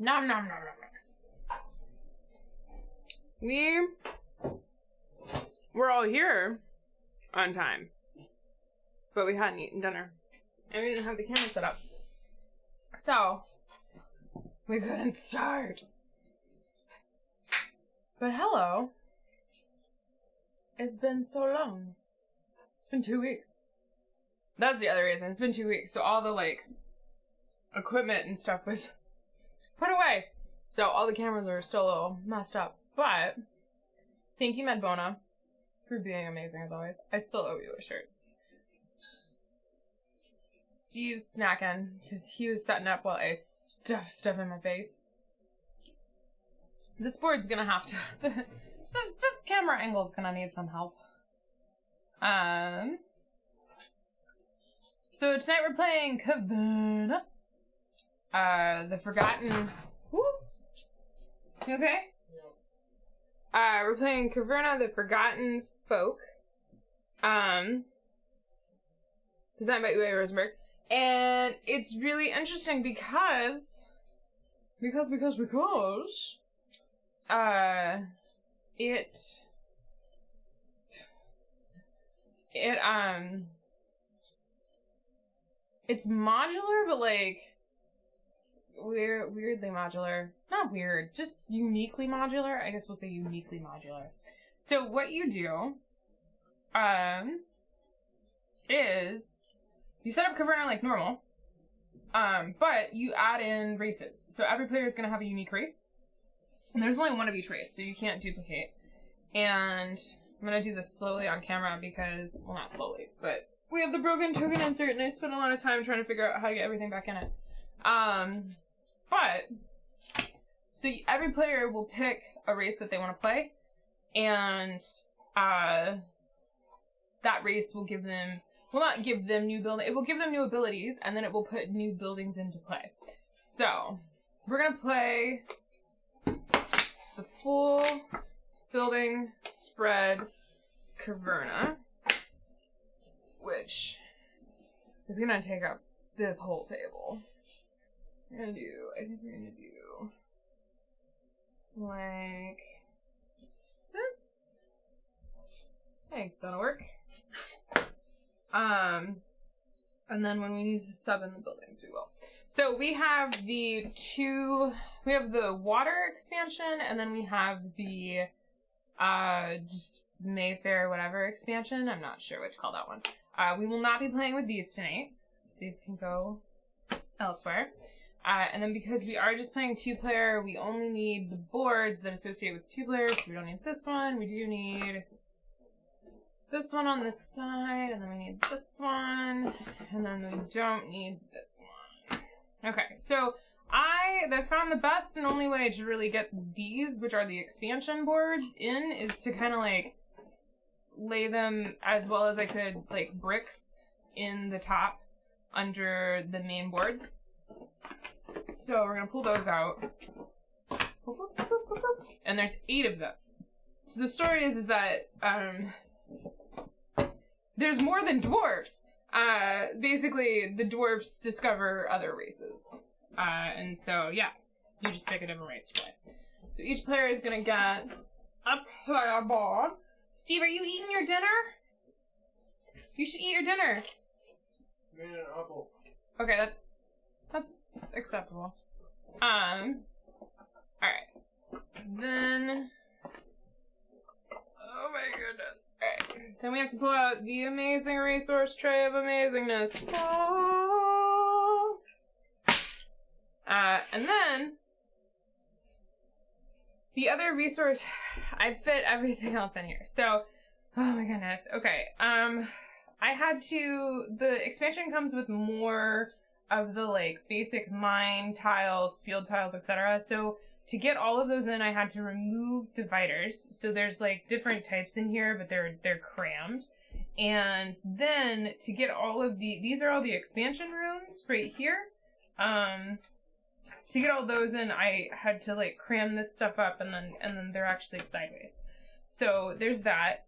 Nom nom nom nom nom. We were all here on time, but we hadn't eaten dinner, and we didn't have the camera set up, so we couldn't start. But hello. It's been so long. It's been 2 weeks. That's the other reason. It's been 2 weeks, so all the, like, equipment and stuff was put away. So all the cameras are still a little messed up. But thank you, Medbona, for being amazing as always. I still owe you a shirt. Steve's snacking because he was setting up while I stuff stuff in my face. This board's gonna have to... the camera angle's gonna need some help. So tonight we're playing Caverna. The Forgotten... Woo! You okay? Yeah. We're playing Caverna, the Forgotten Folk. Designed by Uwe Rosenberg. And it's really interesting because it's modular, but like weirdly modular. Not weird, just uniquely modular. I guess we'll say uniquely modular. So what you do is you set up Caverna like normal, but you add in races. So every player is going to have a unique race. And there's only one of each race, so you can't duplicate. And I'm going to do this slowly on camera because, well, not slowly, but we have the broken token insert, and I spent a lot of time trying to figure out how to get everything back in it. So every player will pick a race that they want to play, and that race will give them, will not give them new building, it will give them new abilities, and then it will put new buildings into play. So, we're going to play the full building spread Caverna, which is going to take up this whole table. I think we're going to do like this. Hey, that'll work. And then when we need to sub in the buildings, we will. So we have the water expansion, and then we have the, just Mayfair whatever expansion. I'm not sure what to call that one. We will not be playing with these tonight. So these can go elsewhere. And then because we are just playing 2-player, we only need the boards that associate with 2 players. So we don't need this one. We do need this one on this side, and then we need this one, and then we don't need this one. Okay, so I found the best and only way to really get these, which are the expansion boards, in, is to kind of like lay them as well as I could, like bricks in the top under the main boards. So we're gonna pull those out, and there's 8 of them. So the story is that there's more than dwarves. Basically, the dwarves discover other races. And so, yeah, you just pick a different race to play. So each player is going to get a player board. Steve, are you eating your dinner? You should eat your dinner. I'm eating an apple. Okay, that's acceptable. Alright. Then... Oh my goodness. Alright. Then we have to pull out the amazing resource tray of amazingness. Oh. And then the other resource, I fit everything else in here. So, oh my goodness. Okay. I had to, the expansion comes with more of the like basic mine tiles, field tiles, etc. So to get all of those in, I had to remove dividers. So there's like different types in here, but they're crammed. And then to get all of these are all the expansion rooms right here. To get all those in, I had to like cram this stuff up, and then they're actually sideways. So there's that.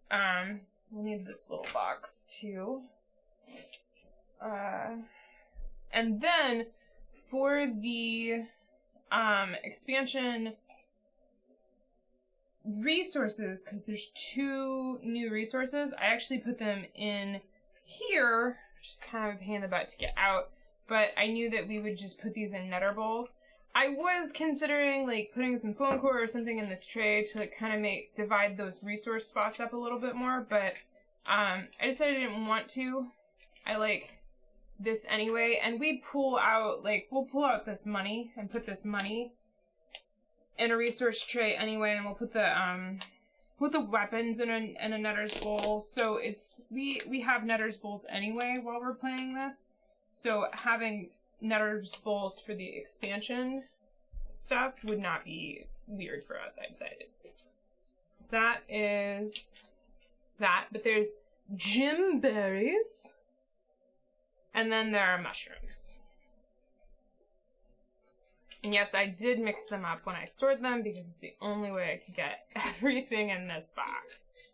We'll need this little box too. And then for the expansion resources, because there's 2 new resources. I actually put them in here, which is kind of a pain in the butt to get out, but I knew that we would just put these in nether bowls. I was considering like putting some foam core or something in this tray to like kind of divide those resource spots up a little bit more, but I decided I didn't want to. I like this anyway, and we'll pull out this money and put this money in a resource tray anyway, and we'll put the weapons in a nether's bowl. So we have nether's bowls anyway while we're playing this. So having nether's bowls for the expansion stuff would not be weird for us, I decided. So that is that, but there's gem berries. And then there are mushrooms. And yes, I did mix them up when I stored them because it's the only way I could get everything in this box.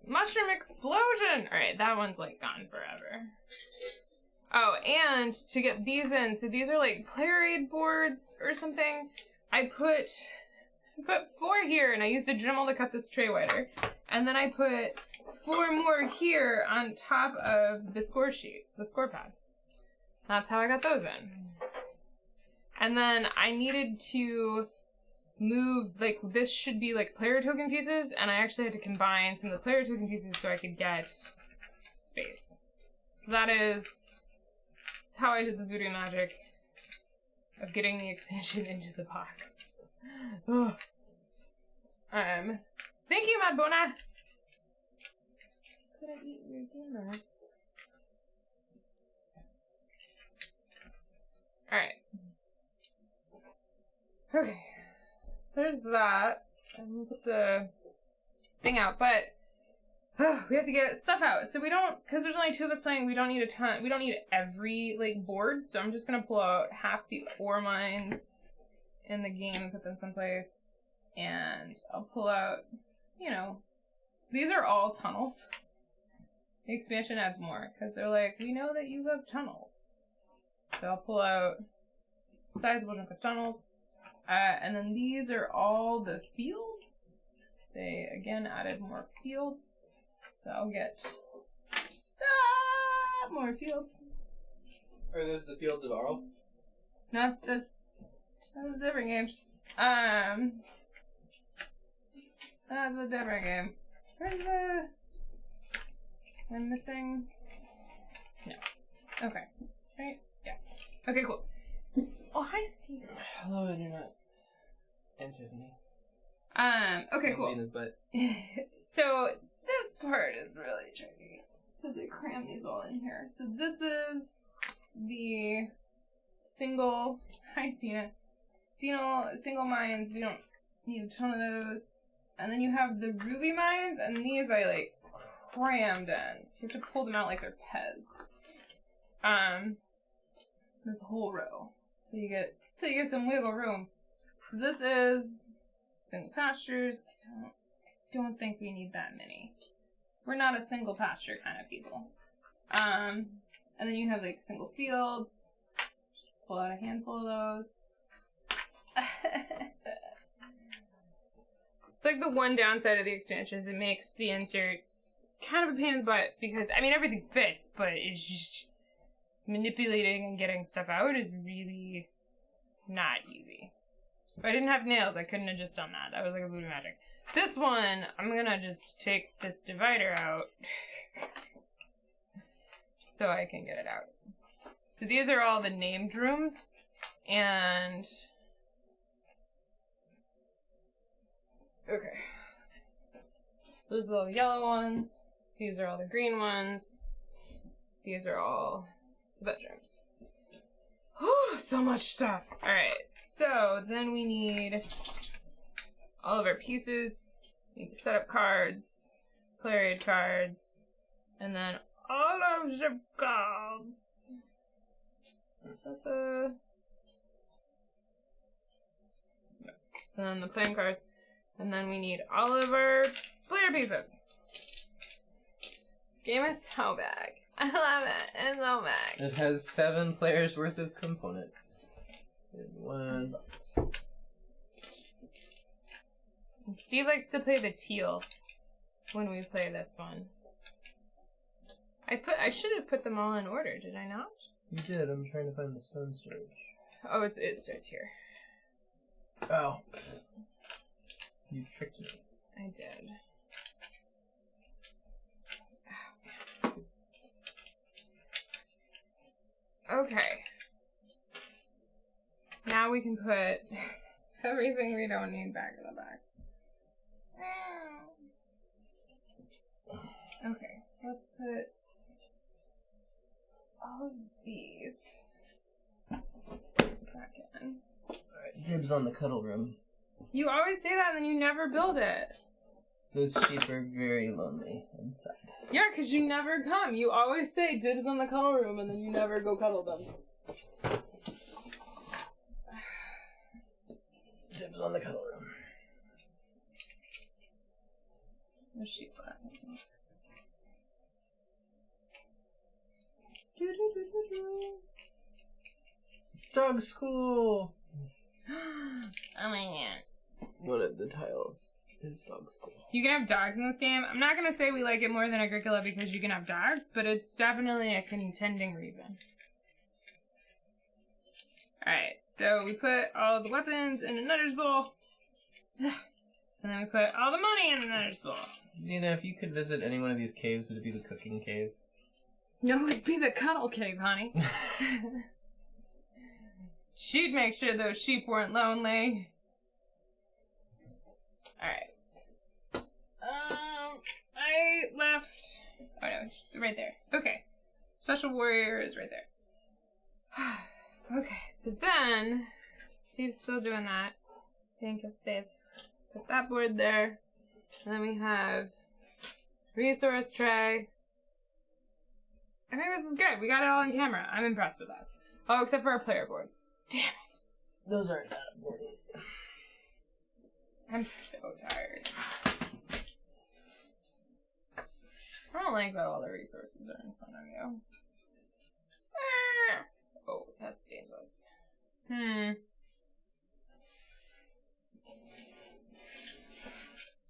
Mushroom explosion! Alright, that one's like gone forever. Oh, and to get these in, so these are like player aid boards or something. I put 4 here, and I used a Dremel to cut this tray wider. And then I put 4 more here on top of the score sheet, the score pad. That's how I got those in. And then I needed to move, like, this should be like player token pieces, and I actually had to combine some of the player token pieces so I could get space. So that's how I did the voodoo magic of getting the expansion into the box. Ugh. Thank you, Madbona. Did I eat your dinner? Alright. Okay. So there's that. I'm gonna put the thing out, but we have to get stuff out. So we don't, because there's only 2 of us playing, we don't need a ton, we don't need every, like, board. So I'm just gonna pull out half the ore mines in the game and put them someplace. And I'll pull out, you know, these are all tunnels. The expansion adds more, because they're like, we know that you love tunnels. So I'll pull out a sizable chunk of tunnels. And then these are all the fields. They, again, added more fields. So I'll get more fields. Are those the fields of Arl? No, that's a different game. That's a different game. Where's the... I'm missing... No. Okay. Right? Yeah. Okay, cool. Oh, hi, Steve. Hello, Internet. And Tiffany. Okay, cool. His butt. So, this part is really tricky. Because I crammed these all in here. So this is the single... Hi, Cena. Single mines. We don't need a ton of those. And then you have the ruby mines, and these I, like, crammed in. So you have to pull them out like they're Pez. This whole row. So you get some wiggle room. So this is single pastures. I don't think we need that many. We're not a single pasture kind of people. And then you have like single fields. Just pull out a handful of those. It's like the one downside of the expansion is it makes the insert kind of a pain in the butt because, I mean, everything fits, but it's just manipulating and getting stuff out is really not easy. If I didn't have nails, I couldn't have just done that. That was like a voodoo magic. This one, I'm gonna just take this divider out so I can get it out. So these are all the named rooms, and... Okay. So those are all the yellow ones. These are all the green ones. These are all the bedrooms. Whew, so much stuff. Alright, so then we need all of our pieces. We need the setup cards, player aid cards, and then all of the cards. Is that the... No. And then the playing cards. And then we need all of our player pieces. This game is so big. I love it. It's so big. It has 7 players worth of components in one box. Steve likes to play the teal when we play this one. I should have put them all in order, did I not? You did. I'm trying to find the stone storage. Oh, it starts here. Oh. You tricked me. I did. Okay. Now we can put everything we don't need back in the back. Okay, let's put all of these back in. Alright, dibs on the cuddle room. You always say that and then you never build it. Those sheep are very lonely inside. Yeah, because you never come. You always say dibs on the cuddle room and then you never go cuddle them. Dibs on the cuddle room. The sheep left. Dog school! Oh my god. One of the tiles is dog school. You can have dogs in this game. I'm not going to say we like it more than Agricola because you can have dogs, but it's definitely a contending reason. Alright, so we put all the weapons in another's bowl. And then we put all the money in another's bowl. Xena, if you could visit any one of these caves, would it be the cooking cave? No, it'd be the cuddle cave, honey. She'd make sure those sheep weren't lonely. Alright. I left... Oh no, right there. Okay. Special warrior is right there. Okay, so then... Steve's still doing that. I think if they've put that board there. And then we have... resource tray. I think this is good. We got it all on camera. I'm impressed with us. Oh, except for our player boards. Damn it. Those aren't that important. I'm so tired. I don't like that all the resources are in front of you. Oh, that's dangerous.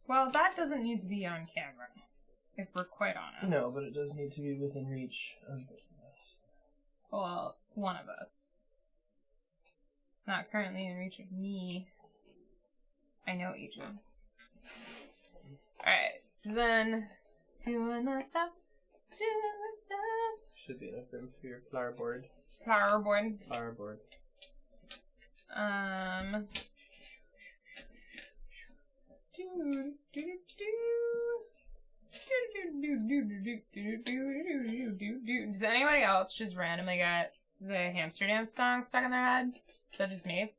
Well, that doesn't need to be on camera, if we're quite honest. No, but it does need to be within reach of both of us. Well, one of us. It's not currently in reach of me. I know, Adrian. Alright, so then... doing the stuff. Should be enough room for your flower board. Flower board. Flower board. Does anybody else just randomly get the Hamsterdam song stuck in their head? Is that just me?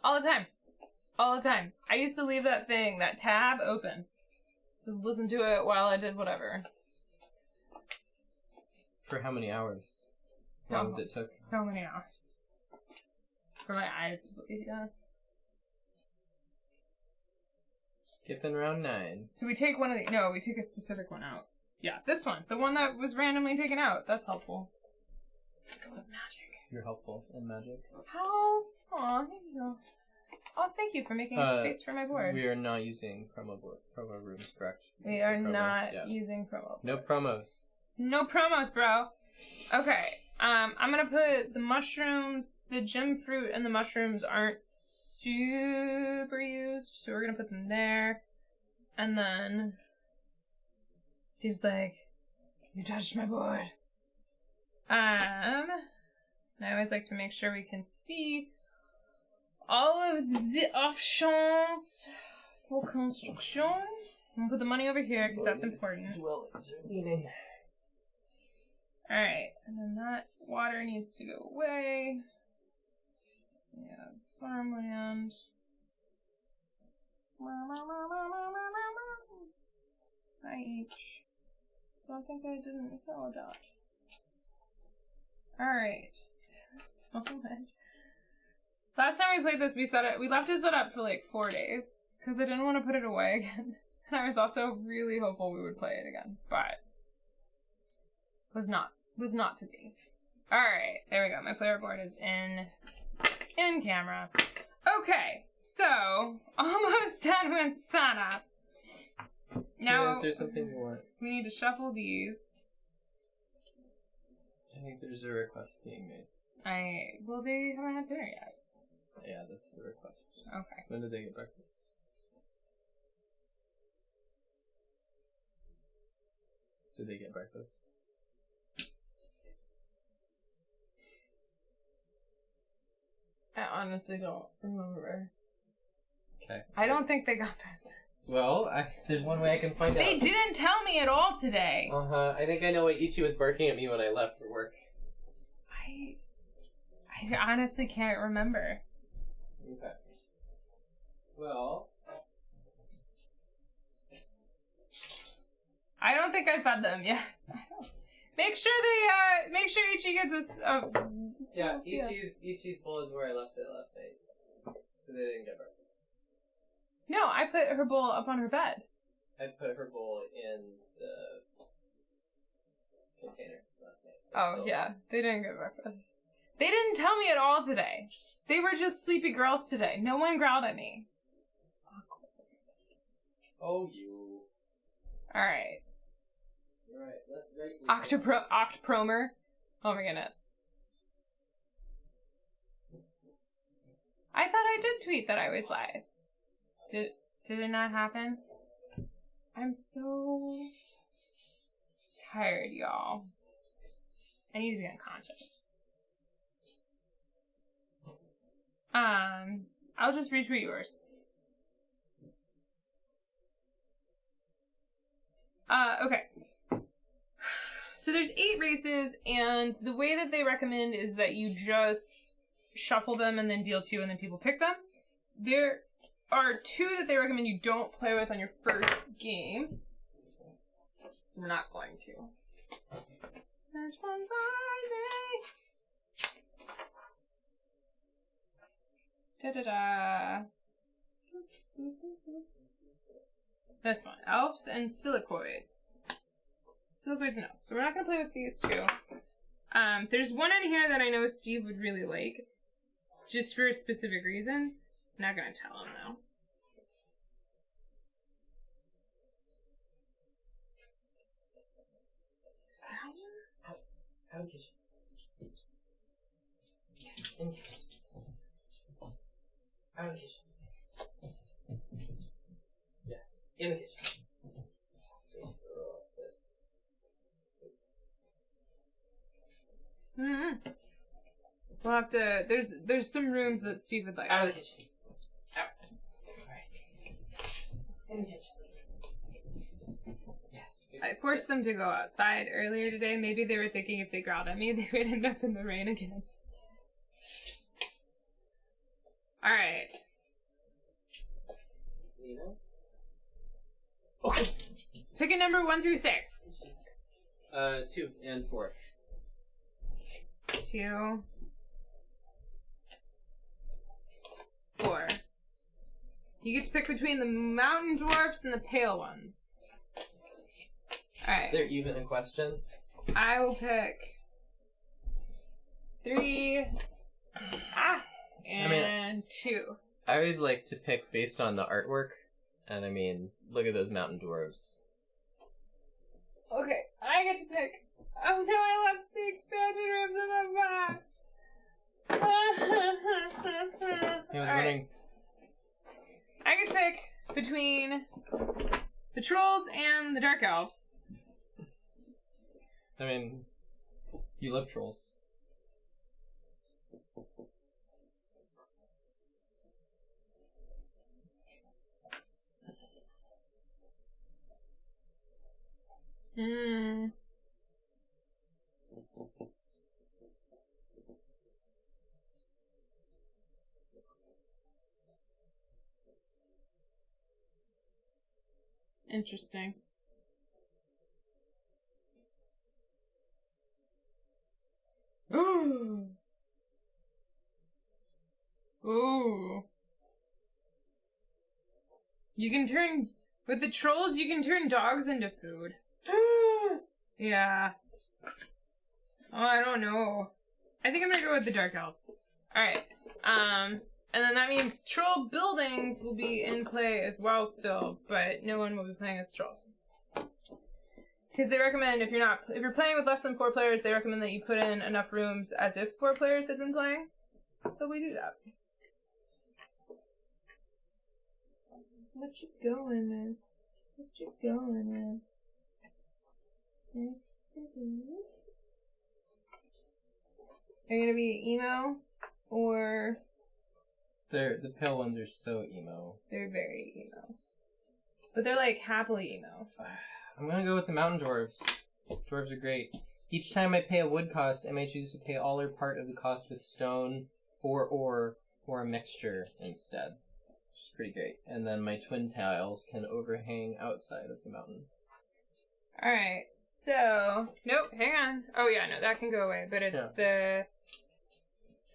All the time. All the time. I used to leave that tab open. Just listen to it while I did whatever. For how many hours? As long as it took. So many hours. For my eyes to bleed, yeah. Skipping round 9. So we take one of the... No, we take a specific one out. Yeah, this one. The one that was randomly taken out. That's helpful. Because of magic. You're helpful in magic. How? Aw, thank you. Oh, thank you for making a space for my board. We are not using promo rooms, correct? We are not using promo boards. No promos. No promos, bro. Okay. I'm gonna put the mushrooms, the gem fruit and the mushrooms aren't super used, so we're gonna put them there. And then Steve's like, you touched my board. And I always like to make sure we can see all of the options for construction. I'm gonna put the money over here because that's important. Dwellings are leaning. Alright, and then that water needs to go away. We have farmland. Hi, H. Don't think I didn't kill a dot. Alright. So much. Last time we played this, we left it set up for like 4 days. Because I didn't want to put it away again. And I was also really hopeful we would play it again. But Was not to be. Alright, there we go. My player board is in camera. Okay, so almost done with Sana. Now is there something you want? we need to shuffle these. I think there's a request being made. Well, they haven't had dinner yet. Yeah, that's the request. Okay. When did they get breakfast? Did they get breakfast? I honestly don't remember. Okay. I don't think they got breakfast. Well, there's one way I can find out. They didn't tell me at all today. I think I know why Ichi was barking at me when I left for work. I honestly can't remember. Okay. Well, I don't think I fed them yet. Make sure Ichi gets us. yeah, Ichi's bowl is where I left it last night, so they didn't get breakfast. No, I put her bowl up on her bed. I put her bowl in the container last night. Oh, yeah. They didn't get breakfast. They didn't tell me at all today. They were just sleepy girls today. No one growled at me. Oh, you. Alright. You're right. Let's rate Octopromer. Oh my goodness. I thought I did tweet that I was live. Did it not happen? I'm so tired, y'all. I need to be unconscious. I'll just retweet yours. Okay. So there's 8 races, and the way that they recommend is that you just shuffle them and then deal 2 and then people pick them. There are 2 that they recommend you don't play with on your first game. So we're not going to. Which ones are they? Da-da-da. This one. Elves and silicoids. Silicoids and elves. So we're not going to play with these 2. There's one in here that I know Steve would really like. Just for a specific reason. I'm not going to tell him, though. Is that one? Out of the kitchen. In the kitchen. Out of the kitchen. Yeah, in the kitchen. Mm-hmm. We'll have to. There's some rooms that Steve would like. Out of the kitchen. Out. Alright. In the kitchen. Yes. I forced them to go outside earlier today. Maybe they were thinking if they growled at me, they would end up in the rain again. Alright. Okay. Pick a number 1 through 6. 2 and 4. 2. 4. You get to pick between the mountain dwarfs and the pale ones. Alright. Is there even a question? I will pick 3 and 2. I always like to pick based on the artwork. And I mean, look at those mountain dwarves. Okay, I get to pick. Oh no, I left the expansion rooms in the back. I was wondering. I get to pick between the trolls and the dark elves. I mean, you love trolls. Hmm. Interesting. Ooh. Ooh. You can turn with the trolls. You can turn dogs into food. Yeah. Oh, I don't know. I think I'm gonna go with the Dark Elves. Alright. And then that means troll buildings will be in play as well still, but no one will be playing as trolls. Because they recommend if you're playing with less than 4 players, they recommend that you put in enough rooms as if 4 players had been playing. So we do that. What you going, man? What you going, man? Are you gonna be emo or? The pale ones are so emo. They're very emo, but they're like happily emo. I'm gonna go with the mountain dwarves. Dwarves are great. Each time I pay a wood cost, I may choose to pay all or part of the cost with stone or a mixture instead, which is pretty great. And then my twin tiles can overhang outside of the mountain. Alright, so... Nope, hang on. Oh yeah, no, that can go away, but it's the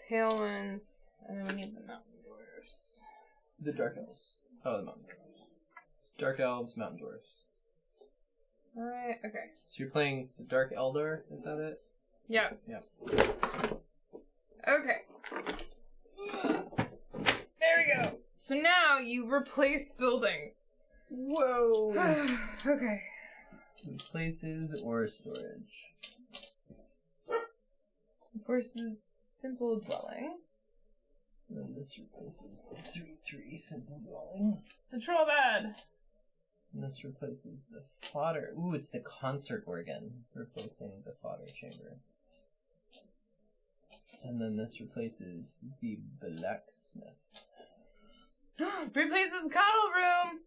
pale ones, and then we need the mountain dwarves. The dark elves. Oh, the mountain dwarves. Dark elves, mountain dwarves. Alright, okay. So you're playing the Dark Eldar, is that it? Yeah. Yeah. Okay. There we go. So now you replace buildings. Whoa! Okay. Places or storage? Versus simple dwelling. And then this replaces the 3/3 simple dwelling. It's a troll bed. And this replaces the fodder. Ooh, it's the concert organ replacing the fodder chamber. And then this replaces the blacksmith. Replaces cuddle room.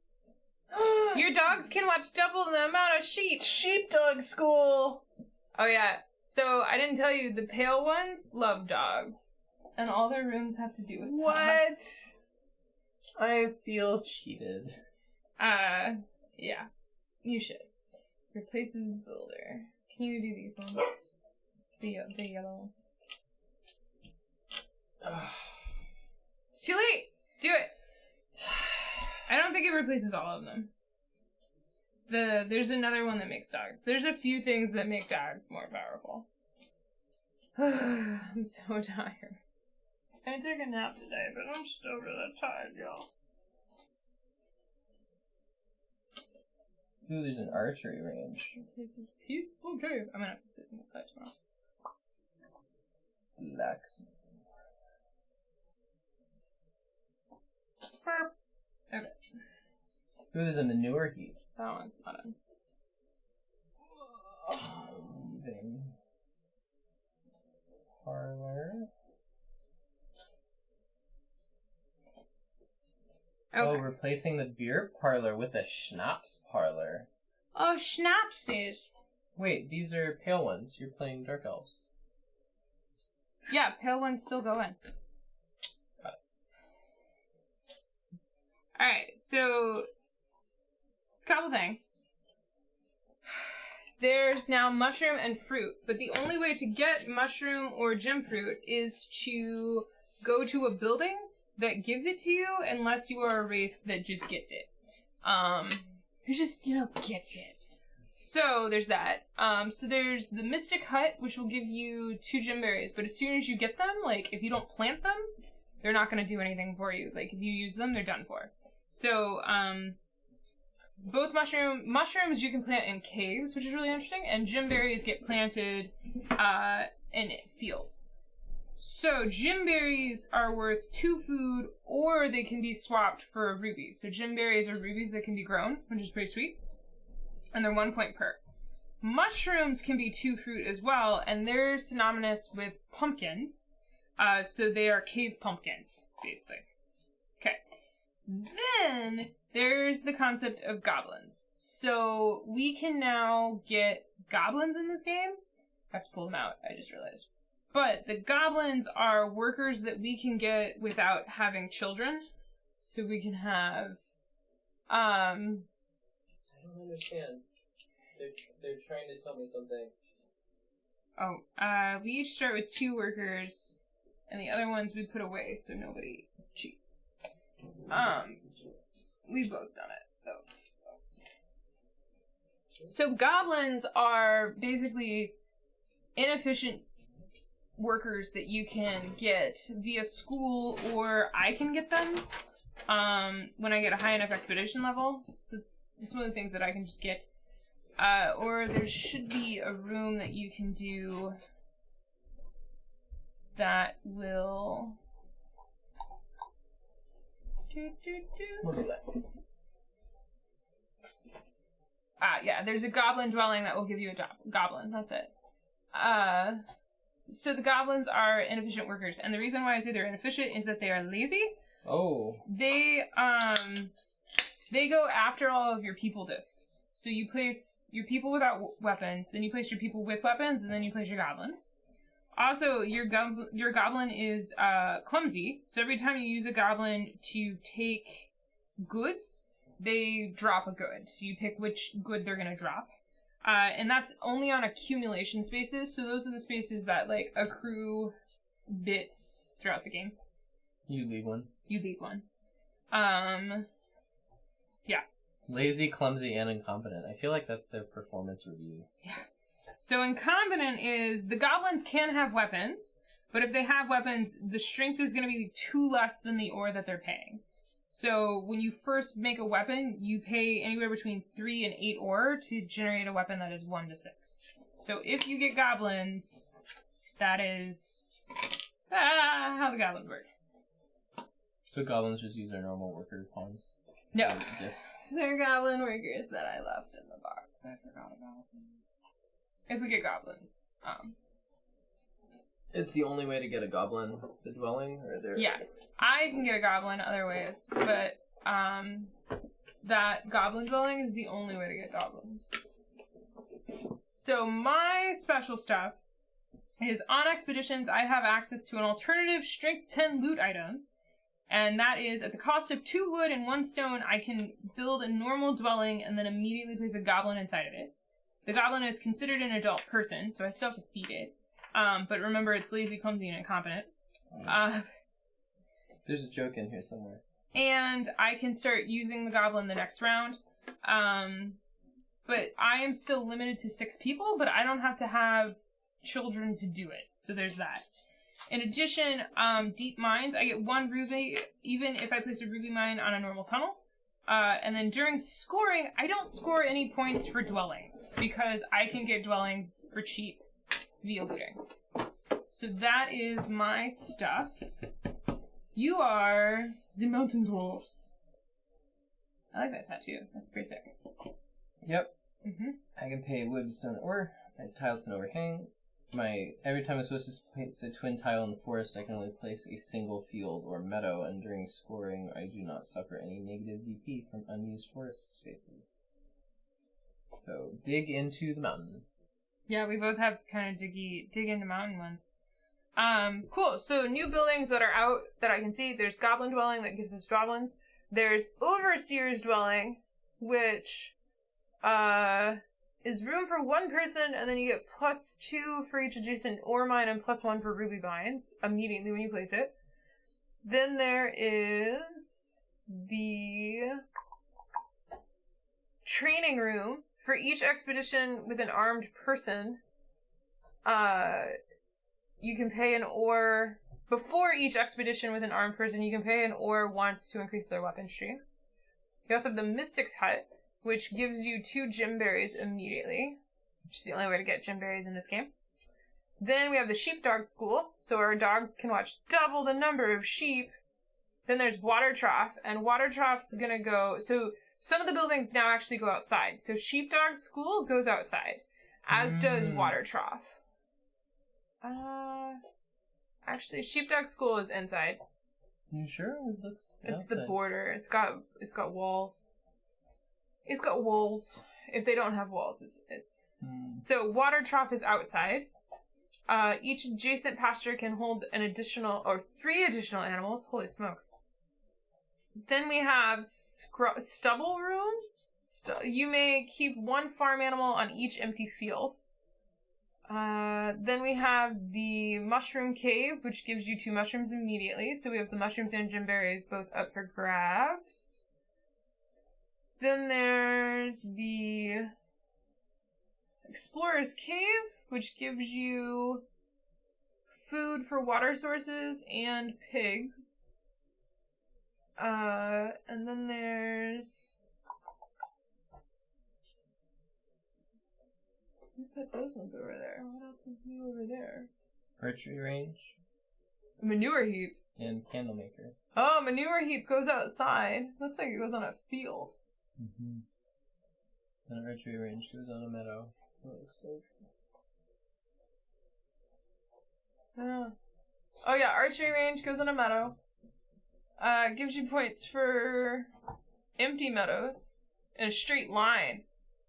Your dogs can watch double the amount of sheep. Sheepdog school! Oh yeah. So I didn't tell you, the pale ones love dogs. And all their rooms have to do with dogs. What? I feel cheated. Yeah. You should. Replaces builder. Can you do these ones? The yellow one. It's too late! Do it! I don't think it replaces all of them. There's another one that makes dogs. There's a few things that make dogs more powerful. I'm so tired. I took a nap today, but I'm still really tired, y'all. Ooh, there's an archery range. This is peaceful cave. I'm gonna have to sit in the fight tomorrow. Blacksmith. Okay. Ooh, there's a manure heap. That one's not in. Leaving. Parlor. Okay. Oh, replacing the beer parlor with a schnapps parlor. Oh, schnapsies. Wait, these are pale ones. You're playing dark elves. Yeah, pale ones still go in. Got it. Alright, so... couple things. There's now mushroom and fruit, but the only way to get mushroom or gem fruit is to go to a building that gives it to you, unless you are a race that just gets it. Who just, gets it. So there's that. So there's the Mystic Hut, which will give you 2 gem berries, but as soon as you get them, like, if you don't plant them, they're not going to do anything for you. Like, if you use them, they're done for. So, both mushrooms you can plant in caves, which is really interesting, and gem berries get planted in fields. So gem berries are worth 2 food, or they can be swapped for rubies. So gem berries are rubies that can be grown, which is pretty sweet, and they're 1 point per. Mushrooms can be 2 fruit as well, and they're synonymous with pumpkins. So they are cave pumpkins, basically. Okay. Then there's the concept of goblins. So we can now get goblins in this game. I have to pull them out, I just realized. But the goblins are workers that we can get without having children. So we can have, I don't understand. They're trying to tell me something. we each start with 2 workers, and the other ones we put away so nobody cheats. We've both done it, though. So goblins are basically inefficient workers that you can get via school, or I can get them when I get a high enough expedition level. So that's one of the things that I can just get. Or there should be a room that you can do that will... We'll do that. Yeah, there's a goblin dwelling that will give you a goblin. That's it. So the goblins are inefficient workers, and the reason why I say they're inefficient is that they are lazy. Oh. They go after all of your people discs. So you place your people without weapons, then you place your people with weapons, and then you place your goblins. Also, your goblin is clumsy, so every time you use a goblin to take goods, they drop a good. So you pick which good they're going to drop. And that's only on accumulation spaces, so those are the spaces that, like, accrue bits throughout the game. You leave one. You leave one. Yeah. Lazy, clumsy, and incompetent. I feel like that's their performance review. Yeah. So incompetent is, the goblins can have weapons, but if they have weapons, the strength is going to be 2 less than the ore that they're paying. So when you first make a weapon, you pay anywhere between 3 and 8 ore to generate a weapon that is 1 to 6. So if you get goblins, that is how the goblins work. So goblins just use their normal worker pawns? No. Just... They're goblin workers that I left in the box. I forgot about them. If we get goblins. It's the only way to get a goblin, the dwelling, or there? Yes. I can get a goblin other ways, but that goblin dwelling is the only way to get goblins. So my special stuff is, on expeditions, I have access to an alternative strength 10 loot item, and that is, at the cost of 2 wood and 1 stone, I can build a normal dwelling and then immediately place a goblin inside of it. The goblin is considered an adult person, so I still have to feed it. But remember, it's lazy, clumsy, and incompetent. There's a joke in here somewhere. And I can start using the goblin the next round. But I am still limited to 6 people, but I don't have to have children to do it. So there's that. In addition, deep mines, I get 1 ruby, even if I place a ruby mine on a normal tunnel. And then during scoring, I don't score any points for dwellings, because I can get dwellings for cheap via looting. So that is my stuff. You are the mountain dwarfs. I like that tattoo. That's pretty sick. Yep. Mm-hmm. I can pay wood, stone, or my tiles can overhang. Every time I'm supposed to place a twin tile in the forest, I can only place a single field or meadow, and during scoring, I do not suffer any negative VP from unused forest spaces. So, dig into the mountain. Yeah, we both have kind of dig into mountain ones. Cool. So new buildings that are out that I can see. There's Goblin Dwelling that gives us goblins. There's Overseer's Dwelling, which is room for 1 person, and then you get +2 for each adjacent ore mine and +1 for ruby mines immediately when you place it. Then there is the training room. For each expedition with an armed person, you can pay an ore. Before each expedition with an armed person, you can pay an ore once to increase their weapon strength. You also have the Mystic's Hut, which gives you 2 gem berries immediately, which is the only way to get gem berries in this game. Then we have the Sheepdog School, so our dogs can watch double the number of sheep. Then there's Water Trough, and Water Trough's gonna go... So some of the buildings now actually go outside. So Sheepdog School goes outside, as does Water Trough. Actually, Sheepdog School is inside. You sure? It looks It's outside. the border. It's got walls. It's got walls. If they don't have walls, it's... So Water Trough is outside. Each adjacent pasture can hold an additional, or 3 additional animals. Holy smokes. Then we have Stubble Room. You may keep 1 farm animal on each empty field. Then we have the Mushroom Cave, which gives you 2 mushrooms immediately. So we have the mushrooms and gem berries both up for grabs. Then there's the Explorer's Cave, which gives you food for water sources and pigs. And then there's... I put those ones over there. What else is new over there? Archery range. Manure heap. And candle maker. Oh, manure heap goes outside. Looks like it goes on a field. Mm-hmm. And archery range goes on a meadow. It looks like. Oh yeah, archery range goes on a meadow. Gives you points for empty meadows in a straight line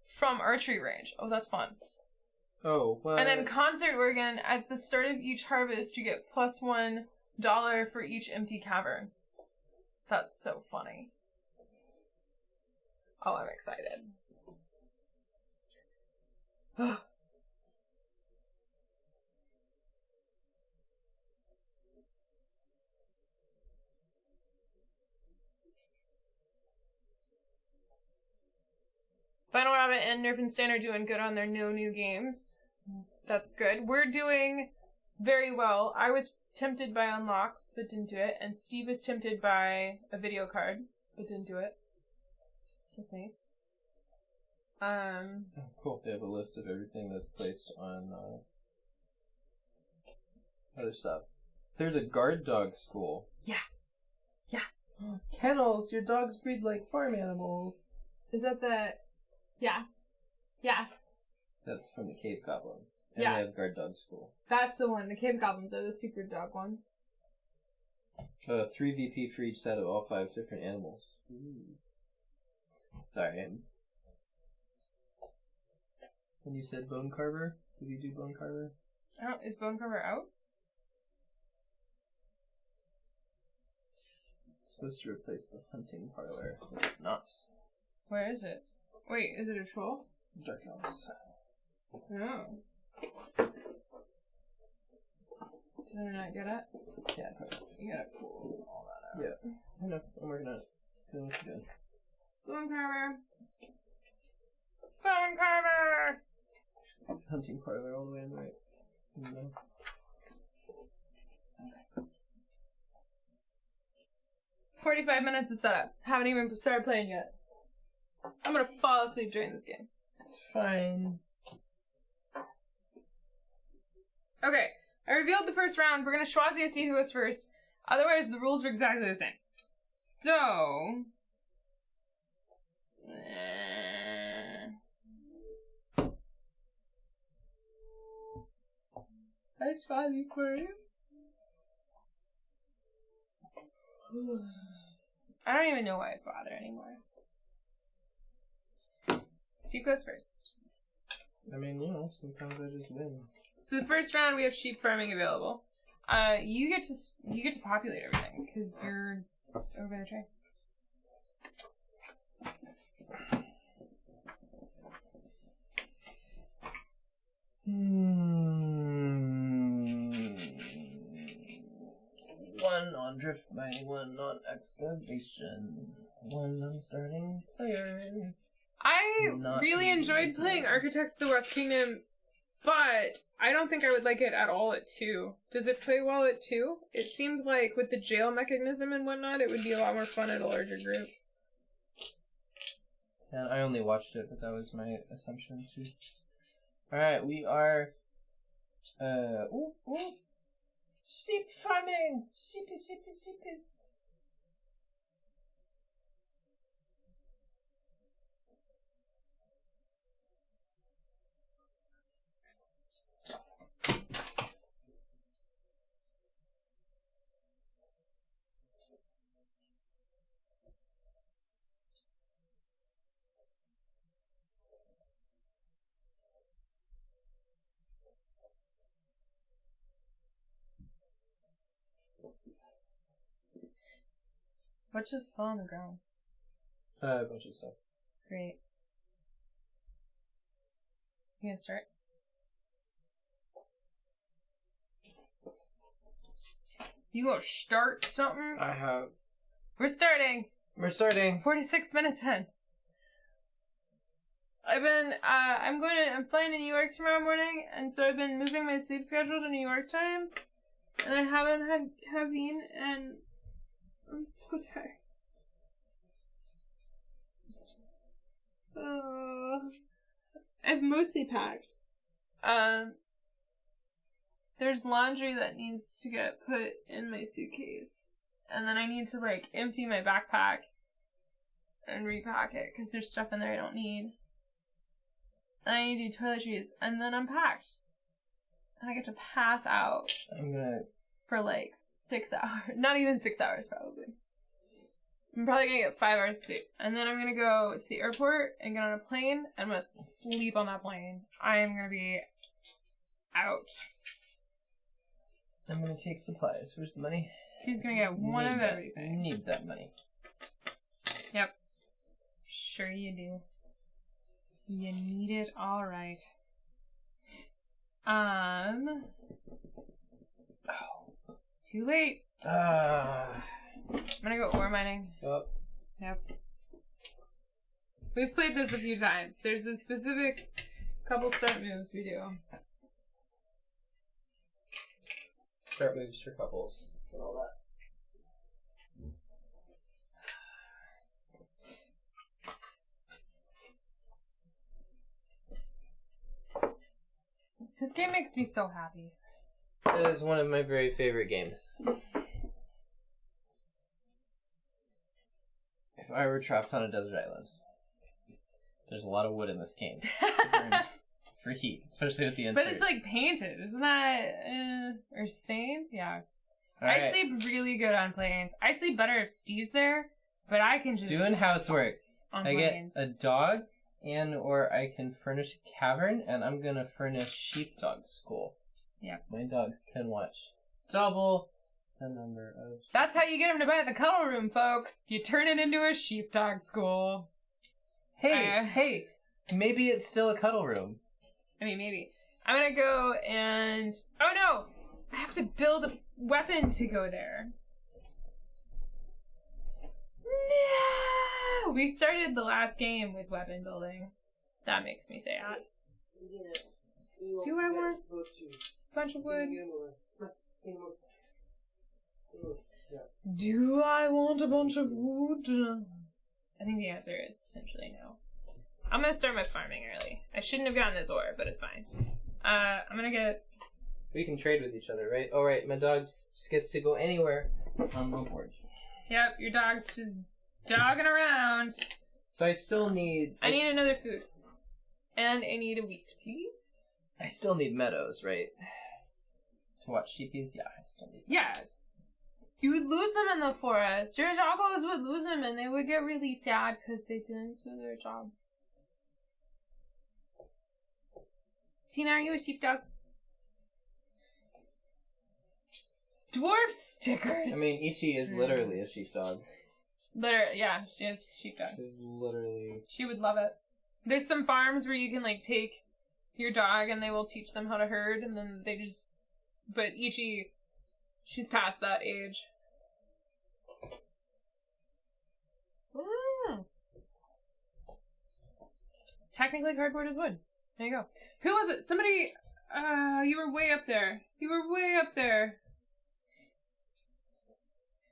from archery range. Oh, that's fun. Oh, well. And then concert organ, at the start of each harvest, you get +$1 for each empty cavern. That's so funny. Oh, I'm excited. Final Rabbit and Nerfenstein are doing good on their no new games. That's good. We're doing very well. I was tempted by unlocks, but didn't do it. And Steve was tempted by a video card, but didn't do it. So that's nice. Oh, cool. They have a list of everything that's placed on other stuff. There's a guard dog school. Yeah. Yeah. Kennels! Your dogs breed like farm animals. Is that the... Yeah. Yeah. That's from the Cave Goblins. And Yeah. they have guard dog school. That's the one. The Cave Goblins are the super dog ones. 3 VP for each set of all 5 different animals. Ooh. Sorry, when you said Bone Carver, did you do Bone Carver? Oh, is Bone Carver out? It's supposed to replace the hunting parlor, but it's not. Where is it? Wait, is it a troll? Dark Elves. No. Did I not get it? Yeah, probably. You gotta pull all that out. Yeah. I know. I'm working on it. Doing what you're doing. Bone Carver! Bone Carver! Hunting parlor all the way on the right. No. 45 minutes of setup. Haven't even started playing yet. I'm gonna fall asleep during this game. It's fine. Okay, I revealed the first round. We're gonna Schwazia see who goes first. Otherwise, the rules are exactly the same. So... Hi, Schwazi, for you. I don't even know why I bother anymore. Steve goes first. I mean, sometimes I just win. So the first round we have sheep farming available. You get to populate everything because you're over by the tray. One on drift mining, one on excavation, one on starting player. I really enjoyed playing Architects of the West Kingdom, but I don't think I would like it at all at 2. Does it play well at 2? It seemed like with the jail mechanism and whatnot, it would be a lot more fun at a larger group. And I only watched it, but that was my assumption too. Alright, we are sheep farming! Sheepies. What just fell on the ground? A bunch of stuff. Great. You gonna start? You gonna start something? I have. We're starting! We're starting. 46 minutes in. I'm flying to New York tomorrow morning, and so I've been moving my sleep schedule to New York time, and I haven't had caffeine, and I'm so tired. I've mostly packed. There's laundry that needs to get put in my suitcase, and then I need to, like, empty my backpack and repack it, because there's stuff in there I don't need. And I need to do toiletries, and then I'm packed. And I get to pass out. For like 6 hours. Not even 6 hours, probably. I'm probably gonna get 5 hours sleep. And then I'm gonna go to the airport and get on a plane, and I'm gonna sleep on that plane. I am gonna be out. I'm gonna take supplies. Where's the money? Steve's gonna get one of everything. Need that money. Yep. Sure you do. You need it, all right. Too late. I'm gonna go ore mining. Oh. Yep. We've played this a few times. There's a specific couple start moves we do. Start moves for couples and all that. This game makes me so happy. It is one of my very favorite games. If I were trapped on a desert island, there's a lot of wood in this game to burn for heat, especially with the insert. But it's like painted, isn't that? Or stained? Yeah. Right. I sleep really good on planes. I sleep better if Steve's there, but I can just doing housework. on I planes. get a dog, and or I can furnish a cavern, and I'm gonna furnish sheepdog school. Yeah. My dogs can watch double the number of... That's how you get them to buy the cuddle room, folks. You turn it into a sheepdog school. Hey, maybe it's still a cuddle room. I mean, maybe. I'm gonna go and... Oh no! I have to build a weapon to go there. No! We started the last game with weapon building. That makes me sad. Do I want a bunch of wood? Do I want a bunch of wood? I think the answer is potentially no. I'm gonna start my farming early. I shouldn't have gotten this ore, but it's fine. I'm gonna get... We can trade with each other, right? Oh, right, my dog just gets to go anywhere on the board. Yep, your dog's just dogging around. So I still need... I need another food. And I need a wheat, please. I still need meadows, right? To watch sheepies? Yeah, I still need Yeah. meadows. You would lose them in the forest. Your doggos would lose them and they would get really sad because they didn't do their job. Tina, are you a sheepdog? Dwarf stickers! I mean, Ichi is literally a sheepdog. Yeah, she is a sheepdog. This is literally... She would love it. There's some farms where you can, like, take your dog and they will teach them how to herd and then they just... But Ichi, she's past that age. Technically, cardboard is wood. There you go. Who was it? Somebody... you were way up there. You were way up there.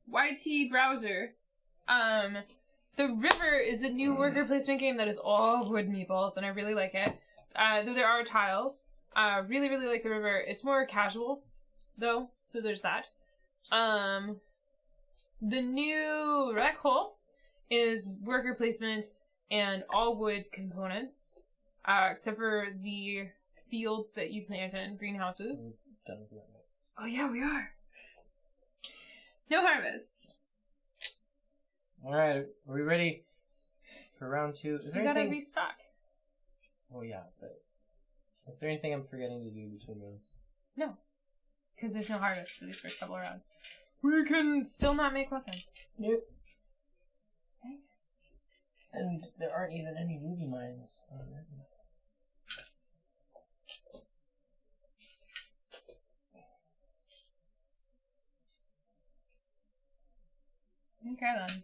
YT Browser. The River is a new worker placement game that is all wood meeples, and I really like it. Though there are tiles. Really, really like The River. It's more casual, though, so there's that. The new Rec Holt is worker placement and all wood components, except for the fields that you plant in, greenhouses. Done with that. Oh yeah, we are. No harvest. Alright, are we ready for round 2? Is there We gotta anything... restock. Oh yeah, but... Is there anything I'm forgetting to do between rounds? No. Because there's no harvest for these first couple of rounds. We can still not make weapons. Nope. Dang. And there aren't even any ruby mines on it. Okay then.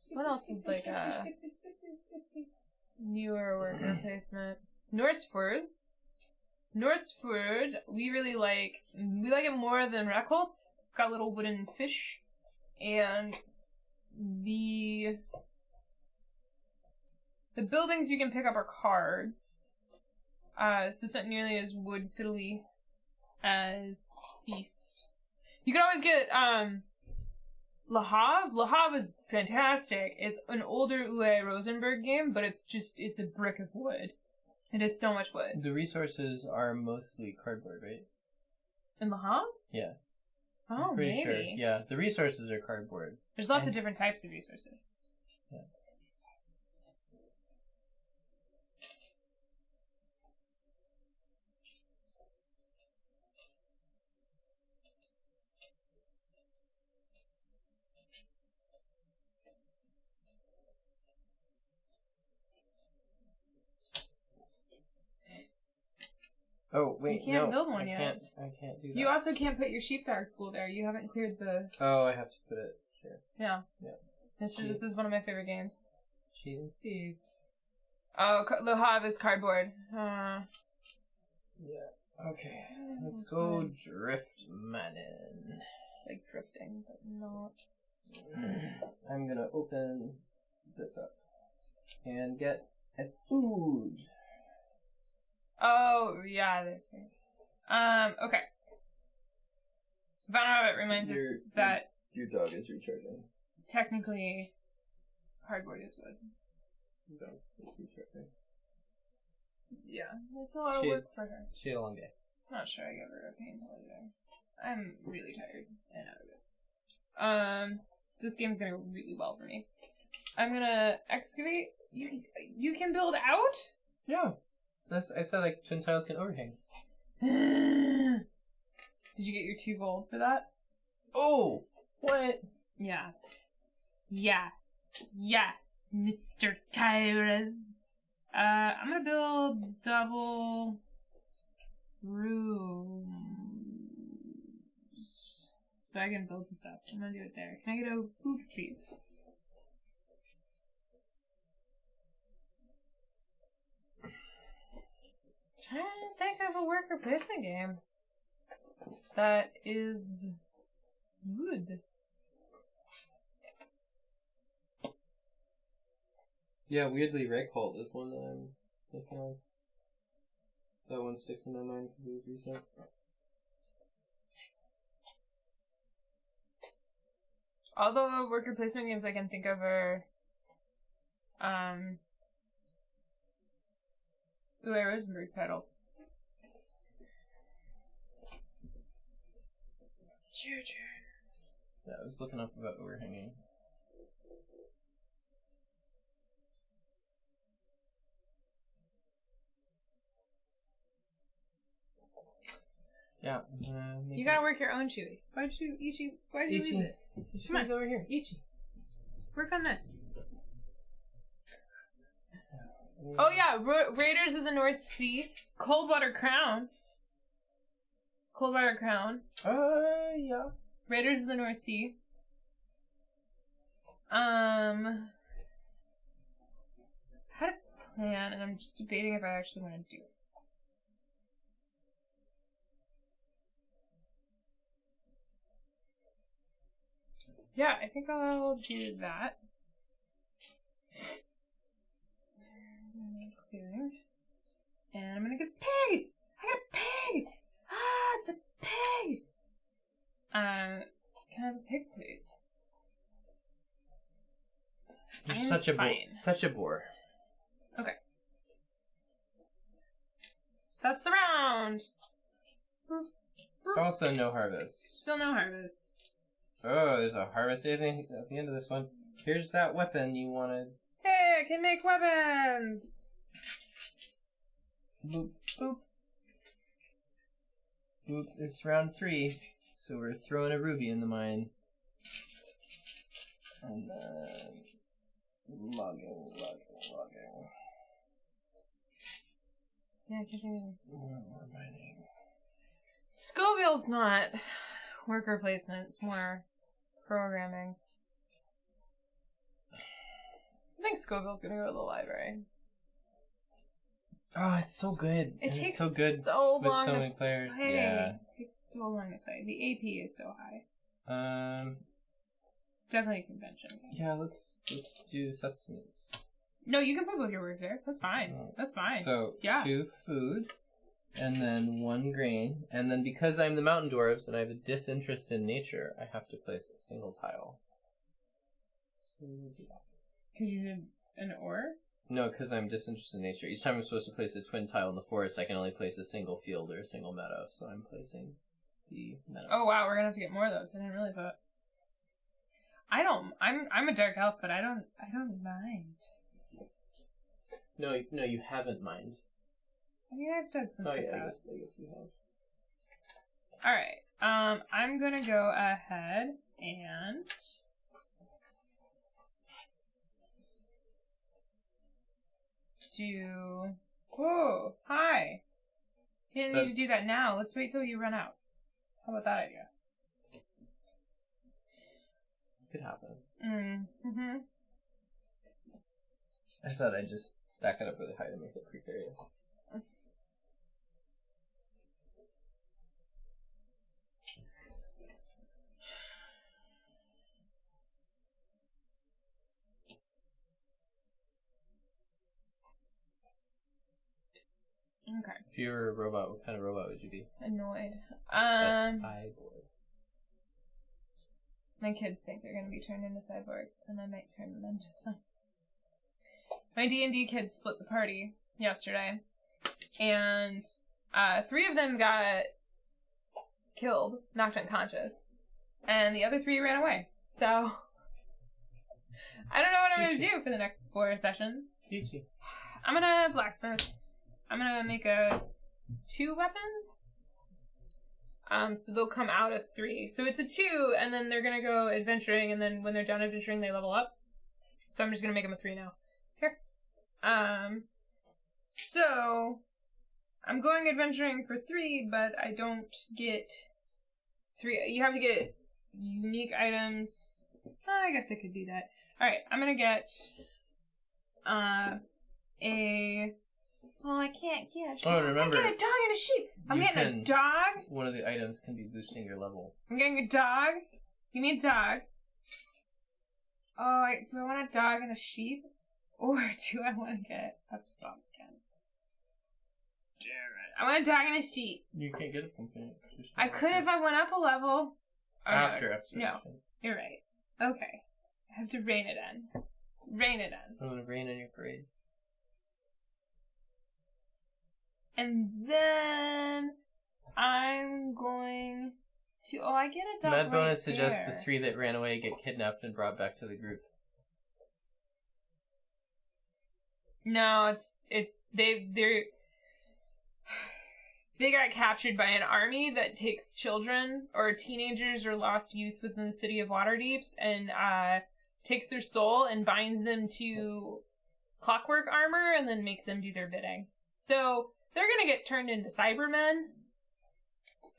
What else is like a newer worker placement? Norsford. Norsford, we really like. We like it more than Reckholt. It's got little wooden fish, and the buildings you can pick up are cards. So it's not nearly as wood fiddly as Feast. You can always get Le Havre. Le Havre is fantastic. It's an older Uwe Rosenberg game, but it's a brick of wood. It is so much wood. The resources are mostly cardboard, right? In Le Havre? Yeah. Oh, I'm pretty maybe. sure. Yeah, the resources are cardboard. There's lots of different types of resources. Yeah. Oh, wait, You can't build one yet. I can't do that. You also can't put your sheepdog school there. You haven't cleared the... Oh, I have to put it here. Yeah. Yeah. This is one of my favorite games. Cheat and Steve. Oh, Le Havre is cardboard. Yeah. Okay. Let's go drift manning. It's like drifting, but not. I'm gonna open this up and get a food. Oh, yeah, there's okay. Van Rabbit reminds us that your dog is recharging. Technically cardboard is wood. Your dog is recharging. Yeah, it's a lot of work for her. She had a long day. Not sure I gave her a painful either. I'm really tired and out of it. This game's gonna go really well for me. I'm gonna excavate. You can build out? Yeah. I said like twin tiles can overhang. Did you get your 2 gold for that? Oh! What? Yeah. Yeah. Yeah. Mr. Kairas. I'm gonna build double rooms. So I can build some stuff. I'm gonna do it there. Can I get a food, please? Trying to think of a worker placement game that is good. Yeah, weirdly, Reckholt is one that I'm thinking of. That one sticks in my mind because it was recent. All the worker placement games I can think of are Uwe Rosenberg titles. Yeah, I was looking up about overhanging. Yeah. You gotta work your own Chewy. Why'd you leave this? Come on. over here. Ichi. Work on this. Oh yeah, Raiders of the North Sea. Coldwater Crown. Yeah. Raiders of the North Sea. I had a plan, and I'm just debating if I actually want to do it. Yeah, I think I'll do that. Clearing. And I'm gonna get a pig! I got a pig! Ah, it's a pig! Can I have a pig, please? You're such a bore. Okay. That's the round! Also, no harvest. Still no harvest. Oh, there's a harvest at the end of this one. Here's that weapon you wanted. Hey, I can make weapons! Boop, boop. Boop, it's round 3. So we're throwing a ruby in the mine. And then... logging. Yeah, I can do it. More mining. Scoville's not worker placement, it's more programming. think Scoville's gonna go to the library. Oh, it's so good. It takes it's so good so with long so to many players. play. Yeah. It takes so long to play. The AP is so high. It's definitely a convention game. Yeah, let's do sustenance. No, you can put both your words there. That's fine. That's fine. So, yeah. 2 food, and then 1 grain. And then because I'm the mountain dwarves and I have a disinterest in nature, I have to place a single tile. So we'll do that. Because you did an ore? No, because I'm disinterested in nature. Each time I'm supposed to place a twin tile in the forest, I can only place a single field or a single meadow. So I'm placing the meadow. Oh wow, we're gonna have to get more of those. I didn't realize that. I'm a dark elf, but I don't mind. No, you haven't mind. I mean, I've done some stuff. I guess you have. All right. I'm gonna go ahead and do. Whoa! Hi. You didn't need to do that now. Let's wait till you run out. How about that idea? Could happen. Mm-hmm. I thought I'd just stack it up really high to make it precarious. Okay. If you were a robot, what kind of robot would you be? Annoyed. A cyborg. My kids think they're going to be turned into cyborgs, and I might turn them into some. My D&D kids split the party yesterday, and 3 of them got killed, knocked unconscious, and the other 3 ran away. So, I don't know what I'm going to do for the next 4 sessions. Peachy. I'm going to blacksmith. I'm going to make a 2 weapon. So they'll come out of 3. So it's a 2, and then they're gonna go adventuring, and then when they're done adventuring, they level up. So I'm just gonna make them a 3 now. Here. So I'm going adventuring for 3, but I don't get 3. You have to get unique items. I guess I could do that. All right, I'm gonna get a. Well, I can't get a remember. I get a dog and a sheep. I'm getting a dog. One of the items can be boosting your level. I'm getting a dog. Give me a dog. Oh, do I want a dog and a sheep? Or do I want to get a pumpkin? Damn it. I want a dog and a sheep. You can't get a pumpkin. I could if I went up a level. After expedition. No, you're right. Okay. I have to rein it in. Rein it in. I'm going to rein in your parade. And then I'm going to. Oh, I get a dog. Mad bonus suggests the 3 that ran away get kidnapped and brought back to the group. No, they got captured by an army that takes children or teenagers or lost youth within the city of Waterdeeps and takes their soul and binds them to clockwork armor and then make them do their bidding. So they're gonna get turned into Cybermen,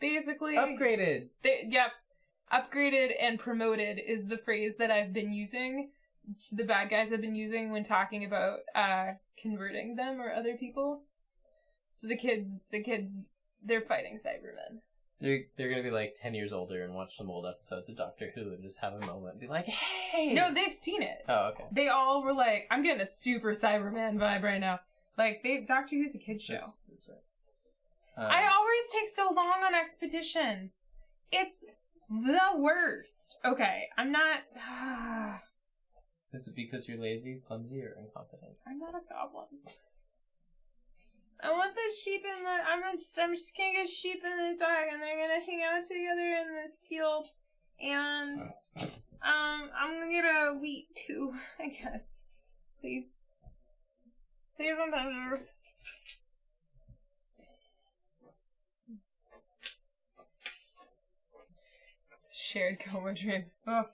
basically. Upgraded. Upgraded and promoted is the phrase that I've been using. The bad guys have been using when talking about converting them or other people. So the kids, they're fighting Cybermen. They're gonna be like 10 years older and watch some old episodes of Doctor Who and just have a moment and be like, hey! No, they've seen it. Oh, okay. They all were like, I'm getting a super Cyberman vibe right now. Like, Doctor Who's a kid's show. That's right. I always take so long on expeditions. It's the worst. Okay, I'm not... Is it because you're lazy, clumsy, or incompetent? I'm not a goblin. I want the sheep in the... I'm just gonna get sheep and the dog, and they're gonna hang out together in this field. And, I'm gonna get a wheat, too, I guess. Please. Please don't touch her. Shared coma dream. Oh.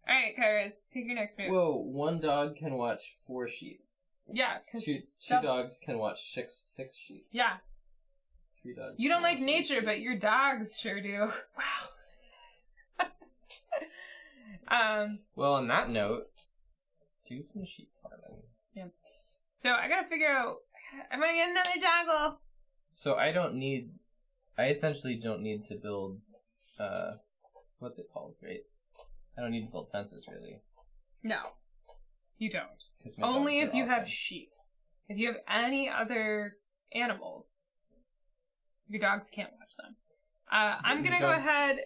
Alright, Kairos, take your next move. Whoa, 1 dog can watch 4 sheep. Yeah, because... Two dogs can watch six sheep. Yeah. 3 dogs. You don't like nature, but your dogs sure do. Wow. Well, on that note, Let's do some sheep farming. Yeah. So I gotta figure out. I'm gonna get another doggle. So I essentially don't need to build, what's it called, right? I don't need to build fences, really. No, you don't. 'Cause my Only dogs if are you have awesome. sheep. If you have any other animals, your dogs can't watch them. I'm gonna go ahead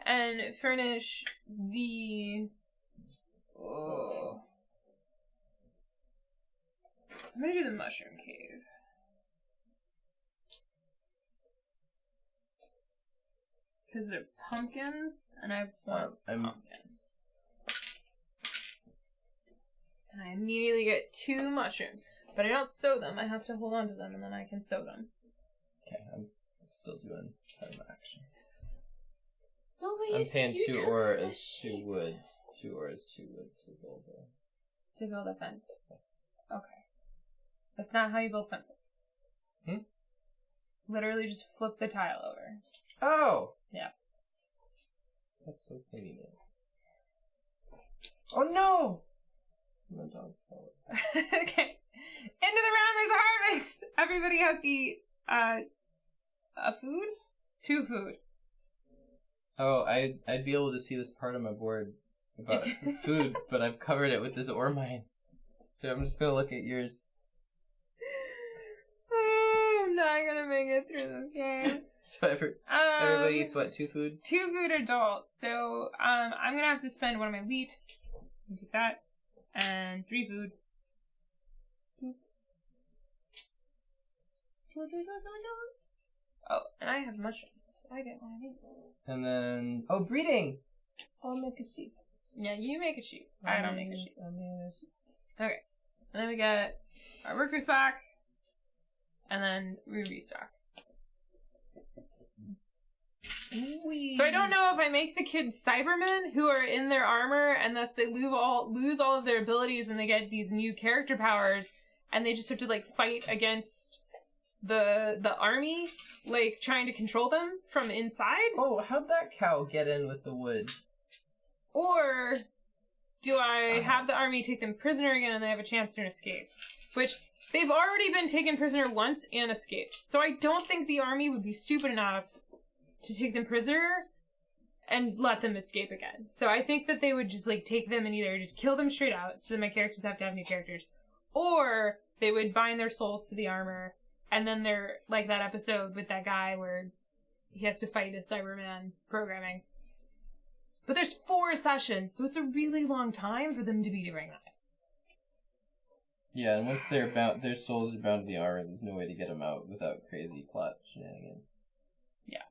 and furnish the. Oh. I'm gonna do the mushroom cave. Because they're pumpkins, and I want pumpkins. And I immediately get 2 mushrooms. But I don't sow them. I have to hold on to them, and then I can sow them. Okay, I'm still doing part of my action. No, but I'm paying 2 ore as 2 wood. 2 ore as 2 wood to build a... To build a fence. Okay. That's not how you build fences. Literally just flip the tile over. Oh! Yeah. That's so convenient. Oh no! My dog fell. Okay. End of the round, there's a harvest! Everybody has to eat, a food? 2 food. Oh, I'd be able to see this part of my board about food, but I've covered it with this ore mine. So I'm just gonna look at yours. Oh, I'm not gonna make it through this game. So everybody eats what, 2 food? 2 food adults. So, I'm gonna have to spend 1 of my wheat. Take that. And 3 food. Oh, and I have mushrooms. I get one of these. And then... Oh, breeding! I'll make a sheep. Yeah, you make a sheep. I don't make a sheep. I'll make a sheep. Okay. And then we get our workers back. And then we restock. So I don't know if I make the kids Cybermen who are in their armor and thus they lose all of their abilities and they get these new character powers and they just have to like fight against the army, like trying to control them from inside. Oh, how'd that cow get in with the wood? Or do I have the army take them prisoner again and they have a chance to escape? Which they've already been taken prisoner once and escaped. So I don't think the army would be stupid enough to take them prisoner and let them escape again. So I think that they would just like take them and either just kill them straight out so that my characters have to have new characters, or they would bind their souls to the armor and then they're like that episode with that guy where he has to fight a Cyberman programming. But there's 4 sessions, so it's a really long time for them to be doing that. Yeah, and once their souls are bound to the armor, there's no way to get them out without crazy plot shenanigans. Yeah.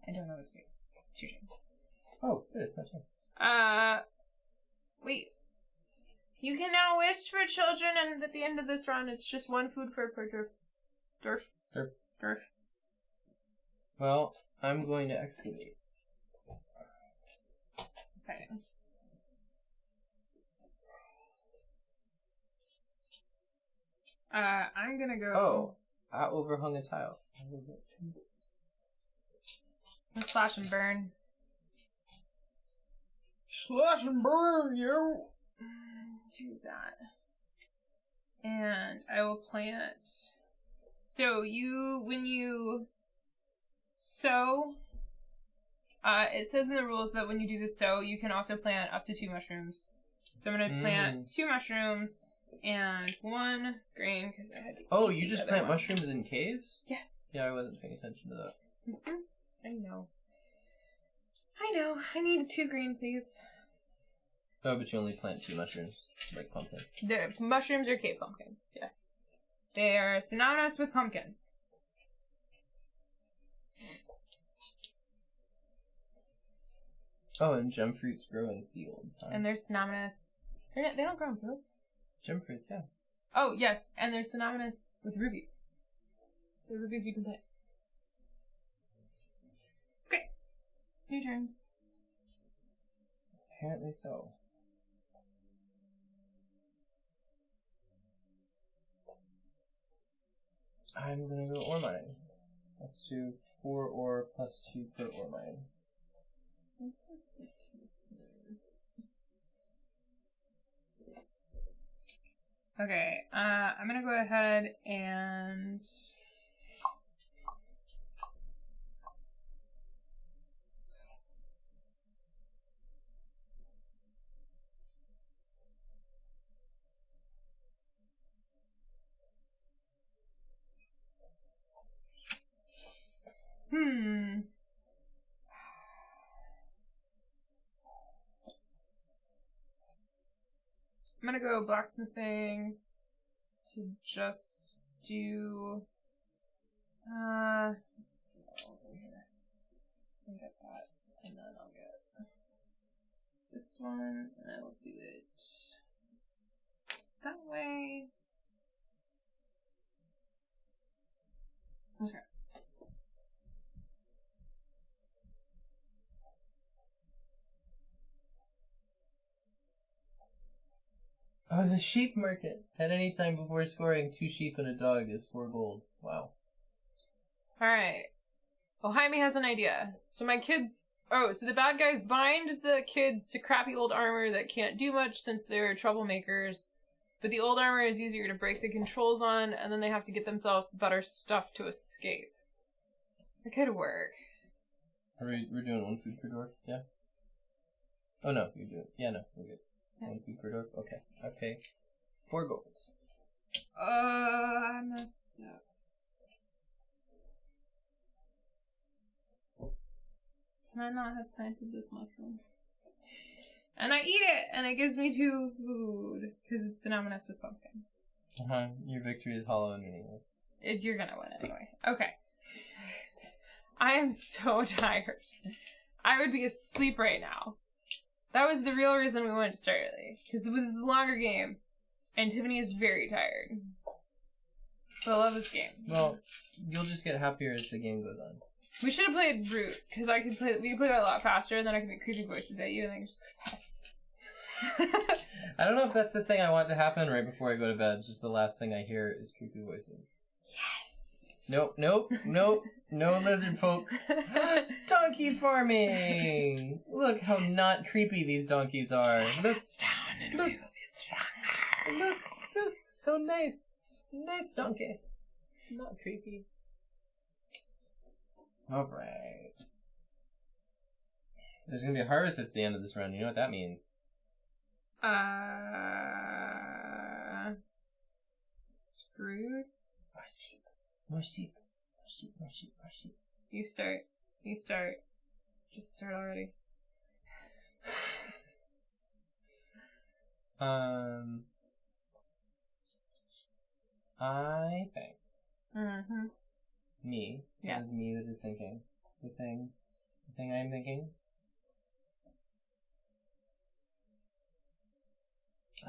I don't know what to do. It's your turn. Oh, good, it's my turn. Wait. You can now wish for children, and at the end of this round, it's just 1 food per dwarf. Well, I'm going to excavate. Exciting. I'm gonna go... Oh, I overhung a tile. Let's slash and burn. Slash and burn, yo! Do that. And I will plant... So when you sow, it says in the rules that when you do the sow, you can also plant up to 2 mushrooms. So I'm going to plant 2 mushrooms and 1 grain because I had to Oh, eat you the just other plant one. mushrooms in caves? Yes. Yeah, I wasn't paying attention to that. Mm-hmm. I know. I need 2 green, please. Oh, but you only plant 2 mushrooms, like pumpkins. The mushrooms are cave pumpkins, yeah. They are synonymous with pumpkins. Oh, and gem fruits grow in fields, huh? And they're synonymous... They don't grow in fields. Gem fruits, yeah. Oh, yes, and they're synonymous with rubies. The rubies you can plant. Okay. Your turn. Apparently so. I'm gonna go ore mining. Let's do 4 ore plus 2 per ore mine. Okay, I'm gonna go ahead and... I'm gonna go blacksmithing to just do... I'll get that, and then I'll get this one, and I will do it that way. Okay. Oh, the sheep market. At any time before scoring, 2 sheep and a dog is 4 gold. Wow. Alright. Well, Jaime has an idea. So my kids... Oh, so the bad guys bind the kids to crappy old armor that can't do much since they're troublemakers. But the old armor is easier to break the controls on, and then they have to get themselves better stuff to escape. It could work. We're doing 1 food per dwarf? Yeah? Oh, no. You're doing... Yeah, no. We're good. Yeah. 1 food per dwarf? Okay. Okay. 4 gold. I messed up. Can I not have planted this mushroom? And I eat it, and it gives me 2 food, because it's synonymous with pumpkins. Uh-huh. Your victory is hollow and meaningless. You're gonna win anyway. Okay. I am so tired. I would be asleep right now. That was the real reason we wanted to start early, because it was a longer game, and Tiffany is very tired. But I love this game. Well, you'll just get happier as the game goes on. We should have played Root, because we could play that a lot faster, and then I could make creepy voices at you, and then you just go to bed. I don't know if that's the thing I want to happen right before I go to bed. It's just the last thing I hear is creepy voices. Yes! Nope. No lizard folk. Donkey farming! Look how not creepy these donkeys are. Look, look. Look, so nice. Nice donkey. Not creepy. Alright. There's gonna be a harvest at the end of this run. You know what that means? Screwed? More sheep. You start. Just start already. I think. Mm-hmm. Me. Yes. It is me that is thinking. The thing I'm thinking.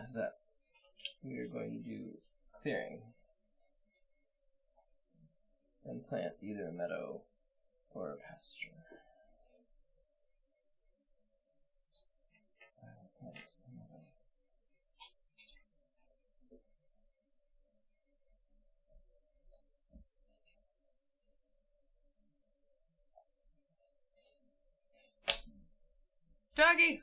Is that we are going to do clearing. And plant either a meadow or a pasture. I will plant a meadow. Doggy!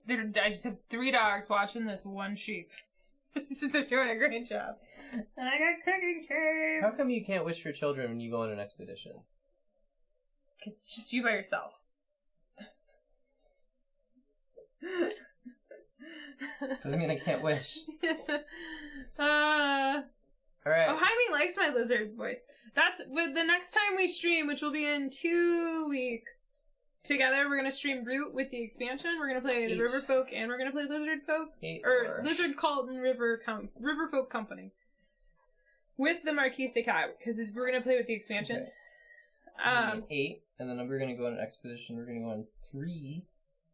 I just have 3 dogs watching this one sheep. They're doing a great job. And I got cooking time! How come you can't wish for children when you go on an expedition? Because it's just you by yourself. Doesn't mean I can't wish. Alright. Alright. Oh, Jaime likes my lizard voice. That's with the next time we stream, which will be in 2 weeks. Together, we're gonna stream Root with the expansion. We're gonna play the River Folk, and we're gonna play Lizard Folk, or Lizard Calton River Folk Company with the Marquis de Sade, because we're gonna play with the expansion. Okay. 8, and then we're gonna go on an expedition. We're gonna go on 3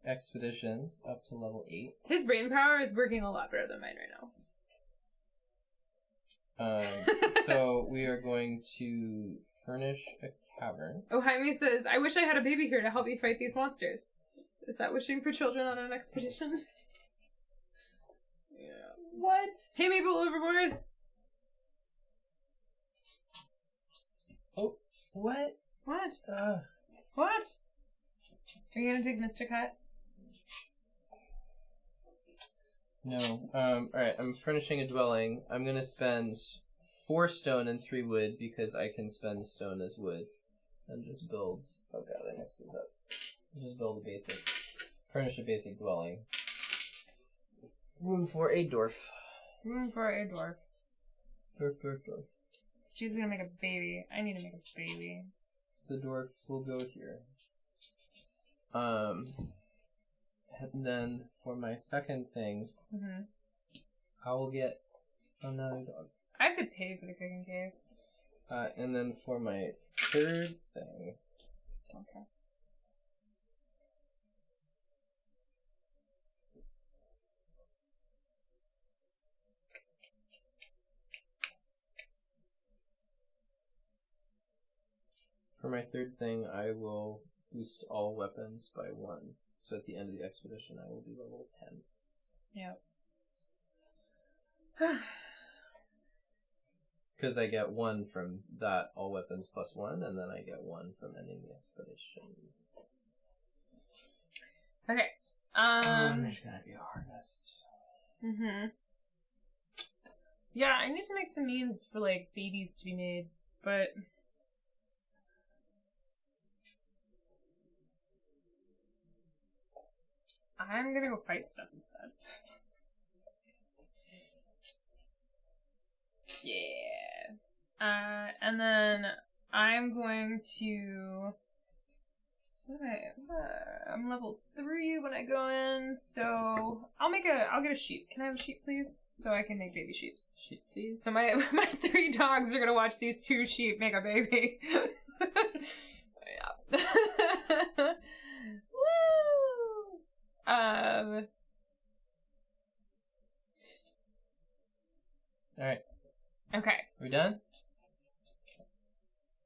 expeditions up to level 8. His brain power is working a lot better than mine right now. So we are going to furnish a cavern. Oh, Jaime says, I wish I had a baby here to help me fight these monsters. Is that wishing for children on an expedition? Yeah. What? Hey, Maple overboard! Oh, what? What? What? Are you gonna take Mr. Cut? No. Alright, I'm furnishing a dwelling. I'm gonna spend 4 stone and 3 wood because I can spend stone as wood. And just build... Oh god, I messed this up. Just build a basic... Furnish a basic dwelling. Room for a dwarf. Room for a dwarf. Dwarf. Steve's gonna make a baby. I need to make a baby. The dwarf will go here. And then for my second thing, I will get another dog. I have to pay for the cooking cave. And then for my third thing, Okay. I will boost all weapons by 1. So at the end of the expedition, I will be level 10. Yep. Because I get 1 from that, all weapons plus 1, and then I get 1 from ending the expedition. Okay. There's gonna be a harvest. Yeah, I need to make the means for, like, babies to be made, but... I'm gonna go fight stuff instead. Yeah. And then I'm going to... I'm level 3 when I go in, so I'll get a sheep. Can I have a sheep, please? So I can make baby sheeps. Sheep, please. So my 3 dogs are gonna watch these 2 sheep make a baby. Yeah. Woo! Alright. Okay. Are we done?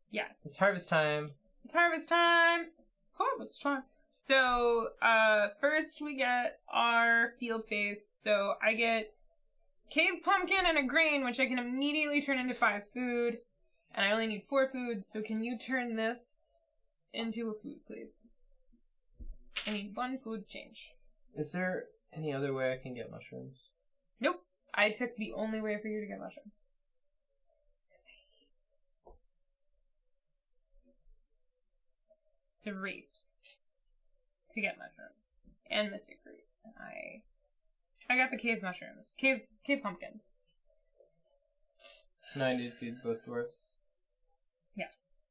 Yes. It's harvest time. It's harvest time. Harvest time. So, first we get our field phase. So I get cave pumpkin and a grain, which I can immediately turn into 5 food. And I only need 4 food, so can you turn this into a food, please? I need 1 food change. Is there any other way I can get mushrooms? Nope. I took the only way for you to get mushrooms. It's a race to get mushrooms and mystic fruit. I got the cave mushrooms, cave pumpkins. So now I need to feed both dwarfs. Yes.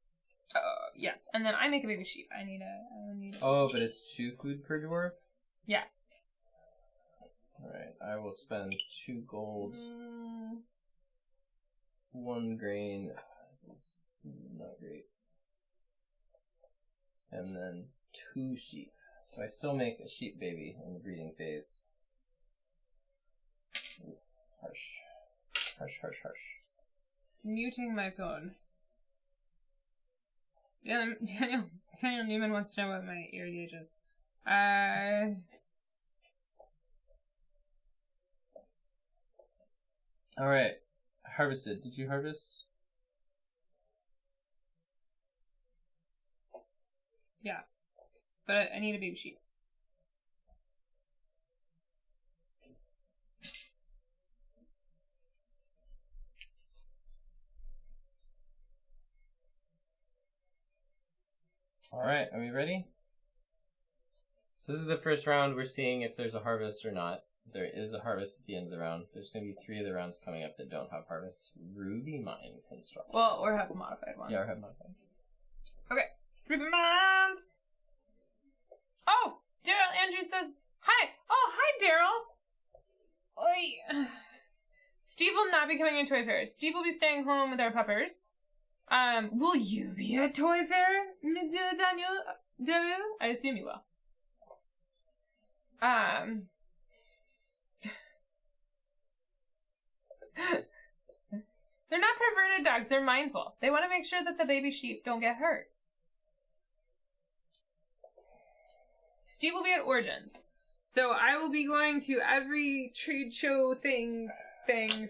Yes. And then I make a baby sheep. I need a Oh, but it's 2 food per dwarf? Yes. Alright, I will spend 2 gold, 1 grain. This is not great. And then 2 sheep. So I still make a sheep baby in the breeding phase. Ooh, harsh. Muting my phone. Daniel Newman wants to know what my ear gauge is. Alright, harvested. Did you harvest? Yeah. But I need a baby sheep. Alright, are we ready? So this is the first round. We're seeing if there's a harvest or not. There is a harvest at the end of the round. There's going to be 3 of the rounds coming up that don't have harvests. Ruby Mine Construction. Well, or have modified ones. Yeah, or have modified. Okay. Ruby Mines! Oh! Daryl Andrew says, hi! Oh, hi, Daryl! Oi. Steve will not be coming to Toy Fair. Steve will be staying home with our puppers. Will you be at Toy Fair, Monsieur Daryl? I assume you will. They're not perverted dogs. They're mindful. They want to make sure that the baby sheep don't get hurt. Steve will be at Origins. So I will be going to every trade show thing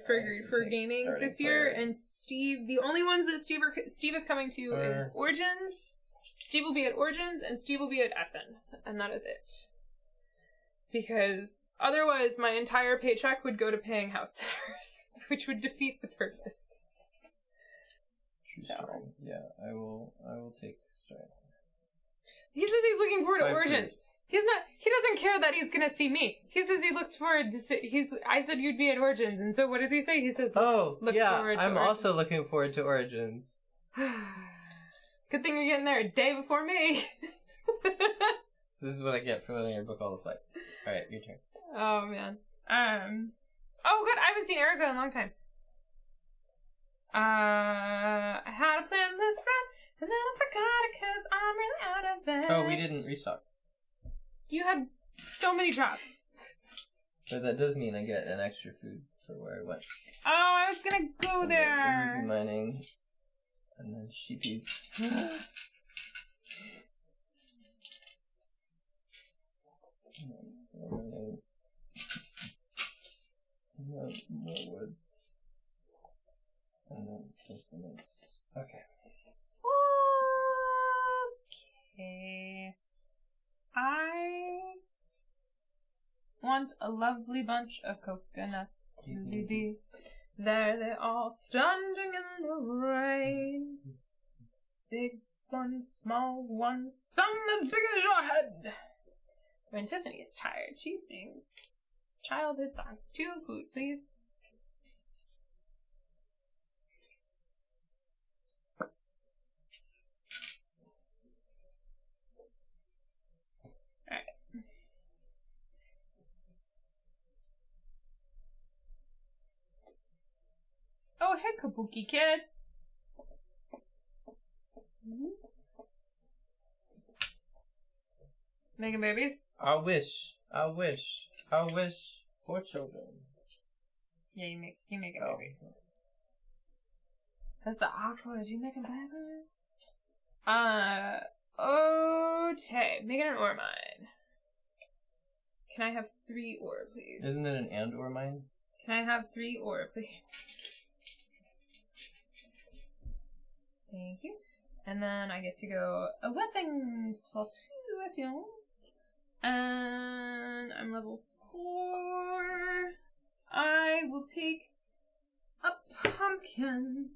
for gaming this year. And Steve, the only ones that Steve is coming to is Origins. Steve will be at Origins and Steve will be at Essen. And that is it. because otherwise my entire paycheck would go to paying house sitters, which would defeat the purpose. True story. Yeah, I will take strength. He says he's looking forward to 5 origins. food. He doesn't care that he's gonna see me. He says he looks forward to I said you'd be at Origins, and so what does he say? He says, Oh, look yeah, forward to I'm Origins. also looking forward to Origins. Good thing you're getting there a day before me. This is what I get for letting her book all the flights. Alright, your turn. Oh, man. Oh, good. I haven't seen Erica in a long time. I had a plan this round, and then I forgot it because I'm really out of it. Oh, we didn't restock. You had so many drops. But that does mean I get an extra food for where I went. Oh, I was gonna go And there. then mining. And then sheepies. Mining. And then more wood. And then sustenance. Okay. Okay. I want a lovely bunch of coconuts. Doo-doo-doo. There they all standing in the rain. Big ones, small ones, some as big as your head. When Tiffany is tired, she sings childhood songs. 2 food, please. Alright. Oh, hey, Kabuki Kid. Making babies? I wish for children. Yeah, you making Oh. babies. That's the awkward. You making babies? Okay. Making an ore mine. Can I have 3 ore, please? Isn't it an and or mine? Can I have 3 ore, please? Thank you. And then I get to go weapons for 2 weapons. And I'm level 4. I will take a pumpkin.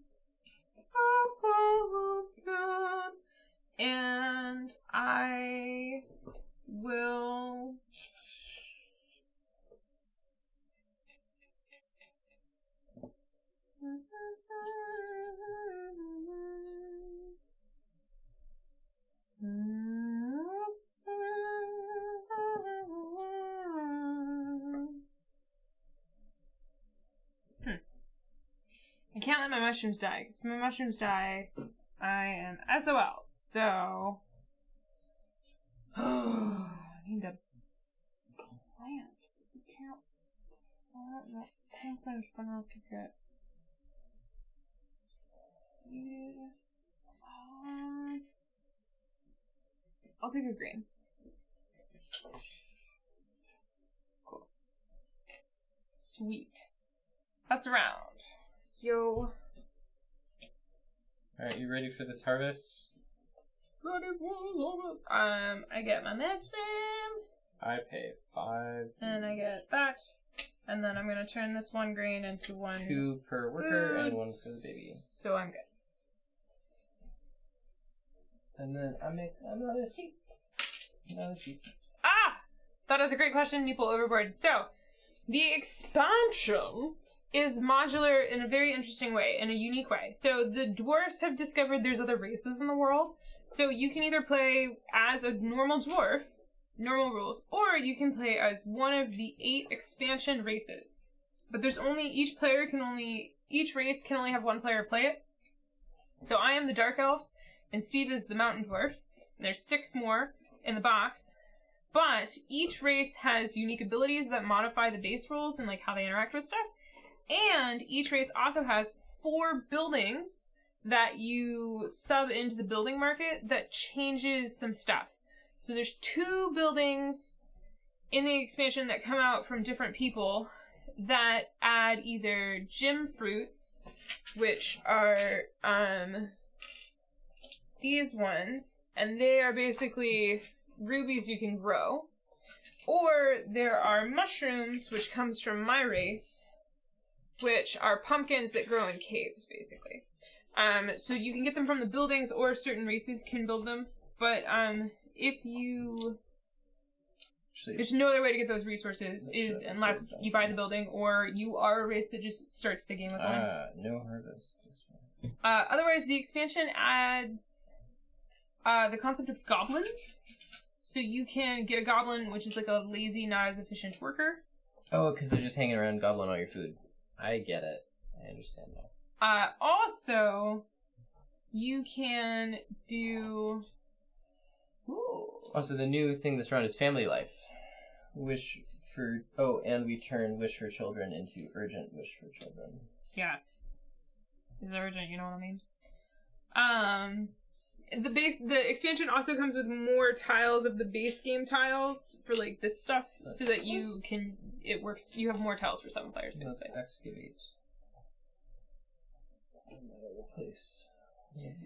A pumpkin. And I will... I can't let my mushrooms die, because if my mushrooms die, I am SOL, so... I need to plant. You can't plant that pumpkin's gonna have to get... Yeah. I'll take a green. Cool. Sweet. That's a round. Yo. Alright, you ready for this harvest? Ready for the harvest. I get my mushroom. I pay 5. And I get that. And then I'm gonna turn this 1 grain into 1 2 per worker food. and 1 for the baby. So I'm good. And then I make another sheep. Another sheep. Ah! That is a great question, Meeple Overboard. So, the expansion is modular in a very interesting way, in a unique way. So, the dwarves have discovered there's other races in the world. So, you can either play as a normal dwarf, normal rules, or you can play as one of the 8 expansion races. But there's only, each race can only have 1 player play it. So, I am the Dark Elves, and Steve is the Mountain Dwarfs. And there's 6 more in the box. But each race has unique abilities that modify the base rules and like how they interact with stuff. And each race also has 4 buildings that you sub into the building market that changes some stuff. So there's 2 buildings in the expansion that come out from different people that add either gem fruits, which are these ones, and they are basically rubies you can grow, Or there are mushrooms, which comes from my race, which are pumpkins that grow in caves, basically. So you can get them from the buildings, or certain races can build them. But if you... There's no other way to get those resources unless you buy the building, or you are a race that just starts the game with one. No harvest. Otherwise, the expansion adds the concept of goblins. So you can get a goblin, which is like a lazy, not as efficient worker. Oh, because they're just hanging around gobbling all your food. I get it. I understand now. Also, you can do... Ooh. Also, the new thing that's around is family life. Wish for... Oh, and we turn wish for children into urgent wish for children. Yeah. It's urgent, you know what I mean? The expansion also comes with more tiles of the base game tiles for like this stuff, so that you can you have more tiles for 7 players basically. Let's excavate. Another place.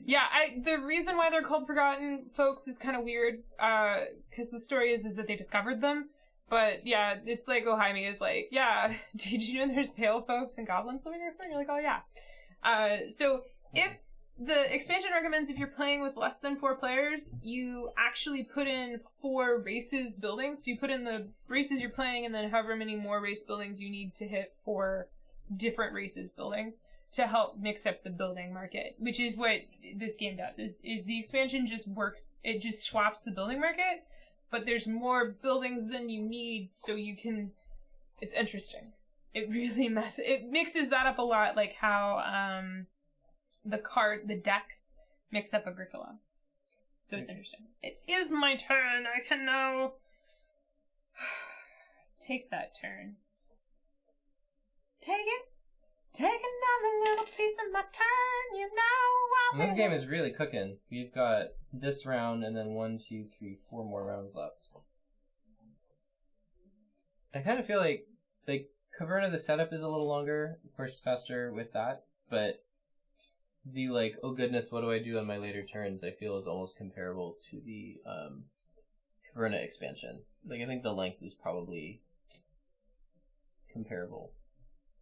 Yeah, the reason why they're called Forgotten Folks is kind of weird, because the story is that they discovered them. But yeah, it's like Ohaimi is like, yeah, did you know there's pale folks and goblins living next door? And you're like, oh yeah. So if the expansion recommends if you're playing with less than 4 players, you actually put in 4 races buildings. So you put in the races you're playing, and then however many more race buildings you need to hit 4 different races buildings to help mix up the building market, which is what this game does. Is the expansion just works? It just swaps the building market, but there's more buildings than you need, so you can. It's interesting. It really it mixes that up a lot, like how the decks mix up Agricola. So it's interesting. It is my turn. I can now take that turn. Take it. Take another little piece of my turn. You know And this game is really cooking. We've got this round and then 1, 2, 3, 4 more rounds left. I kind of feel like Caverna, the setup is a little longer, of course faster with that, but the like, oh goodness, what do I do on my later turns, I feel is almost comparable to the Caverna expansion. Like, I think the length is probably comparable.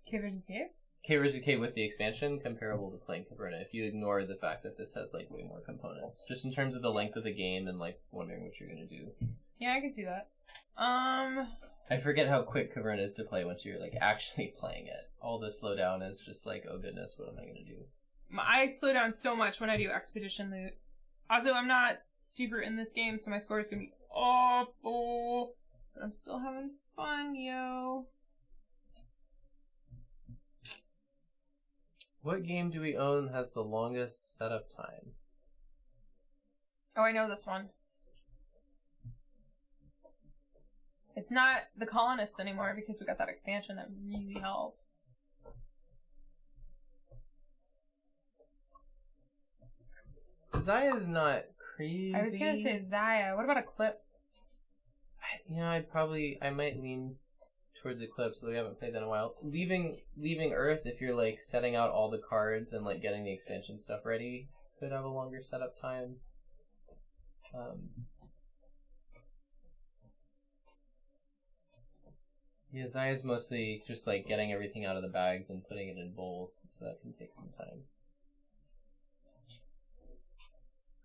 K versus K? K versus K with the expansion, comparable to playing Caverna, if you ignore the fact that this has, like, way more components. Just in terms of the length of the game and, like, wondering what you're gonna do. Yeah, I can see that. I forget how quick Caverna is to play once you're, like, actually playing it. All the slowdown is just like, oh goodness, what am I gonna do? I slow down so much when I do Expedition Loot. Also, I'm not super in this game, so my score is gonna be awful. But I'm still having fun, yo. What game do we own has the longest setup time? Oh, I know this one. It's not the Colonists anymore because we got that expansion that really helps. Zaya's not crazy. I was gonna say Zaya. What about Eclipse? I might lean towards Eclipse, though we haven't played that in a while. Leaving Earth, if you're like setting out all the cards and like getting the expansion stuff ready, could have a longer setup time. Yeah, Zaya's mostly just like getting everything out of the bags and putting it in bowls, so that can take some time.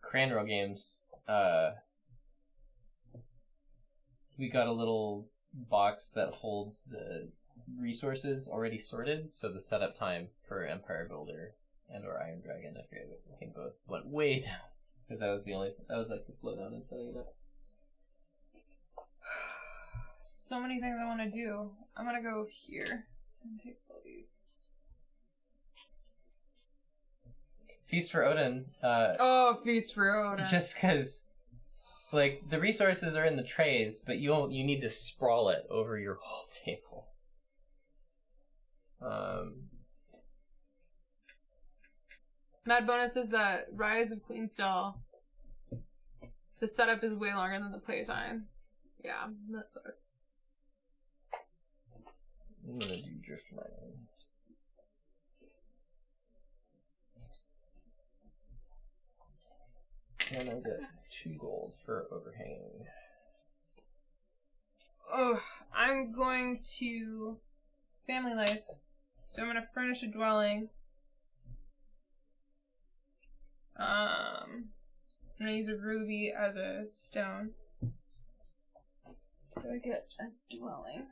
Cranrow games, we got a little box that holds the resources already sorted, so the setup time for Empire Builder and or Iron Dragon, I forget, I think both went way down, because that was like the slowdown in setting it up. So many things I want to do. I'm gonna go here and take all these. Feast for Odin. Feast for Odin. Just because, like, the resources are in the trays, but you need to sprawl it over your whole table. Mad Bonus says that Rise of Queenstall, the setup is way longer than the playtime. Yeah, that sucks. I'm gonna do drift mining. And I'll get 2 gold for overhanging. Oh, I'm going to family life. So I'm gonna furnish a dwelling. I'm gonna use a ruby as a stone. So I get a dwelling.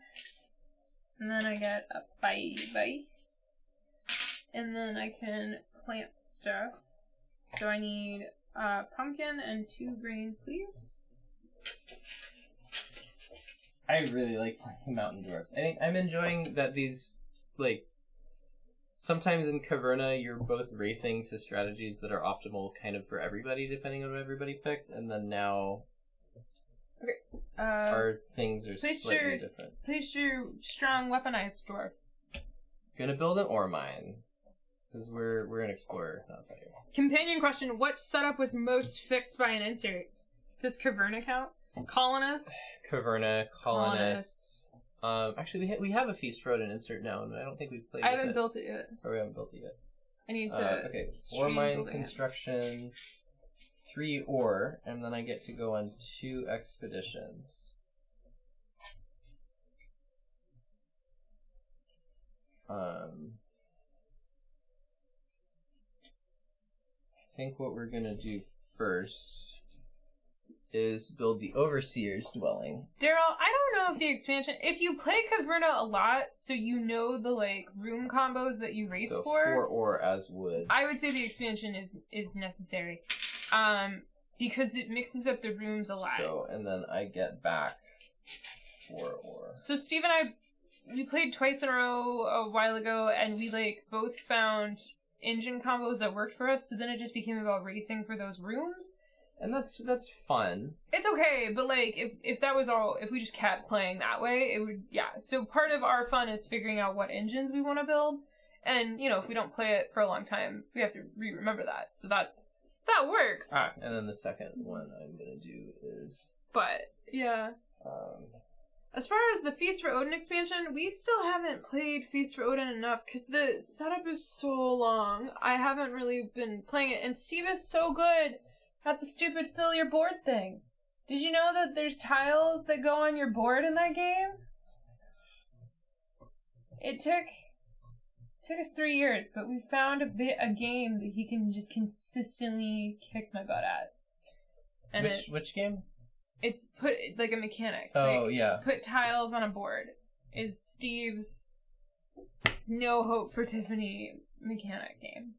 And then I get a bye. And then I can plant stuff. So I need a pumpkin and 2 grain, please. I really like playing mountain dwarfs. I think I'm enjoying that these, like, sometimes in Caverna you're both racing to strategies that are optimal kind of for everybody depending on what everybody picked, and then now our things are slightly different. Place your strong weaponized dwarf. Gonna build an ore mine. Because we're an explorer, not a fighter. Companion question, what setup was most fixed by an insert? Does Caverna count? Colonists? Caverna, colonists. Actually, we have a Feast for Odin insert now, and I don't think we've played I with haven't it. built it yet. Or we haven't built it yet. I need to... Okay, ore mine construction, 3 ore, and then I get to go on 2 expeditions. I think what we're gonna do first is build the Overseer's dwelling. Daryl, I don't know if the expansion... If you play Caverna a lot, so you know the, like, room combos that you race so for... 4 ore as wood. I would say the expansion is necessary. Because it mixes up the rooms a lot. So, and then I get back 4 ore. So Steve and I, we played twice in a row a while ago, and we, like, both found engine combos that worked for us, so then it just became about racing for those rooms. And that's fun. It's okay, but, like, if that was all, if we just kept playing that way, it would, yeah. So part of our fun is figuring out what engines we want to build, and, you know, if we don't play it for a long time, we have to remember that. So that works. And then the second one I'm gonna do is... But, yeah. As far as the Feast for Odin expansion, we still haven't played Feast for Odin enough because the setup is so long. I haven't really been playing it, and Steve is so good at the stupid fill your board thing. Did you know that there's tiles that go on your board in that game? It took us 3 years, but we found a game that he can just consistently kick my butt at. And which game? It's put, like, a mechanic. Oh, like, yeah. Put tiles on a board is Steve's no hope for Tiffany mechanic game.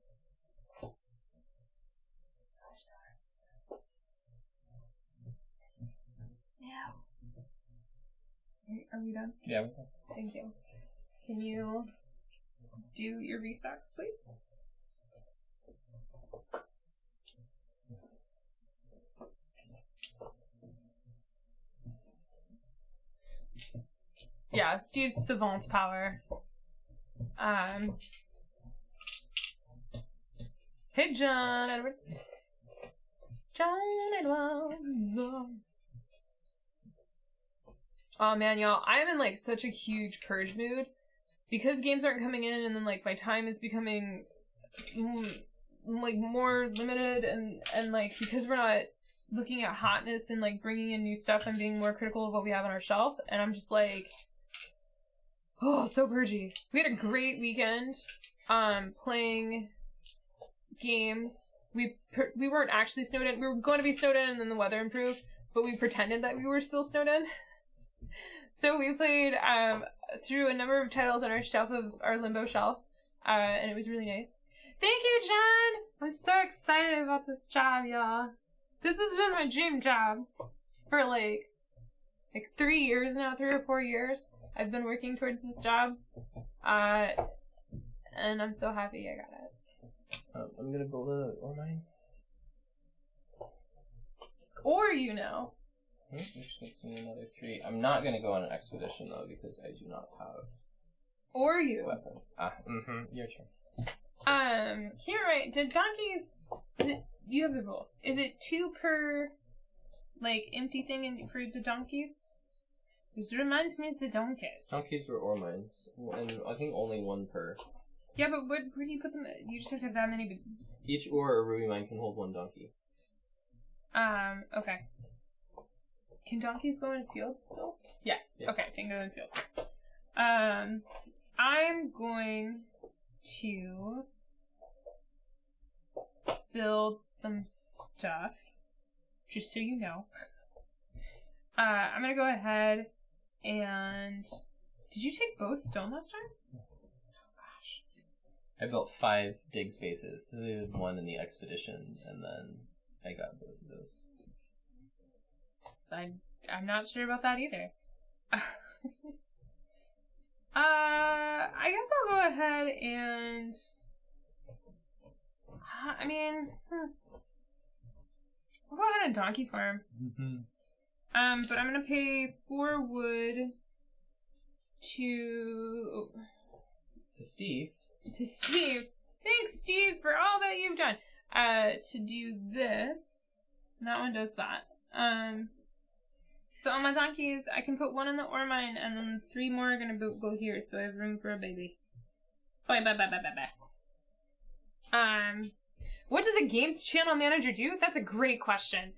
Are we done? Yeah, we're done. Thank you. Can you do your restocks, please? Yeah, Steve's savant power. Hey, John Edwards. John Edwards. Oh man, y'all, I am in, like, such a huge purge mood because games aren't coming in, and then, like, my time is becoming like more limited, and like, because we're not looking at hotness and, like, bringing in new stuff and being more critical of what we have on our shelf, and I'm just like, oh, so purgy. We had a great weekend playing games. We weren't actually snowed in. We were going to be snowed in, and then the weather improved, but we pretended that we were still snowed in. So we played through a number of titles on our shelf of our limbo shelf, and it was really nice. Thank you, John! I'm so excited about this job, y'all. This has been my dream job for like 3 years now, 3 or 4 years. I've been working towards this job, and I'm so happy I got it. I'm gonna build a ore mine. Or, you know. Which makes me another 3. I'm not gonna go on an expedition though because I do not have Or you. weapons. Your turn. Here, right? Did donkeys? You have the rules. Is it 2 per, like, empty thing for the donkeys? This reminds me of the donkeys. Donkeys are ore mines, and I think only 1 per. Yeah, but where do you put them? You just have to have that many. Each ore or ruby mine can hold 1 donkey. Okay. Can donkeys go in fields still? Yes. Yeah. Okay, can go in fields. I'm going to build some stuff, just so you know. I'm gonna go ahead and... Did you take both stone last time? Oh, gosh. I built 5 dig spaces, because I did one in the expedition, and then I got both of those. I'm not sure about that either. I guess I'll go ahead and... I mean... I'll go ahead and donkey farm. Mm-hmm. But I'm gonna pay 4 wood to Steve. To Steve. Thanks, Steve, for all that you've done. To do this. And that one does that. So on my donkeys, I can put 1 in the ore mine, and then 3 more are gonna go here, so I have room for a baby. Bye. What does a games channel manager do? That's a great question.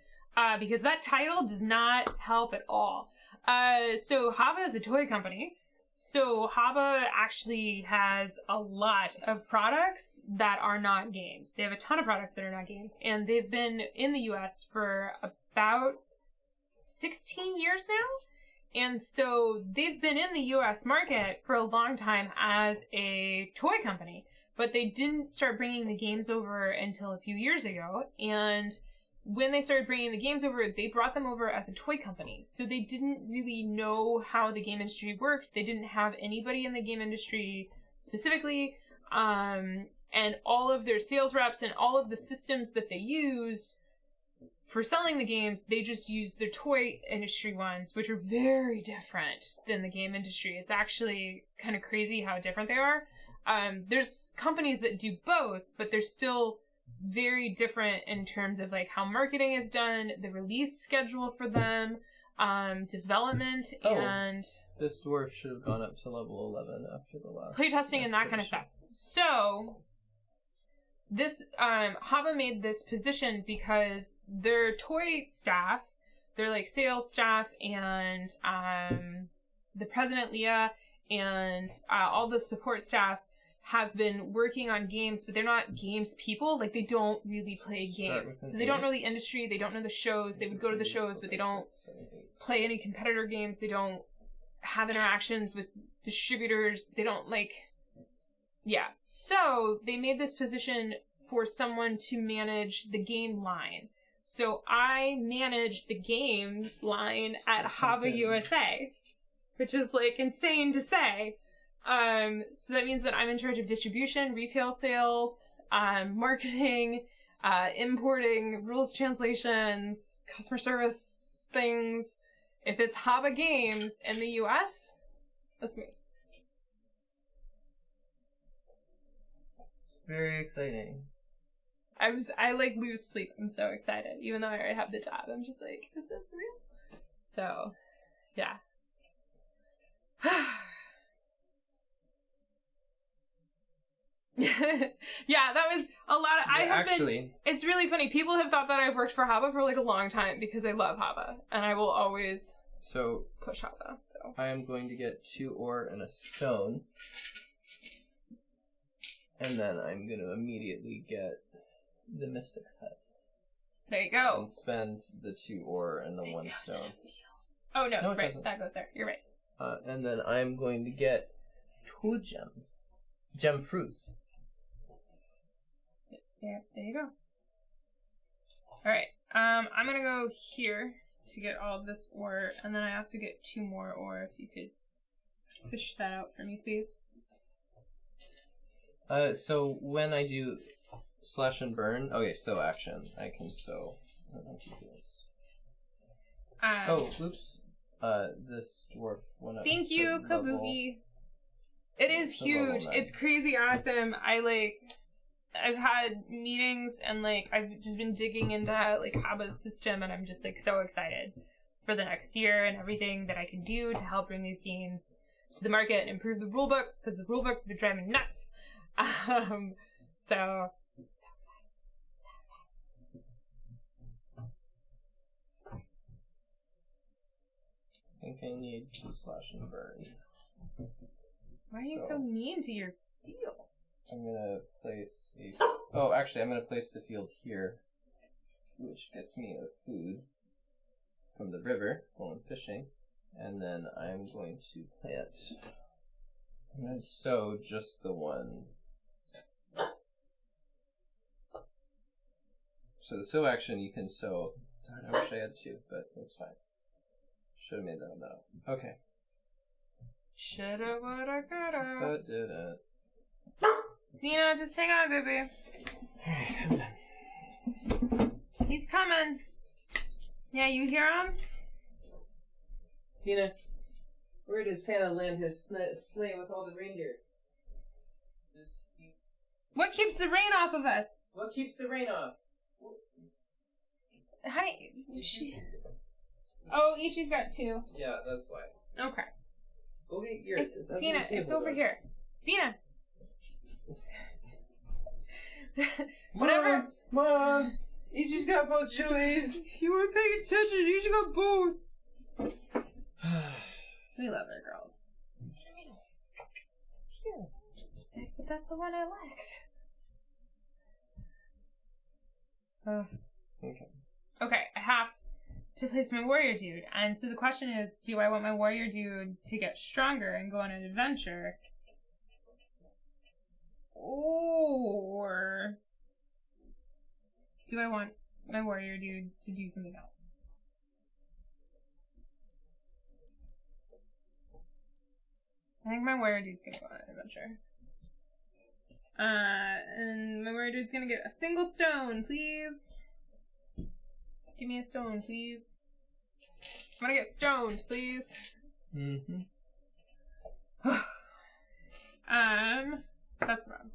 Because that title does not help at all. So Haba is a toy company. So Haba actually has a lot of products that are not games. They have a ton of products that are not games. And they've been in the US for about 16 years now. And so they've been in the US market for a long time as a toy company. But they didn't start bringing the games over until a few years ago. And when they started bringing the games over, they brought them over as a toy company. So they didn't really know how the game industry worked. They didn't have anybody in the game industry specifically. And all of their sales reps and all of the systems that they used for selling the games, they just used their toy industry ones, which are very different than the game industry. It's actually kind of crazy how different they are. There's companies that do both, but they're still very different in terms of like how marketing is done, the release schedule for them, development, and this dwarf should have gone up to level 11 after the last playtesting and that kind of stuff. So this Haba made this position because their toy staff, their like sales staff, and the president Leah and all the support staff have been working on games, but they're not games people. Like, they don't really play games. So they don't know the industry, they don't know the shows. They would go to the shows, but they don't play any competitor games. They don't have interactions with distributors. They don't, like... Yeah. So they made this position for someone to manage the game line. So I manage the game line at Haba USA, which is, like, insane to say. So that means that I'm in charge of distribution, retail sales, marketing, importing, rules translations, customer service things. If it's Haba Games in the US, that's me. Very exciting. I like lose sleep. I'm so excited. Even though I already have the job, I'm just like, is this real? So, yeah. Yeah, that was a lot of... It's really funny. People have thought that I've worked for Haba for like a long time because I love Haba. And I will always push Haba. So I am going to get 2 ore and a stone. And then I'm going to immediately get the Mystic's Hut. There you go. And spend the 2 ore and the 1 stone. Oh, no right. Doesn't. That goes there. You're right. And then I'm going to get 2 gems. Gem fruits. There you go. Alright, I'm gonna go here to get all of this ore, and then I also get 2 more ore, if you could fish that out for me, please. So when I do slash and burn, okay, sew action, I can sew. I don't know if you do this. Oops. This dwarf went up. Thank you, Kabuki. It is huge. It's crazy awesome. I've had meetings and like I've just been digging into like Haba's system, and I'm just like so excited for the next year and everything that I can do to help bring these games to the market and improve the rulebooks, because the rulebooks have been driving me nuts. So excited. think I need to slash and burn. Why are you so mean to your fields? I'm gonna place a... Oh, actually, I'm gonna place the field here, which gets me a food from the river, going fishing, and then I'm going to plant. I'm gonna sow just the one. So the sow action, you can sow. Darn, I wish I had two, but that's fine. Should have made that up. Okay. Shoulda, woulda, coulda. But didn't. Zena, just hang on, baby. Alright, I'm done. He's coming. Yeah, you hear him? Tina, where does Santa land his sleigh with all the reindeer? What keeps the rain off of us? What keeps the rain off? Honey, Oh, Ichi's got two. Yeah, that's why. Okay. Go get yours. It's Zena, it's over here. Zena! Whatever. Mom! Ichi's got both shoeies! You weren't paying attention. You should got both. We love our girls. It's here. Just say, but that's the one I liked. Okay. Okay, I have to place my warrior dude. And so the question is, do I want my warrior dude to get stronger and go on an adventure? Or do I want my warrior dude to do something else? I think my warrior dude's gonna go on an adventure. And my warrior dude's gonna get a single stone, please. Give me a stone, please. I'm gonna get stoned, please. Mm-hmm. That's wrong.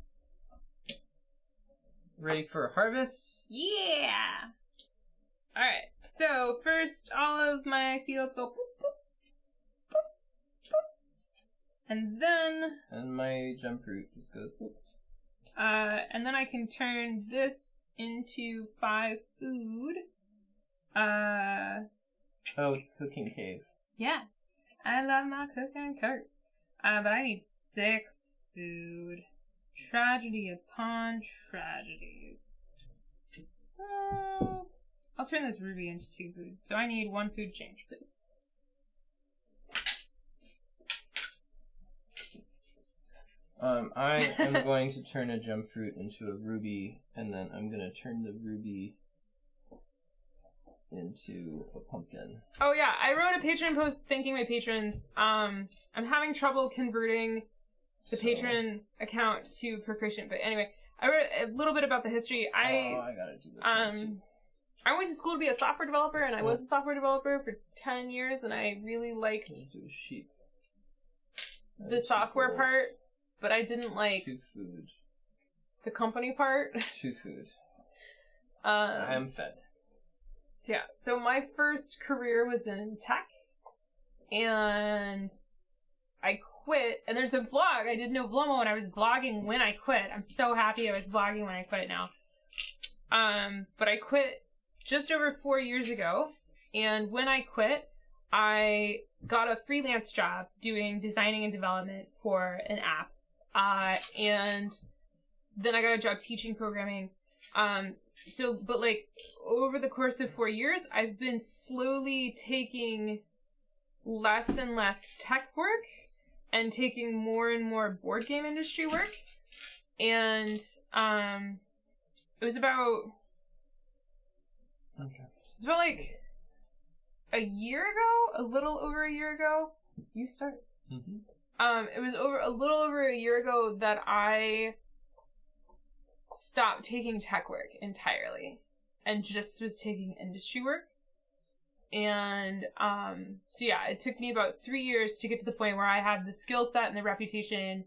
Ready for harvest? Yeah! Alright, so first all of my fields go boop, boop, boop, boop. And then... And my gem fruit just goes boop. And then I can turn this into 5 food. Oh, cooking cave. Yeah. I love my cooking cart. But I need 6 food. Tragedy upon tragedies. I'll turn this ruby into 2 food. So I need 1 food change, please. I am going to turn a gem fruit into a ruby, and then I'm going to turn the ruby into a pumpkin. Oh yeah, I wrote a Patreon post thanking my patrons. I'm having trouble converting the Patreon account to Procreation, but anyway, I wrote a little bit about the history. I gotta do this one too. I went to school to be a software developer, and I was a software developer for 10 years, and I really liked the software part, but I didn't like 2 food. The company part. 2 food. I am fed. So yeah, so my first career was in tech, and I quit, and there's a vlog, I did no Vlomo, and I was vlogging when I quit. I'm so happy I was vlogging when I quit it now. But I quit just over 4 years ago, and when I quit, I got a freelance job doing designing and development for an app, and then I got a job teaching programming. But like, over the course of 4 years, I've been slowly taking less and less tech work and taking more and more board game industry work. And it was about like a year ago, a little over a year ago. You start. Mm-hmm. It was a little over a year ago that I stopped taking tech work entirely and just was taking industry work. And so yeah, it took me about 3 years to get to the point where I had the skill set and the reputation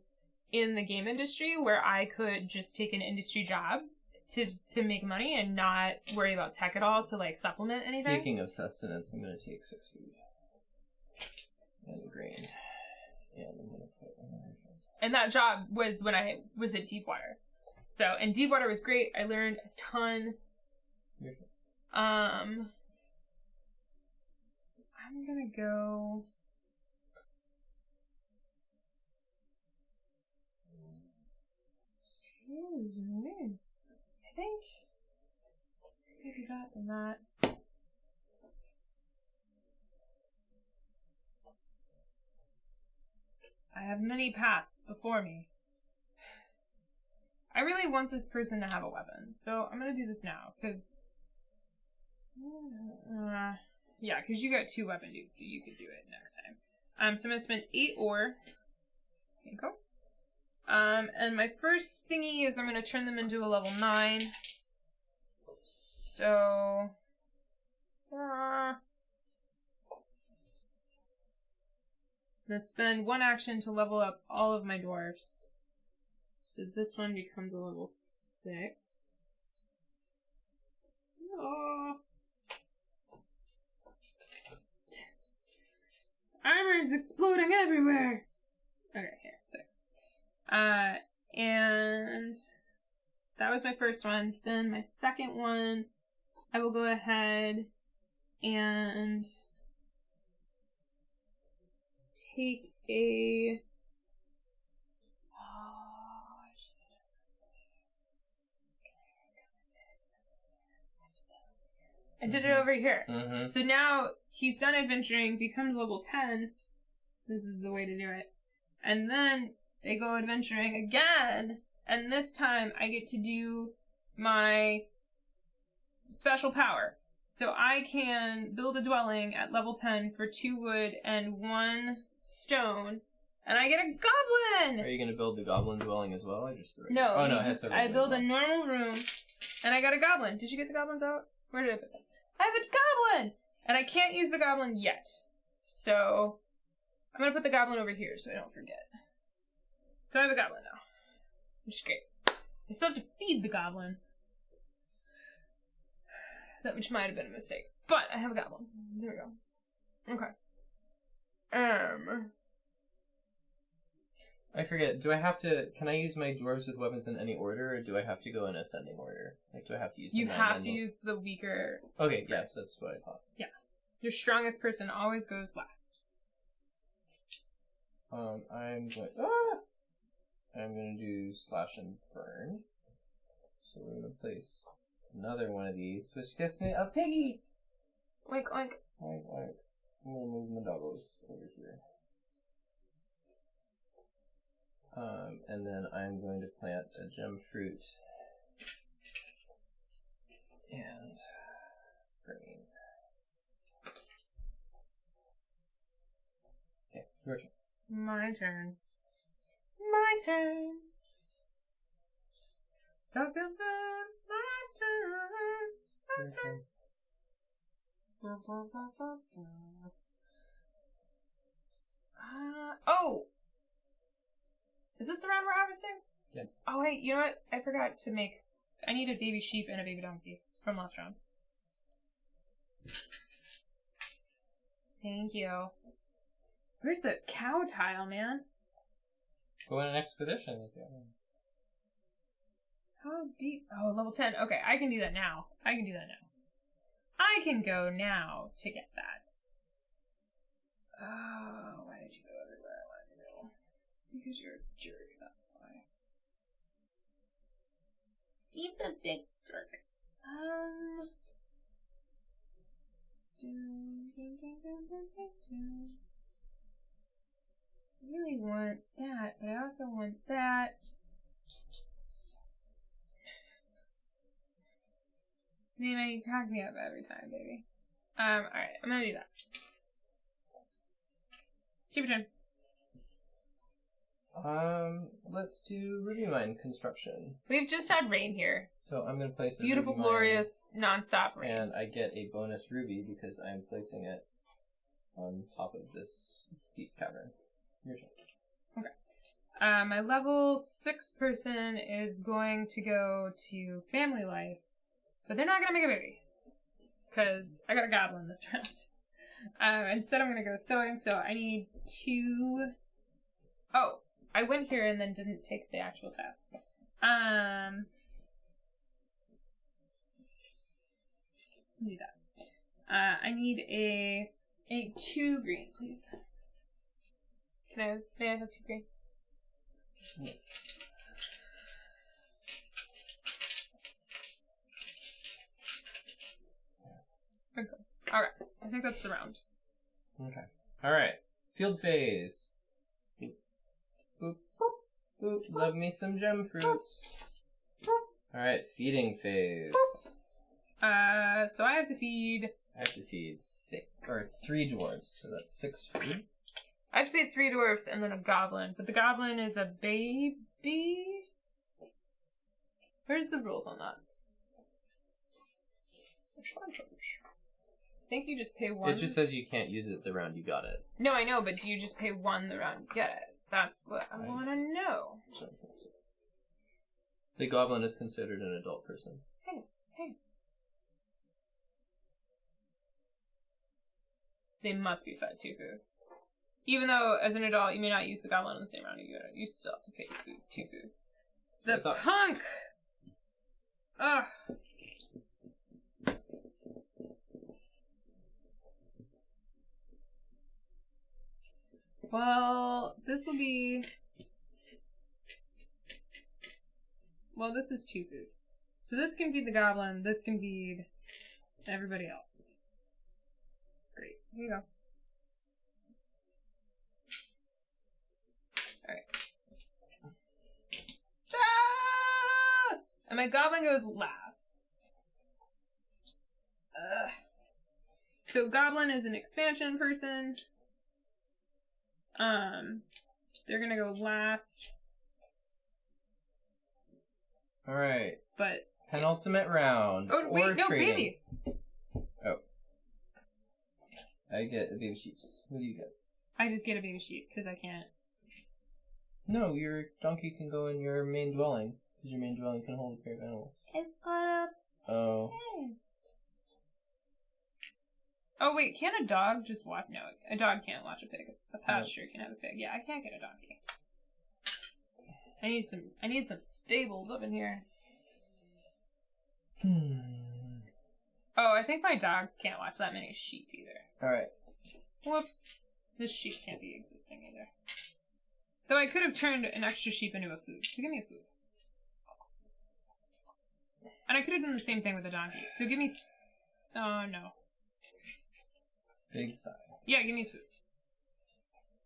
in the game industry where I could just take an industry job to make money and not worry about tech at all to like supplement anything. Speaking of sustenance, I'm going to take 6 food and grain, and I'm going to put another food. And that job was when I was at Deepwater. So, and Deepwater was great. I learned a ton. I'm gonna go do that, then that. I have many paths before me. I really want this person to have a weapon, so I'm gonna do this now, because... yeah, because you got 2 weapon dudes, so you could do it next time. So I'm gonna spend 8 ore. There you go. And my first thingy is I'm gonna turn them into a level 9. So... I'm gonna spend 1 action to level up all of my dwarfs. So this one becomes a level 6. Oh. Armor's exploding everywhere! Okay, here, 6. And that was my first one. Then my second one, I will go ahead and take a... I did it over here. Mm-hmm. So now he's done adventuring, becomes level 10. This is the way to do it. And then they go adventuring again. And this time I get to do my special power. So I can build a dwelling at level 10 for 2 wood and 1 stone. And I get a goblin! Are you going to build the goblin dwelling as well? Or just the No, oh, no, it has I build a normal room. And I got a goblin. Did you get the goblins out? Where did I put them? I have a goblin! And I can't use the goblin yet. So I'm going to put the goblin over here so I don't forget. So I have a goblin now. Which is great. I still have to feed the goblin. That which might have been a mistake. But I have a goblin. There we go. Okay. I forget. Do I have to... Can I use my dwarves with weapons in any order, or do I have to go in ascending order? Like, do I have to use... You have to use the weaker... Okay, yes, that's what I thought. Yeah. Your strongest person always goes last. I'm going to do slash and burn. So we're going to place another one of these, which gets me a piggy! Oink, oink. Oink, oink. I'm going to move my doggos over here. And then I'm going to plant a gem fruit and grain. Okay, your turn. My turn. My turn. Talk about my turn. My turn. Oh! Is this the round we're harvesting? Yes. Oh wait, you know what? I forgot to make... I need a baby sheep and a baby donkey from last round. Thank you. Where's the cow tile, man? Go on an expedition if you want. How deep? Oh, level 10. Okay, I can do that now. I can do that now. I can go now to get that. Oh, why did you go everywhere I wanted to go? Because you're a jerk, that's why. Steve's a big jerk. I really want that, but I also want that. Nina, you crack me up every time, baby. Alright, I'm gonna do that. Stupid turn. Let's do ruby mine construction. We've just had rain here. So I'm gonna place a beautiful, ruby mine, glorious, non-stop rain. and I get a bonus ruby because I'm placing it on top of this deep cavern. Your turn. Okay. My level 6 person is going to go to family life, but they're not gonna make a baby because I got a goblin this round. Instead, I'm gonna go sewing. So I need 2. Oh, I went here and then didn't take the actual tab. Do that. I need 2 green, please. May I have 2 green? Yeah. Okay. Alright. I think that's the round. Okay. Alright. Field phase. Boop. Boop. Boop. Boop. Love me some gem fruits. Alright, feeding phase. So I have to feed... I have to feed 3 dwarves, so that's 6 food. I have to feed 3 dwarfs and then a goblin, but the goblin is a baby? Where's the rules on that? I think you just pay 1. It just says you can't use it the round you got it. No, I know, but do you just pay 1 the round you get it? That's what I want to know. I don't think so. The goblin is considered an adult person. Hey. They must be fed 2 food. Even though, as an adult, you may not use the goblin in the same round you get it, you still have to pay 2 food. The punk! Ugh. Well, this will be... Well, this is 2 food. So this can feed the goblin, this can feed everybody else. Great. Here you go. Alright. Ah! And my goblin goes last. Ugh. So goblin is an expansion person. They're gonna go last. Alright. But penultimate round. oh wait, no, trading. babies. Oh. I get a baby sheep. What do you get? I just get a baby sheep because I can't. No, your donkey can go in your main dwelling because your main dwelling can hold a pair of animals. It's got a. Oh. Oh wait, can a dog just watch? No, a dog can't watch a pig. A pasture can have a pig. Yeah, I can't get a donkey. I need some stables up in here. Oh, I think my dogs can't watch that many sheep either. Alright. Whoops. This sheep can't be existing either. Though I could have turned an extra sheep into a food. So give me a food. And I could have done the same thing with a donkey. So give me... Oh, no. Big sigh. Yeah, give me food.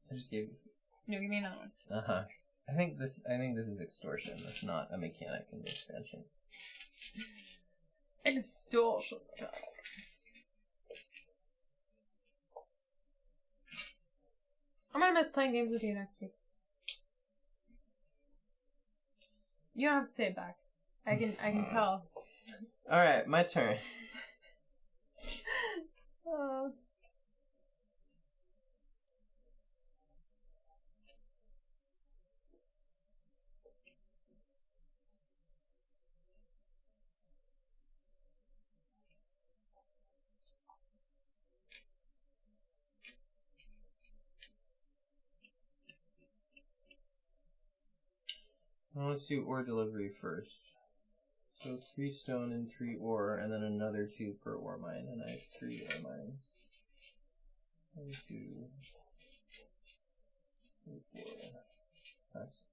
I just gave you food. No, give me another one. Uh-huh. I think this is extortion. That's not a mechanic in the expansion. Extortion. I'm gonna miss playing games with you next week. You don't have to say it back. I can tell. Alright, my turn. Well, let's do ore delivery first. So 3 stone and 3 ore, and then another 2 per ore mine, and I have 3 ore mines. 1, 2, 3, 4, 5, 6.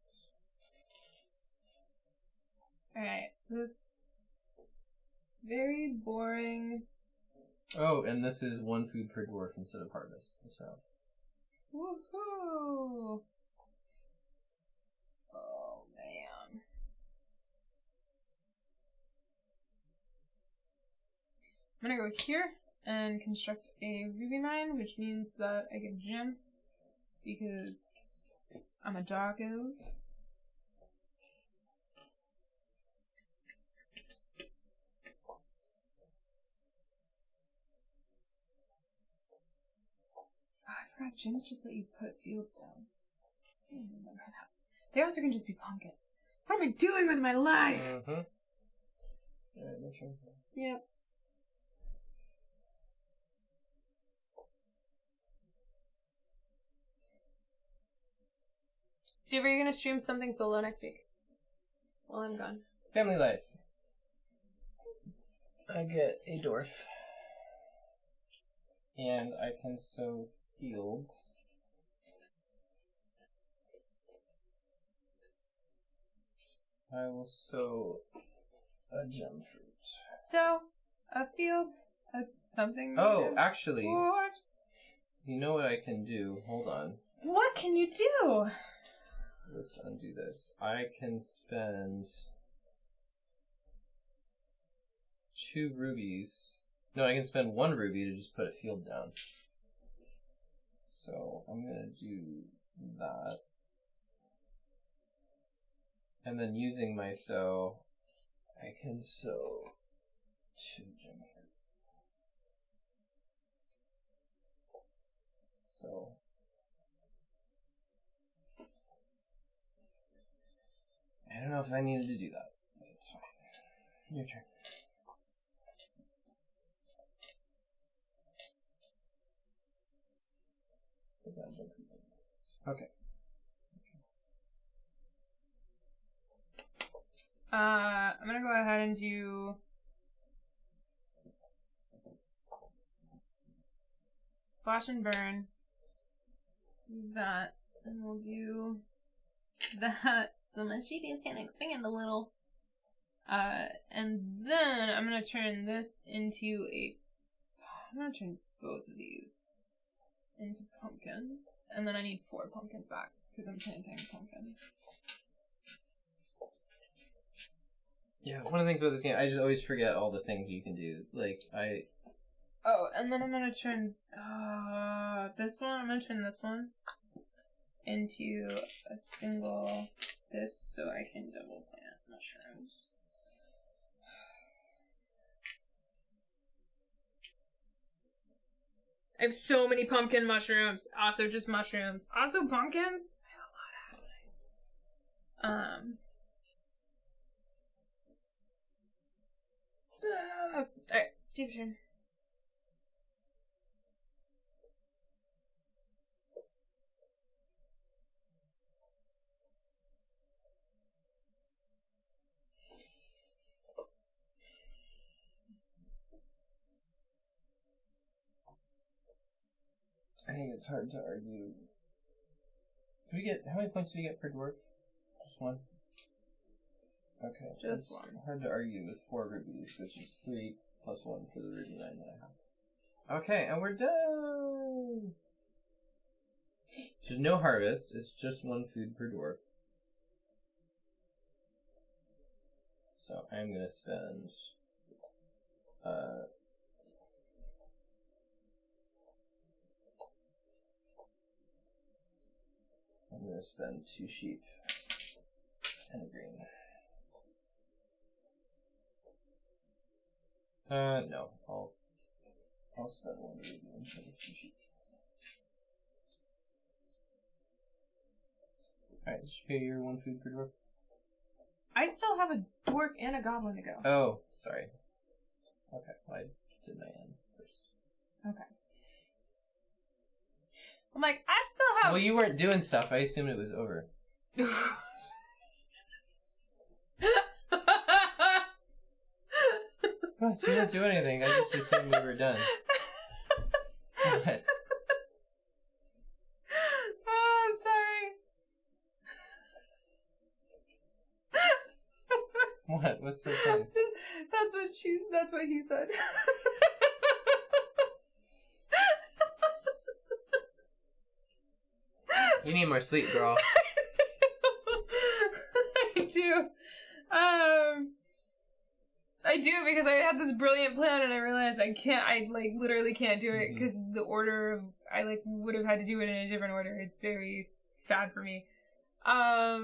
Alright, this very boring. Oh, and this is 1 food per dwarf instead of harvest this round. Woohoo! Oh, man. I'm gonna go here and construct a ruby mine, which means that I get a gem because I'm a doggo. Oh, I forgot gyms just let you put fields down. I didn't remember that. They also can just be pumpkins. What am I doing with my life? Alright, my turn. Yep. Steve, are you gonna stream something solo next week? While I'm gone. Family life. I get a dwarf. And I can sow fields. I will sow a gem fruit. So, a field, something? Oh, actually, Dwarves? you know what I can do? Hold on. What can you do? Let's undo this. I can spend 2 rubies. No, I can spend 1 ruby to just put a field down. So I'm gonna do that. And then using my sow, I can sow 2 gem fruit. So I don't know if I needed to do that, but it's fine. Your turn. Okay. I'm gonna go ahead and do slash and burn. Do that, and we'll do that. So my sheepies can expand a little. And then I'm gonna turn this into I'm gonna turn both of these into pumpkins, and then I need 4 pumpkins back because I'm planting pumpkins. Yeah, one of the things about this game, I just always forget all the things you can do. Oh, and then I'm gonna turn this one. I'm gonna turn this one into a single this, so I can double plant mushrooms. I have so many pumpkin mushrooms. Also, just mushrooms. Also, pumpkins. I have a lot happening. Alright, Steve's turn. I think it's hard to argue. How many points do we get per dwarf? Just 1? Okay. Just 1. Hard to argue with 4 rubies, which is 3 plus 1 for the ruby 9 that I have. Okay, and we're done! So there's no harvest, it's just 1 food per dwarf. So I'm gonna spend I'm gonna spend 2 sheep and a green. No, I'll spend 1 ruby instead of 2 sheep. Alright, did you pay your 1 food per dwarf? I still have a dwarf and a goblin to go. Oh, sorry. Okay, well, I did my end first. Okay. I'm like, I still have... Well, you weren't doing stuff. I assumed it was over. What? You didn't do anything. I just assumed we were done. What? Oh, I'm sorry. What? What's so funny? That's what he said. You need more sleep, girl. I do. I do, because I had this brilliant plan and I realized I literally can't do it because the order of, I would have had to do it in a different order. It's very sad for me. I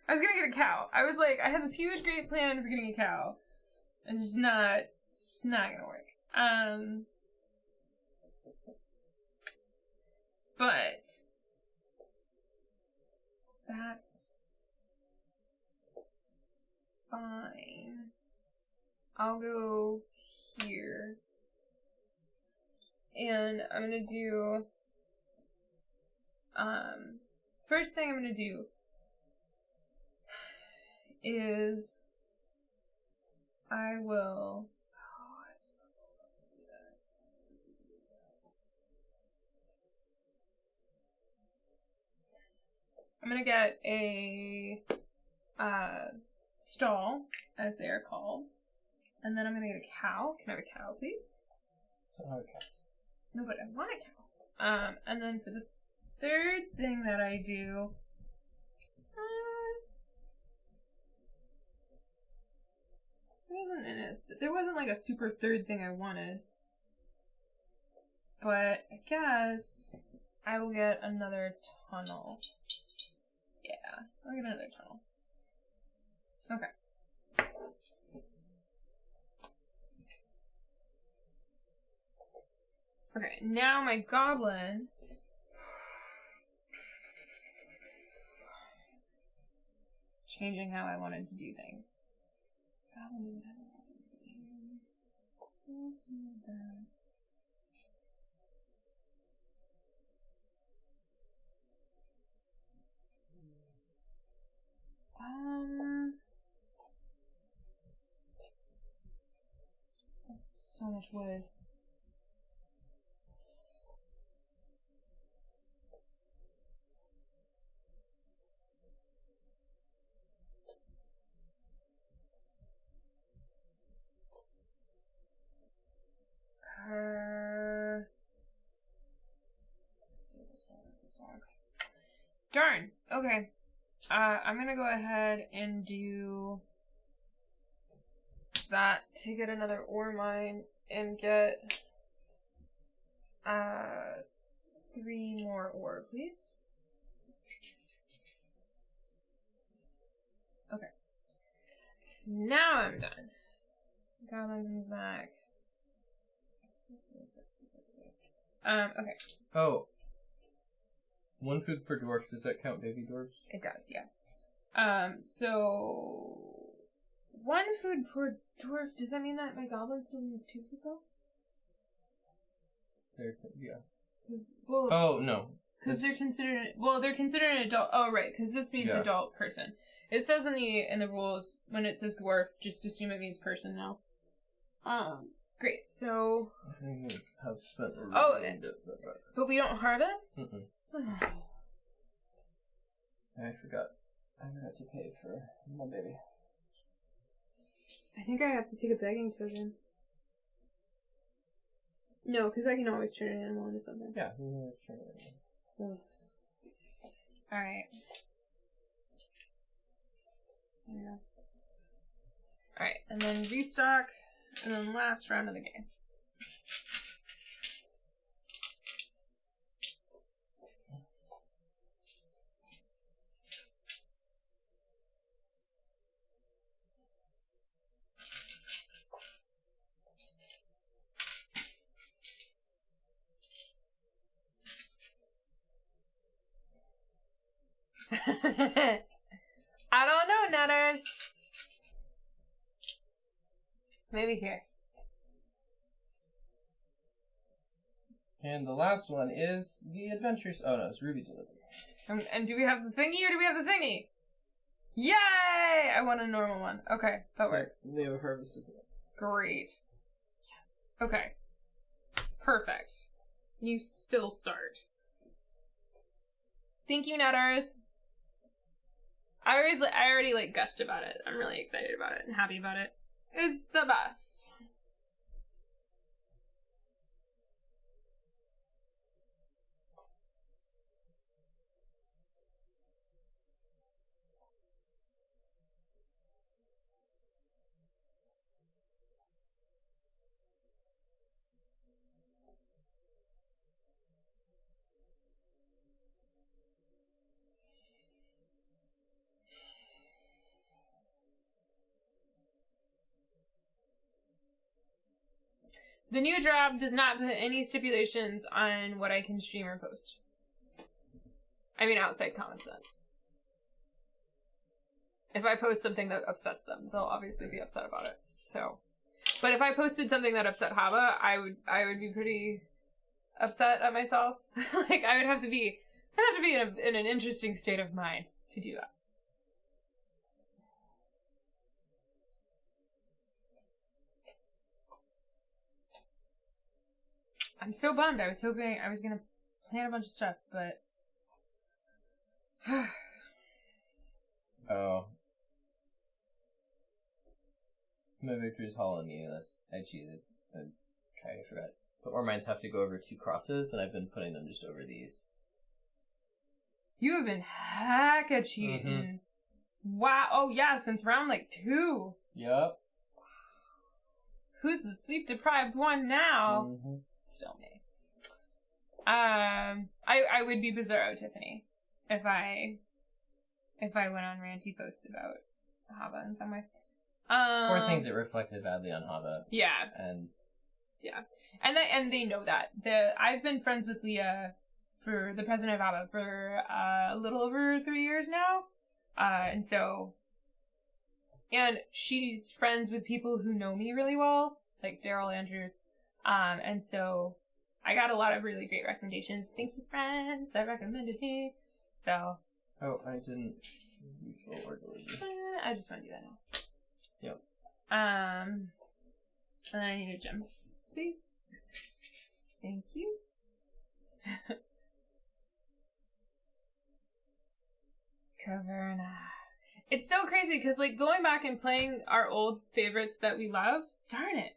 was gonna get a cow. I was like, I had this huge great plan for getting a cow. And it's just not gonna work. But that's fine. I'll go here. And I'm gonna do, first thing I'm gonna do is I will, I'm gonna get a stall, as they are called, And then I'm gonna get a cow. Can I have a cow, please? Okay. No, but I want a cow. And then for the third thing that I do, there wasn't like a super third thing I wanted. But I guess I will get another tunnel. Yeah, I'll get another tunnel. Okay. Okay, now my goblin. Changing how I wanted to do things. Goblin doesn't have anything. Still do that. So much wood. Darn. Okay. I'm gonna go ahead and do that to get another ore mine and get 3 more ore, please. Okay. Now I'm done. Goblin comes back. Let's do it. Okay. Oh. 1 food per dwarf. Does that count baby dwarves? It does, yes. So 1 food per dwarf. Does that mean that my goblin still needs 2 food though? Yeah. Well, oh no. Because they're considered an adult. Oh right, because this means adult person. It says in the rules when it says dwarf, just assume it means person now. Great. So. I have spent. But we don't harvest. I forgot to pay for my baby. I think I have to take a begging token. No, because I can always turn an animal into something. Yeah, you can always turn it into. Alright. There we go. Alright, and then restock, and then last round of the game. I don't know, Nutters. Maybe here. And the last one is the adventures. Oh no, it's Ruby Delivery. And do we have the thingy or do we have the thingy? Yay! I want a normal one. Okay, that works. They have harvested them. Great. Yes. Okay. Perfect. You still start. Thank you, Nutters. I already gushed about it. I'm really excited about it and happy about it. It's the best. The new job does not put any stipulations on what I can stream or post. I mean, outside common sense. If I post something that upsets them, they'll obviously be upset about it. So, but if I posted something that upset Haba, I would be pretty upset at myself. I'd have to be in an interesting state of mind to do that. I'm so bummed. I was hoping I was gonna plan a bunch of stuff, but oh, My victory is hollow and meaningless. I cheated. I forgot. But ore mines have to go over 2 crosses, and I've been putting them just over these. You have been hecka cheating. Wow. Oh, yeah, since round, 2. Yup. Who's the sleep-deprived one now? Still me. I would be Bizarro Tiffany if I went on ranty posts about Hava in some way. Or things that reflected badly on Hava. Yeah. And they know that. I've been friends with Leah, for the president of Hava, for a little over 3 years now. And she's friends with people who know me really well, like Daryl Andrews. And so I got a lot of really great recommendations. Thank you, friends, that recommended me. So. Oh, I didn't refill or deliver. I just want to do that now. Yep. And then I need a gem, please. Thank you. Caverna. It's so crazy because going back and playing our old favorites that we love. Darn it.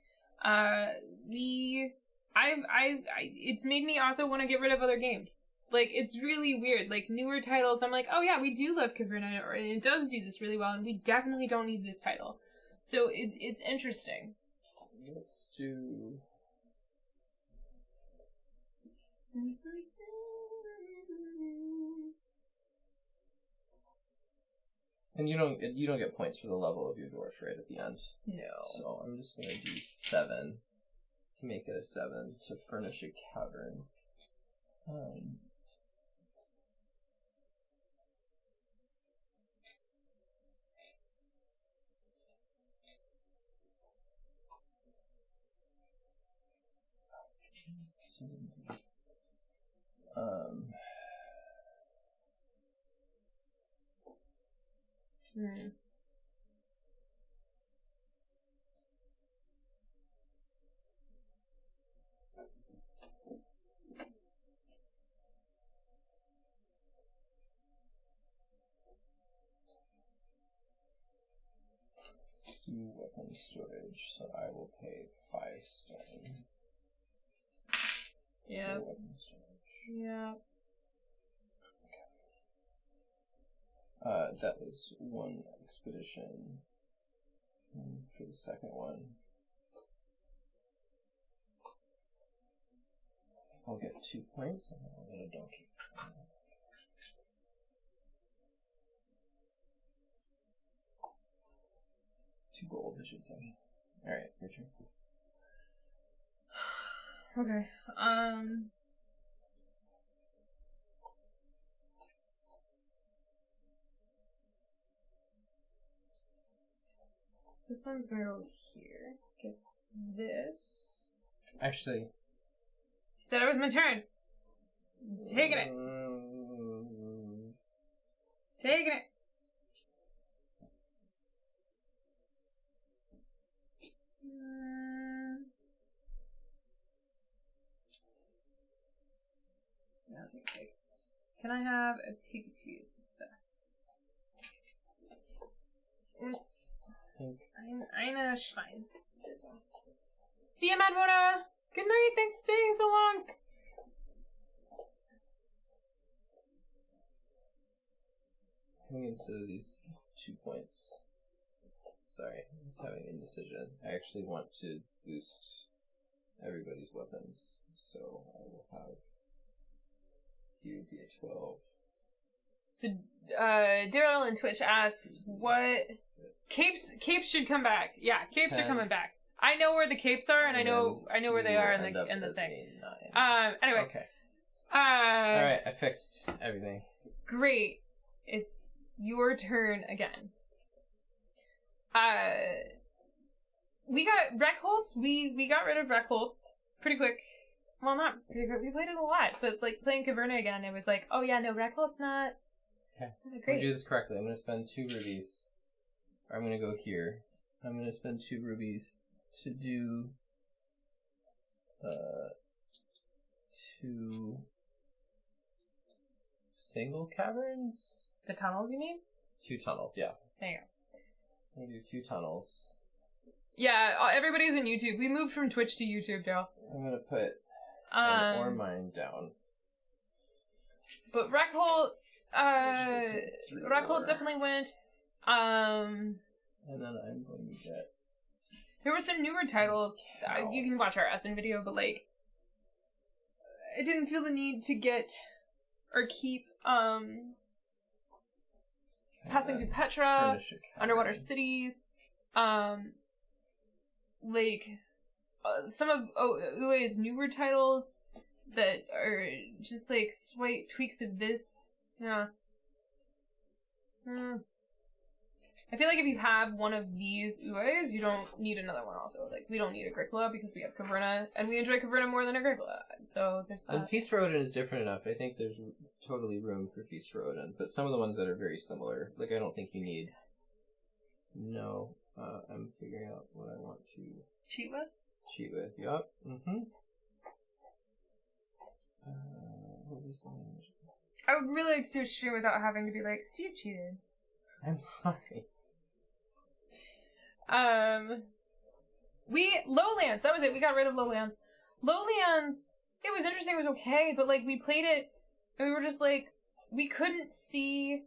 It's made me also want to get rid of other games. It's really weird. Newer titles, I'm like, oh yeah, we do love Caverna, and it does do this really well, and we definitely don't need this title. So it's interesting. Let's do... And you don't get points for the level of your dwarf right at the end. No. So I'm just gonna do 7 to make it a 7 to furnish a cavern. Let's do weapon storage, so I will pay 5 stone. Yeah. For weapon storage. Yeah. That was 1 expedition. And for the second one, I think I'll get 2 points and then I'll get a donkey. 2 gold, I should say. Alright, your turn. Okay. This one's gonna go here. Get this. Actually. You said it was my turn. I'm taking it. Taking it. Yeah, I'll take a pig. Can I have a pig, please, sir? Eine Schwein. See you, Madmona! Good night, thanks for staying so long! I think instead of these 2 points... Sorry, I was having indecision. I actually want to boost everybody's weapons, so I will have you be a 12. So, Daryl in Twitch asks, what... Capes should come back. Yeah, capes 10. are coming back. I know where the capes are, and I know where they are in the thing. Anyway. Okay. Alright, I fixed everything. Great. It's your turn again. We got Reckholtz. We got rid of Reckholtz pretty quick. Well, not pretty quick. We played it a lot, but playing Caverna again, it was like, oh yeah, no, Reckholtz not. Okay. Not great. I'm gonna do this correctly. I'm gonna spend 2 rubies. I'm gonna go here. I'm gonna spend 2 rubies to do 2 single caverns? The tunnels, you mean? 2 tunnels, yeah. There you go. I'm gonna do 2 tunnels. Yeah, everybody's in YouTube. We moved from Twitch to YouTube, Daryl. I'm gonna put an ore mine down. But Reckholt, Reckholt definitely went. And then I'm going to get... There were some newer titles. You can watch our Essen video, but like, I didn't feel the need to get or keep Passing Through Petra, Underwater Cities, like some of Ue's newer titles that are just like slight tweaks of this. Yeah. I feel like if you have one of these Ues, you don't need another one also. Like, we don't need Agricola because we have Caverna, and we enjoy Caverna more than Agricola. So, there's that. And Feast for Odin is different enough. I think there's totally room for Feast for Odin. But some of the ones that are very similar, like, I don't think you need... No. I'm figuring out what I want to... Cheat with? Cheat with, yup. Mm-hmm. What was the name? I would really like to do a stream without having to be like, Steve cheated. I'm sorry. Lowlands, that was it. We got rid of Lowlands. Lowlands, it was interesting, it was okay, but like, we played it, and we were just like, we couldn't see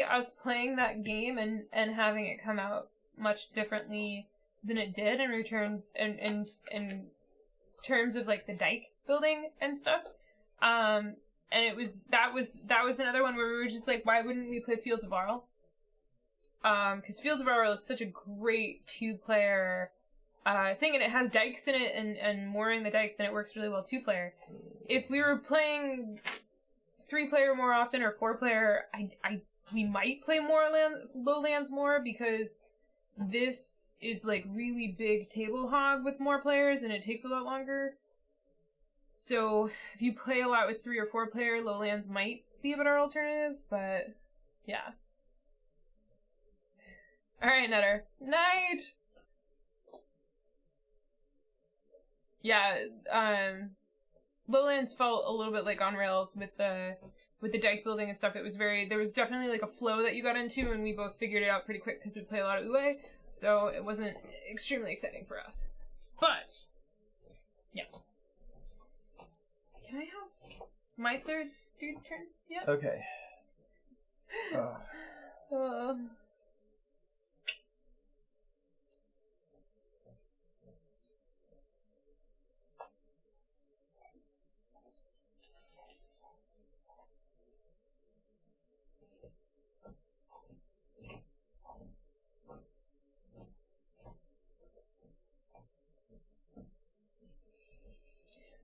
us playing that game and having it come out much differently than it did in returns, in terms of like the dike building and stuff. And that was another one where we were just like, why wouldn't we play Fields of Arle? Because Fields of Arle is such a great 2-player thing, and it has dikes in it and mooring the dikes, and it works really well 2-player. If we were playing 3-player more often or 4-player, we might play Lowlands more, because this is like really big table hog with more players, and it takes a lot longer. So if you play a lot with 3 or 4-player, Lowlands might be a better alternative, but yeah. Alright, Nutter. Night! Yeah, Lowlands felt a little bit like on rails with the dike building and stuff. There was definitely like a flow that you got into, and we both figured it out pretty quick because we play a lot of Ue, so it wasn't extremely exciting for us. But, yeah. Can I have my third dude turn yet? Okay.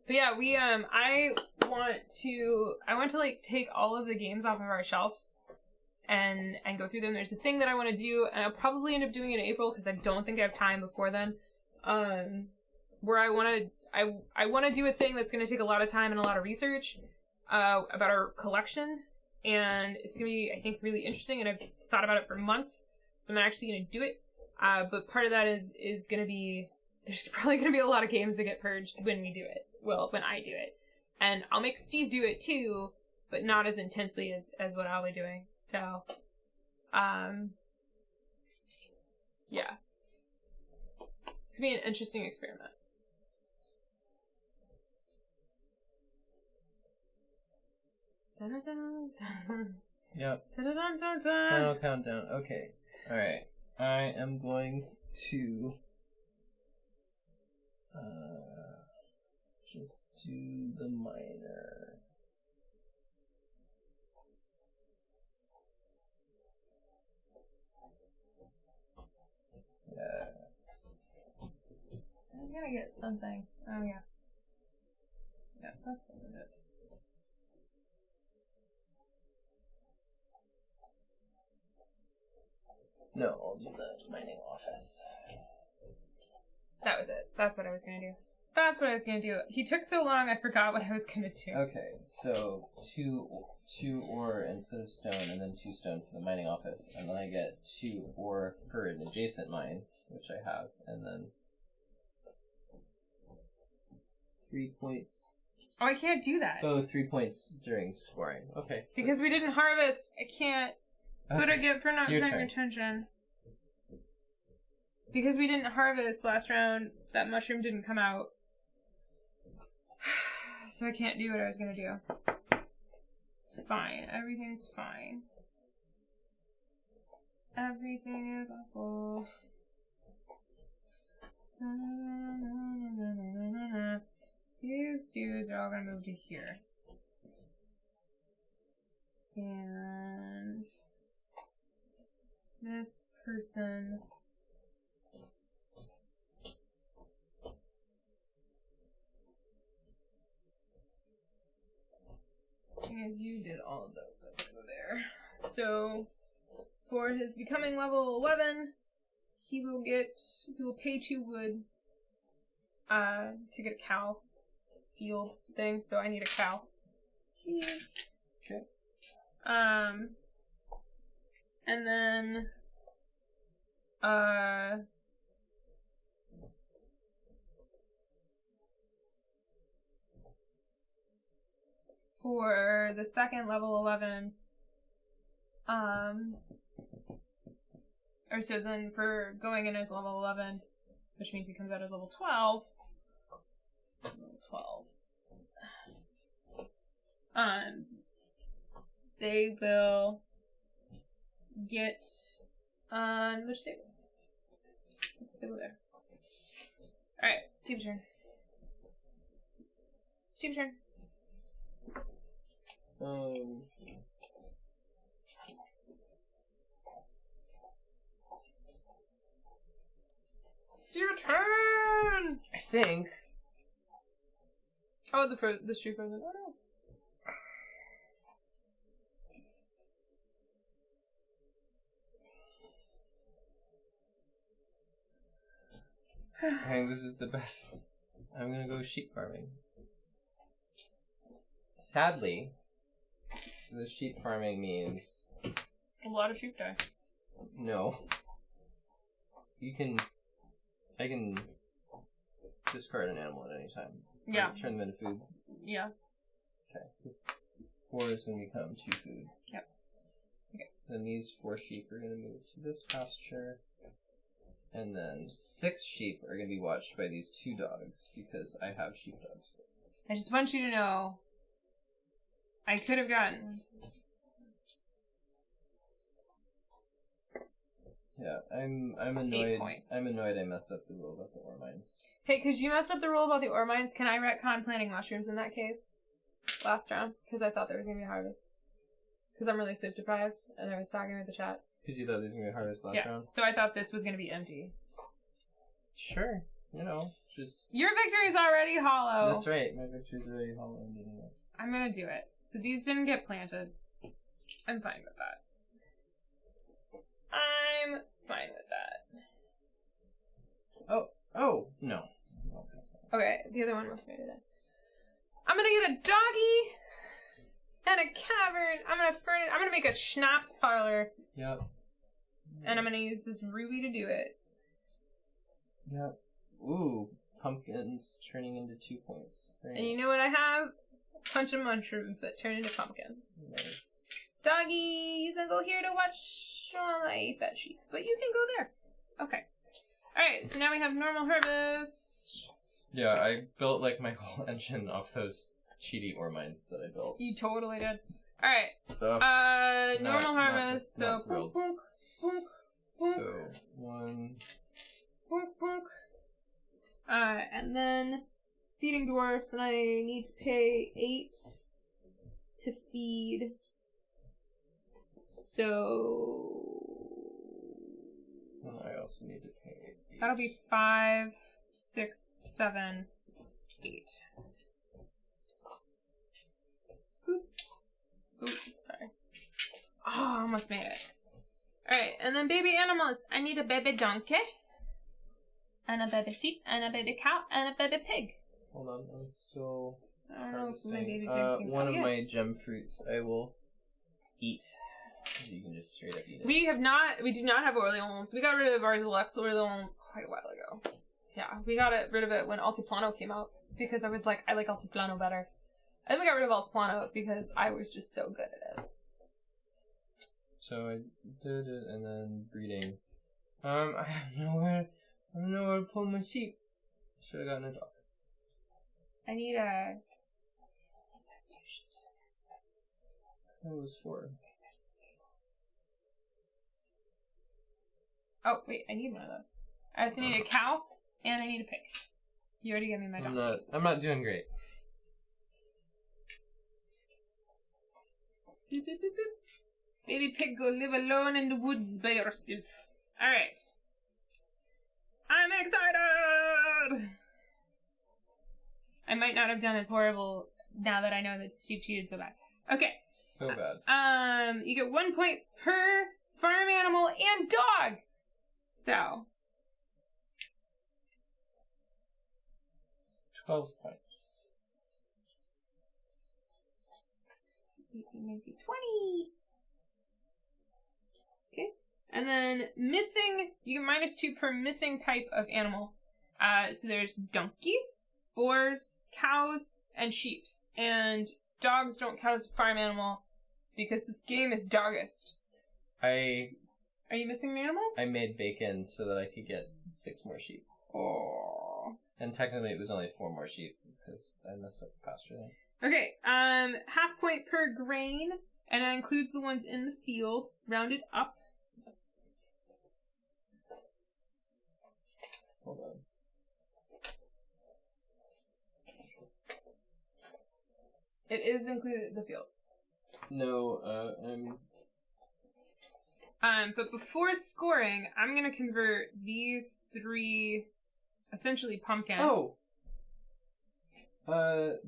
But yeah, I want to like take all of the games off of our shelves and go through them. There's a thing that I want to do, and I'll probably end up doing it in April because I don't think I have time before then. Where I want to do a thing that's going to take a lot of time and a lot of research about our collection, and it's going to be, I think, really interesting, and I've thought about it for months, so I'm actually going to do it. But part of that is going to be, there's probably going to be a lot of games that get purged when we do it. Well, when I do it. And I'll make Steve do it too, but not as intensely as what I'll be doing. So, yeah. It's going to be an interesting experiment. Yep. Final countdown. Okay. Alright. I am going to just do the minor. Yes. I was gonna get something. Oh yeah. Yeah, that wasn't it. No, I'll do the mining office. That was it. That's what I was gonna do. That's what I was gonna do. He took so long, I forgot what I was gonna do. Okay, so two ore instead of stone, and then 2 stone for the mining office, and then I get 2 ore for an adjacent mine, which I have, and then 3 points. Oh, I can't do that. Oh, 3 points during scoring. Okay. Because we didn't harvest. I can't. That's what I get for not It's your paying turn. attention. Because we didn't harvest last round, that mushroom didn't come out. So I can't do what I was gonna do. It's fine. Everything's fine. Everything is awful. These dudes are all gonna move to here. And this person seeing as you did all of those, I'm gonna go there. So for his becoming level 11, he will pay 2 wood to get a cow field thing, so I need a cow. Please. Okay. And then for the second level 11, or so then for going in as level 11, which means he comes out as level 12. Level 12. They will get another stable. Let's stable there. Alright, Steve's turn. Steve's turn. It's your turn! I think. Oh, the street frozen. Oh no. I think this is the best. I'm gonna go sheep farming. Sadly, the sheep farming means A lot of sheep die. no. I can discard an animal at any time. Yeah. Or turn them into food. Yeah. Okay. This 4 is gonna become 2 food. Yep. Okay. Then these 4 sheep are gonna move to this pasture. And then 6 sheep are going to be watched by these 2 dogs because I have sheepdogs. I just want you to know, I could have gotten. Yeah, I'm annoyed. 8 points. I'm annoyed I messed up the rule about the ore mines. Hey, because you messed up the rule about the ore mines, can I retcon planting mushrooms in that cave last round? Because I thought there was going to be a harvest. Because I'm really sleep deprived, and I was talking with the chat. Because you thought there was going to be a harvest last round? So I thought this was going to be empty. Sure. You know, just... Your victory is already hollow. That's right. My victory's already hollow. I'm going to do it. So these didn't get planted. I'm fine with that. I'm fine with that. Oh, no. Okay, the other one must have made it in. I'm going to get a doggy and a cavern. I'm going to make a schnapps parlor. Yep. And I'm going to use this ruby to do it. Yep. Ooh, pumpkins turning into 2 points. Very And you nice. know what I have? A bunch of mushrooms that turn into pumpkins. Nice. Doggy, you can go here to watch while I ate that sheep. But you can go there. Okay. Alright, so now we have normal harvest. Yeah, I built like my whole engine off those cheaty ore mines that I built. You totally did. Alright. Normal not harvest, so thrilled. boonk, boonk, boonk, boonk. So, 1... Boonk, boonk. And then feeding dwarfs, and I need to pay 8 to feed. So I also need to pay 8. that'll be 5, 6, 7, 8. Boop. Boop. Sorry. Oh, almost made it. Alright, and then baby animals. I need a baby donkey. And a baby sheep, and a baby cow, and a baby pig. Hold on, I'm still I don't know if my harvesting. baby pig can One go. of Yes. my gem fruits I will eat. You can just straight up eat it. We do not have Orleans. We got rid of our Deluxe Orleans quite a while ago. Yeah, we got rid of it when Altiplano came out, because I was like, I like Altiplano better. And then we got rid of Altiplano because I was just so good at it. So I did it, and then breeding. I have nowhere. I don't know where to pull my sheep. Should have gotten a dog. I need a... That was 4. Oh, wait, I need one of those. I also need a cow, and I need a pig. You already gave me my dog. I'm not doing great. Boop, boop, boop, boop. Baby pig, go live alone in the woods by yourself. Alright. I'm excited! I might not have done as horrible now that I know that Steve cheated so bad. Okay. So bad. You get 1 point per farm animal and dog! So. 12 points. 18, 19, 20! Okay. And then missing, you get -2 per missing type of animal. So there's donkeys, boars, cows, and sheeps. And dogs don't count as a farm animal because this game is doggist. Are you missing an animal? I made bacon so that I could get 6 more sheep. Oh. And technically it was only 4 more sheep because I messed up the pasture thing. Okay, half point per grain, and that includes the ones in the field, rounded up. Hold on. It is included the fields. No, But before scoring, I'm gonna convert these 3, essentially pumpkins. Oh!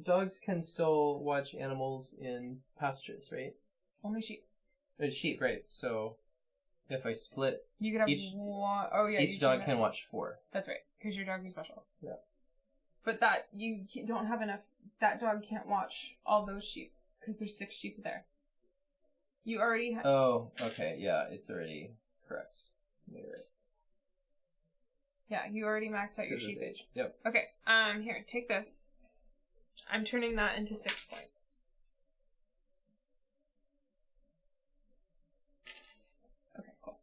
Dogs can still watch animals in pastures, right? Only sheep. Sheep, right. So, if I split, You could have one. Oh yeah. each dog can watch 4. That's right, because your dogs are special. Yeah. But that you don't have enough. That dog can't watch all those sheep because there's 6 sheep there. You already have. Oh, okay, yeah, it's already correct. You're right. Yeah, you already maxed out your sheepage. Yep. Okay. Here, take this. I'm turning that into 6 points. Okay, cool.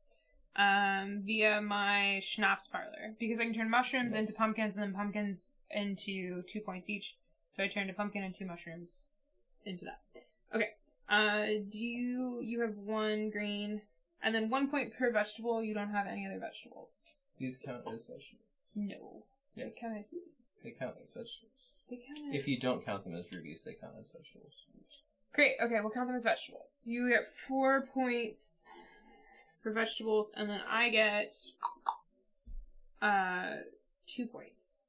Via my schnapps parlor. Because I can turn mushrooms into pumpkins and then pumpkins into 2 points each. So I turned a pumpkin and 2 mushrooms into that. Okay. You have 1 green, and then 1 point per vegetable. You don't have any other vegetables. These count as vegetables. No. Yes. They count as rubies. They count as vegetables. They count as... If you don't count them as rubies, they count as vegetables. Great, okay, we'll count them as vegetables. You get 4 points for vegetables, and then I get 2 points.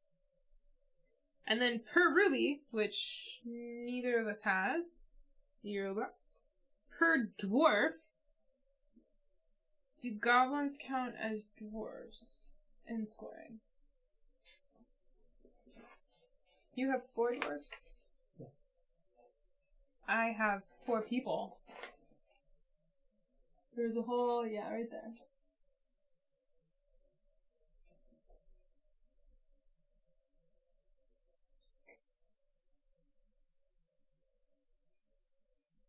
And then per ruby, which neither of us has, $0. Per dwarf, do goblins count as dwarves in scoring? You have 4 dwarfs? Yeah. I have 4 people. There's a whole, yeah, right there.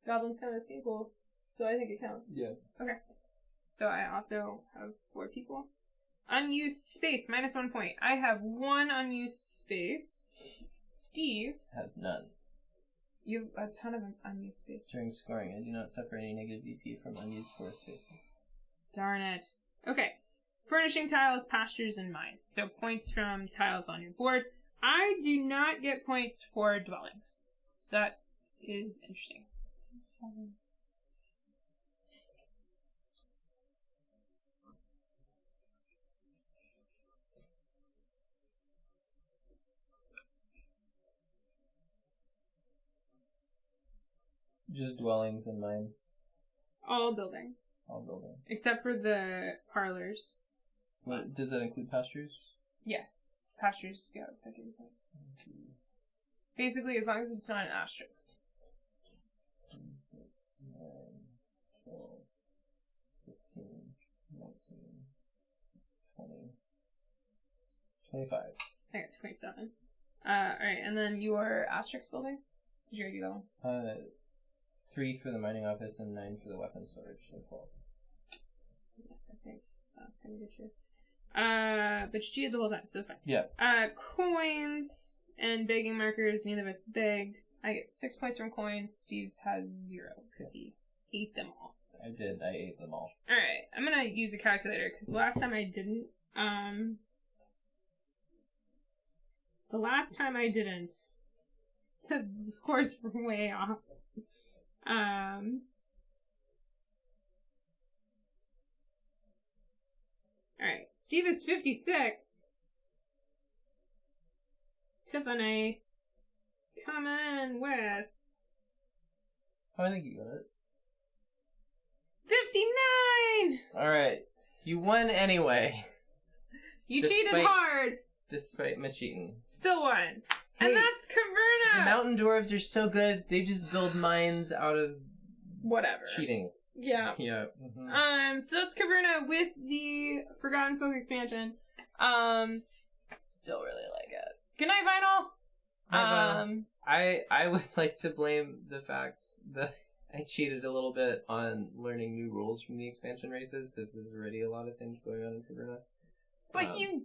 Goblins count as people, so I think it counts. Yeah. Okay. So I also have 4 people. Unused space, -1 point. I have 1 unused space. Steve has none. You have a ton of unused space. During scoring, I do not suffer any negative VP from unused floor spaces. Darn it. Okay. Furnishing tiles, pastures, and mines. So points from tiles on your board. I do not get points for dwellings. So that is interesting. 2, 7. Just dwellings and mines. All buildings. All buildings. Except for the parlors. What, does that include pastures? Yes. Pastures go 50 points. Basically, as long as it's not an asterisk. 10, 6, 9, 12, 15, 19, 20, 25. I got 27. Alright, and then your asterisk building? Did you already do that one? 3 for the mining office and 9 for the weapons storage, so 12. Yeah, I think that's gonna get you. But you cheated the whole time, so it's fine. Yeah. Coins and begging markers. Neither of us begged. I get 6 points from coins. Steve has 0 because he ate them all. I did. I ate them all. Alright, I'm gonna use a calculator because last time I didn't. The last time I didn't, the scores were way off. Alright, Steve is 56. Tiffany coming in with I think you got it. 59! Alright. You won anyway. You cheated hard. Despite my cheating. Still won. Hey, and that's Caverna! The mountain dwarves are so good, they just build mines out of whatever. cheating. Yeah. Yeah. Mm-hmm. So that's Caverna with the Forgotten Folk expansion. Still really like it. Good night, Vinyl! I would like to blame the fact that I cheated a little bit on learning new rules from the expansion races, because there's already a lot of things going on in Caverna. But you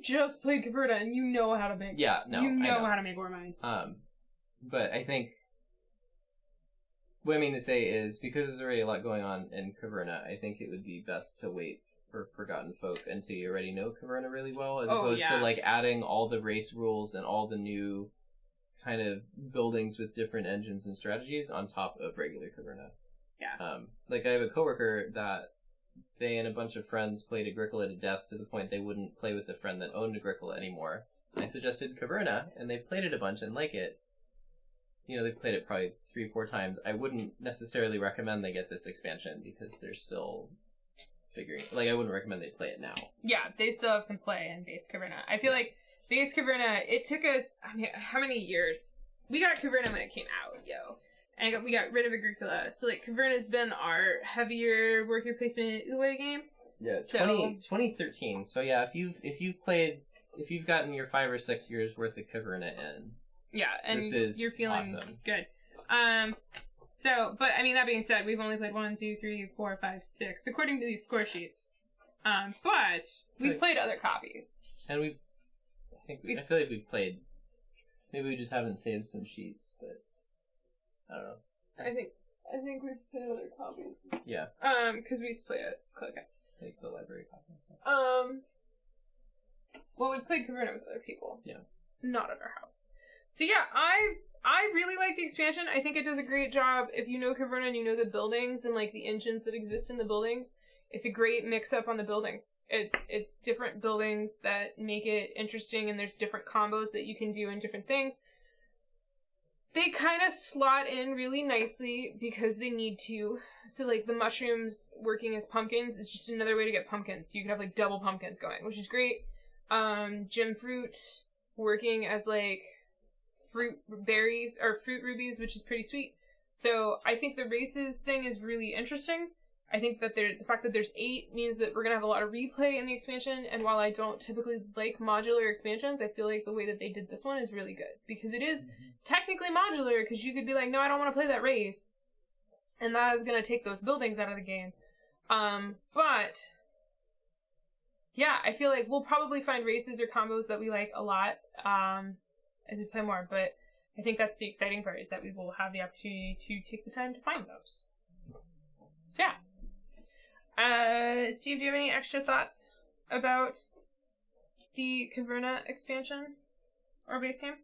just played Caverna and you know how to make how to make war mines. But I think what I mean to say is, because there's already a lot going on in Caverna, I think it would be best to wait for Forgotten Folk until you already know Caverna really well, as opposed to like adding all the race rules and all the new kind of buildings with different engines and strategies on top of regular Caverna. Yeah. Like I have a coworker that they and a bunch of friends played Agricola to death to the point they wouldn't play with the friend that owned Agricola anymore. And I suggested Caverna, and they've played it a bunch and like it. You know, they've played it probably 3-4 times. I wouldn't necessarily recommend they get this expansion because they're still figuring... Like, I wouldn't recommend they play it now. Yeah, they still have some play in base Caverna. I feel like base Caverna, it took us... I mean, how many years? We got Caverna when it came out, yo. And we got rid of Agricola. So, like, Caverna's been our heavier worker placement Uwe game. Yeah, so, 2013. So, yeah, if you've gotten your 5 or 6 years worth of Caverna in... Yeah, and you're feeling awesome. Good. So, but I mean, that being said, we've only played 1, 2, 3, 4, 5, 6, according to these score sheets. But we've played other copies. And I feel like we've played. Maybe we just haven't saved some sheets, but I don't know. I think we've played other copies. Yeah. Because we used to play it. Okay. Like the library copy and stuff. Well, we've played Caverna with other people. Yeah. Not at our house. So yeah, I really like the expansion. I think it does a great job. If you know Caverna and you know the buildings and like the engines that exist in the buildings, it's a great mix up on the buildings. It's different buildings that make it interesting, and there's different combos that you can do and different things. They kind of slot in really nicely because they need to. So like the mushrooms working as pumpkins is just another way to get pumpkins. You can have like double pumpkins going, which is great. Gem fruit working as like fruit berries or fruit rubies, which is pretty sweet. So I think the races thing is really interesting. I think that the fact that there's 8 means that we're gonna have a lot of replay in the expansion. And while I don't typically like modular expansions, I feel like the way that they did this one is really good because it is technically modular. Because you could be like, no, I don't want to play that race, and that is gonna take those buildings out of the game. But yeah, I feel like we'll probably find races or combos that we like a lot as we play more, but I think that's the exciting part, is that we will have the opportunity to take the time to find those. So yeah. Steve, do you have any extra thoughts about the Caverna expansion or base game?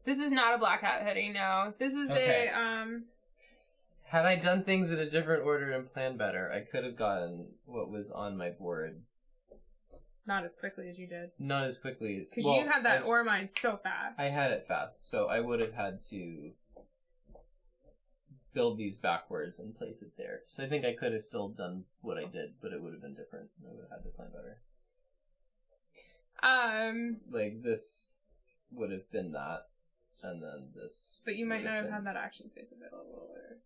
This is not a black hat hoodie, no. This is okay. Had I done things in a different order and planned better, I could have gotten what was on my board. Not as quickly as you did. Not as quickly as... Because you had that ore mine so fast. I had it fast, so I would have had to build these backwards and place it there. So I think I could have still done what I did, but it would have been different. I would have had to plan better. Like, this would have been that, and then this... But you might not have had that action space available, or...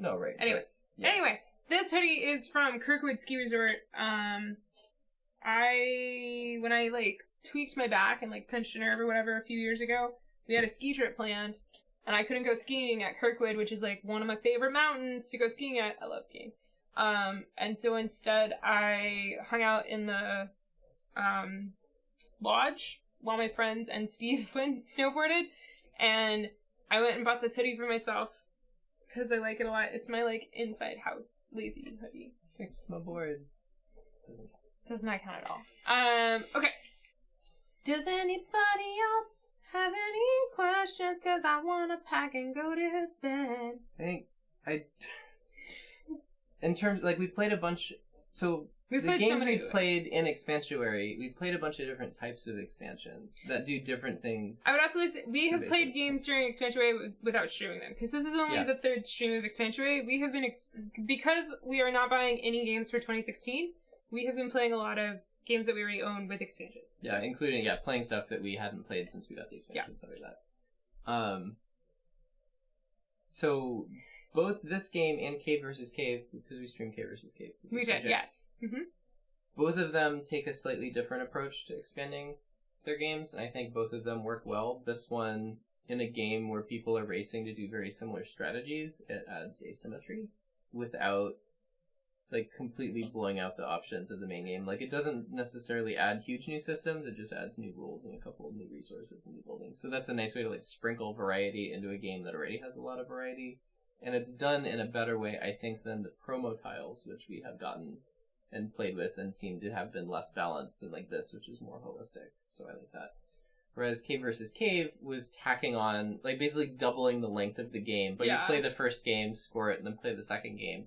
No, right. Anyway. But, yeah. Anyway, this hoodie is from Kirkwood Ski Resort. When I, like, tweaked my back and, like, pinched a nerve or whatever a few years ago, we had a ski trip planned, and I couldn't go skiing at Kirkwood, which is like one of my favorite mountains to go skiing at. I love skiing. And so instead I hung out in the lodge while my friends and Steve went snowboarded, and I went and bought this hoodie for myself because I like it a lot. It's my like inside house lazy hoodie. Fixed my board. Does not count at all. Okay. Does anybody else have any questions? Cause I wanna pack and go to bed. I think in terms, like, we've played a bunch, so the games we've played in Expantuary, we've played a bunch of different types of expansions that do different things. I would also say, we have played games during Expantuary without streaming them, because this is only the third stream of Expantuary. We have been, because we are not buying any games for 2016, we have been playing a lot of games that we already own with expansions. Yeah, including, playing stuff that we hadn't played since we got the expansion, stuff like that. So both this game and Cave vs. Cave, because we streamed Cave vs. Cave. We did, yes. Mm-hmm. Both of them take a slightly different approach to expanding their games, and I think both of them work well. This one, in a game where people are racing to do very similar strategies, it adds asymmetry without, like, completely blowing out the options of the main game. Like, it doesn't necessarily add huge new systems, it just adds new rules and a couple of new resources and new buildings. So that's a nice way to, like, sprinkle variety into a game that already has a lot of variety. And it's done in a better way, I think, than the promo tiles, which we have gotten and played with and seem to have been less balanced than, like, this, which is more holistic. So I like that. Whereas Cave vs. Cave was tacking on, like, basically doubling the length of the game. But you play the first game, score it, and then play the second game.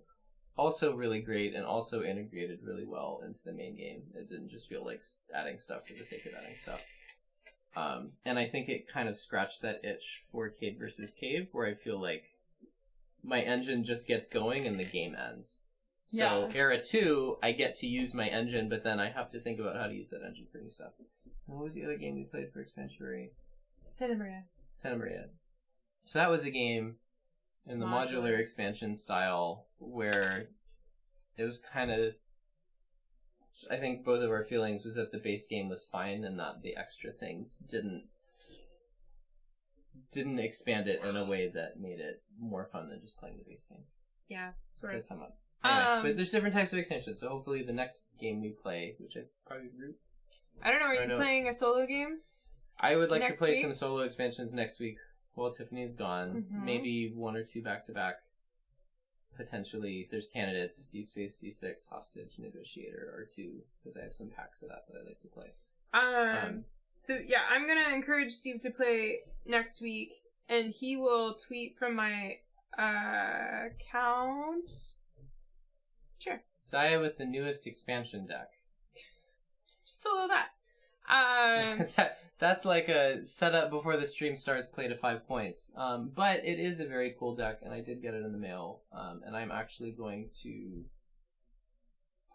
Also really great, and also integrated really well into the main game. It didn't just feel like adding stuff for the sake of adding stuff. And I think it kind of scratched that itch for Cave vs. Cave, where I feel like my engine just gets going and the game ends. So Era 2, I get to use my engine, but then I have to think about how to use that engine for new stuff. And what was the other game we played for Expantuary? Santa Maria. Santa Maria. So that was a game in the modular expansion style where it was kind of, I think both of our feelings was that the base game was fine and that the extra things didn't expand it in a way that made it more fun than just playing the base game. Yeah, sort of. To sum up. Anyway, but there's different types of expansions, so hopefully the next game we play, which I probably root. I don't know, are you playing a solo game? I would like to play some solo expansions next week while Tiffany's gone. Mm-hmm. Maybe one or two back-to-back. Potentially, there's candidates, Deep Space D6, Hostage, Negotiator, R2, because I have some packs of that I'd like to play. So yeah, I'm gonna encourage Steve to play next week, and he will tweet from my account. Sure. Saya with the newest expansion deck. Just solo that. That's like a setup before the stream starts, play to 5 points. But it is a very cool deck, and I did get it in the mail. And I'm actually going to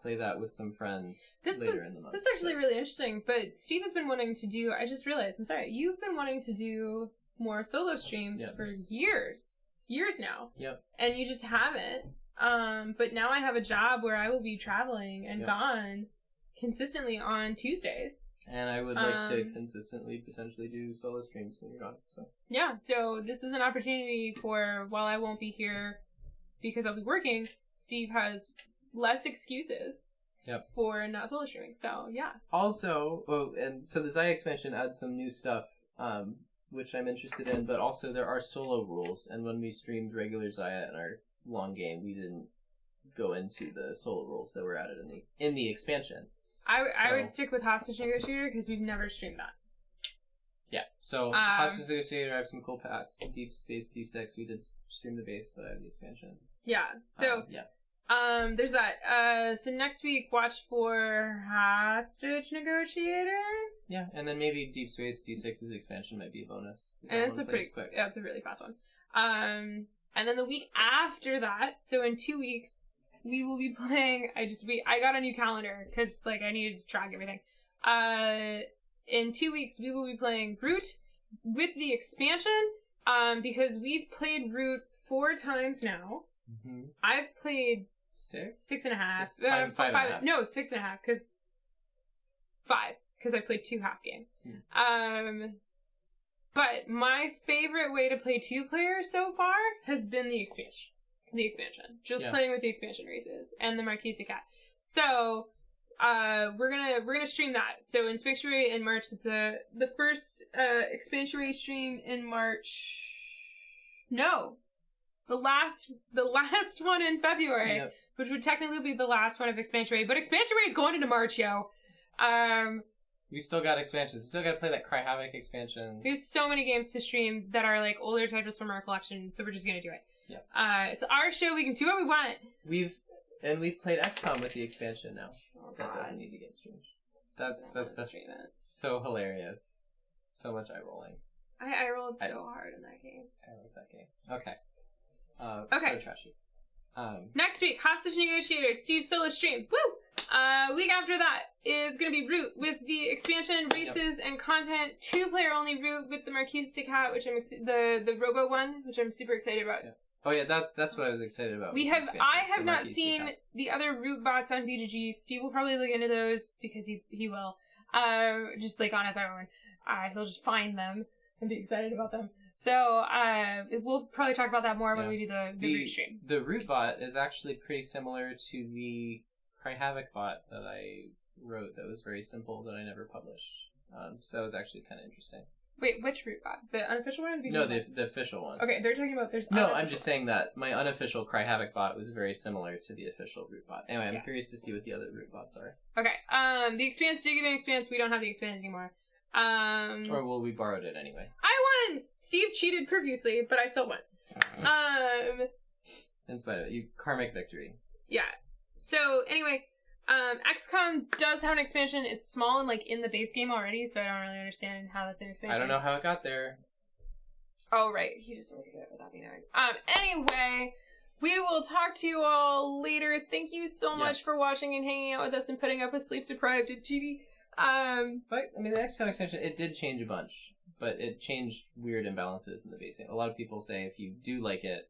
play that with some friends later in the month. This is actually really interesting, but Steve has been wanting to do, I just realized, I'm sorry, you've been wanting to do more solo streams for years now. Yep. And you just haven't. But now I have a job where I will be traveling and gone consistently on Tuesdays. And I would like to consistently potentially do solo streams when you're gone. So this is an opportunity for, while I won't be here because I'll be working, Steve has less excuses for not solo streaming. So yeah. Also, and so the Zaya expansion adds some new stuff, which I'm interested in, but also there are solo rules, and when we streamed regular Zaya in our long game, we didn't go into the solo rules that were added in the expansion. I would stick with Hostage Negotiator because we've never streamed that. Yeah, so Hostage Negotiator, I have some cool packs. Deep Space D6, we did stream the base, but I have the expansion. Yeah, so there's that. So next week, watch for Hostage Negotiator. Yeah, and then maybe Deep Space D6's expansion might be a bonus. And it's a pretty quick. Yeah, it's a really fast one. And then the week after that, so in 2 weeks, we will be playing. I got a new calendar because like I needed to track everything. In 2 weeks, we will be playing Root with the expansion. Because we've played Root 4 times now. Mm-hmm. I've played 6.5. Five. No, 6.5 because 5 because I played 2 half games. But my favorite way to play 2-player so far has been the expansion. Just playing with the expansion races and the Marquise Cat. So we're gonna stream that. So in Spictuary in March, it's the first expansion race stream in March. No, the last one in February, which would technically be the last one of expansion race. But expansion race is going into March, yo. We still got expansions. We still got to play that Cry Havoc expansion. We have so many games to stream that are like older titles from our collection, so we're just gonna do it. Yeah. It's our show. We can do what we want. We've played XCOM with the expansion now. Oh, that God. doesn't need to get streamed. That's stream it. so hilarious. So much eye rolling. I rolled so hard in that game. I like that game. Okay. Okay. So trashy. Next week, Hostage Negotiator, Steve solo stream. Woo! Week after that is gonna be Root with the expansion, races, and content. 2-player only Root with the Marquise de Cat, which the Robo one, which I'm super excited about. Yeah. Oh yeah, that's what I was excited about. I have not seen the other Root bots on BGG. Steve will probably look into those because he will. Just like on his own. He'll just find them and be excited about them. So we'll probably talk about that more when we do the Root stream. The Root bot is actually pretty similar to the Cry Havoc bot that I wrote that was very simple that I never published. So it was actually kind of interesting. Wait, which Root bot? The unofficial one or the BGG No, one? the official one. Okay, they're talking about there's No, I'm just saying that my unofficial Cry Havoc bot was very similar to the official Root bot. Anyway, I'm curious to see what the other Root bots are. Okay, the Expanse did get an Expanse. We don't have the Expanse anymore. Or well, we borrowed it anyway. I won! Steve cheated profusely, but I still won. In spite of it, karmic victory. Yeah. So anyway, XCOM does have an expansion. It's small and like in the base game already, so I don't really understand how that's an expansion. I don't know how it got there. Oh right, he just ordered it without me knowing. Anyway, we will talk to you all later. Thank you so much for watching and hanging out with us and putting up with Sleep Deprived and GD. But I mean, the XCOM expansion, it did change a bunch, but it changed weird imbalances in the base game. A lot of people say if you do like it,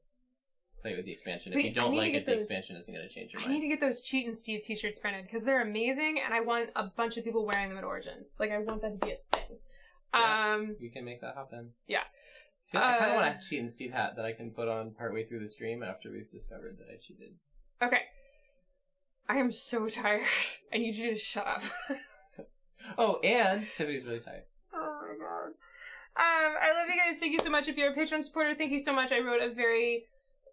play with the expansion. If you don't like it, the expansion isn't going to change your mind. I need to get those Cheat and Steve t-shirts printed because they're amazing, and I want a bunch of people wearing them at Origins. Like, I want that to be a thing. We can make that happen. Yeah. I kind of want a Cheat and Steve hat that I can put on partway through the stream after we've discovered that I cheated. Okay. I am so tired. I need you to shut up. Oh, and Tiffany's really tired. Oh my god. I love you guys. Thank you so much. If you're a Patreon supporter, thank you so much. I wrote a very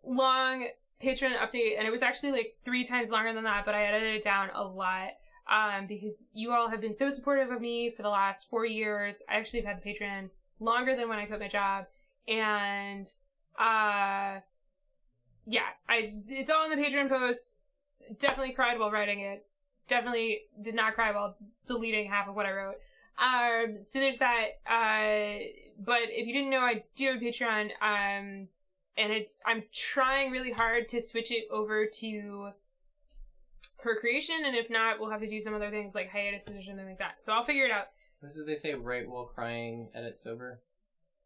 long Patreon update, and it was actually like 3 times longer than that, but I edited it down a lot because you all have been so supportive of me for the last 4 years. I actually have had the Patreon longer than when I quit my job, and it's all in the Patreon post. Definitely cried while writing it. Definitely did not cry while deleting half of what I wrote. So there's that. But if you didn't know, I do have a Patreon. And I'm trying really hard to switch it over to per creation, and if not, we'll have to do some other things like hiatuses or something like that. So I'll figure it out. What did they say? Write while crying, edit sober?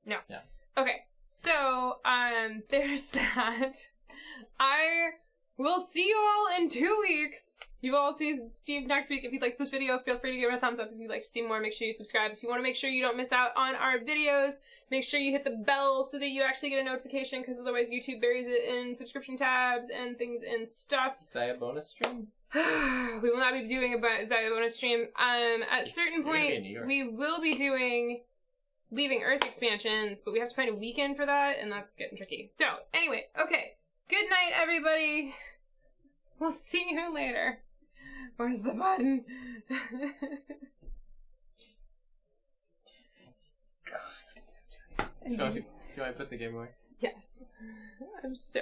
No. Yeah. Okay. So there's that. I will see you all in 2 weeks. You will all see Steve next week. If you liked this video, feel free to give it a thumbs up. If you'd like to see more, make sure you subscribe. If you want to make sure you don't miss out on our videos, make sure you hit the bell so that you actually get a notification, because otherwise YouTube buries it in subscription tabs and things and stuff. Is that a bonus stream? We will not be doing a Zaya bonus stream. At a certain point, we will be doing Leaving Earth expansions, but we have to find a weekend for that, and that's getting tricky. So, anyway, okay. Good night, everybody. We'll see you later. Where's the button? God, I'm so tired. Do you want to put the game away? Yes. I'm so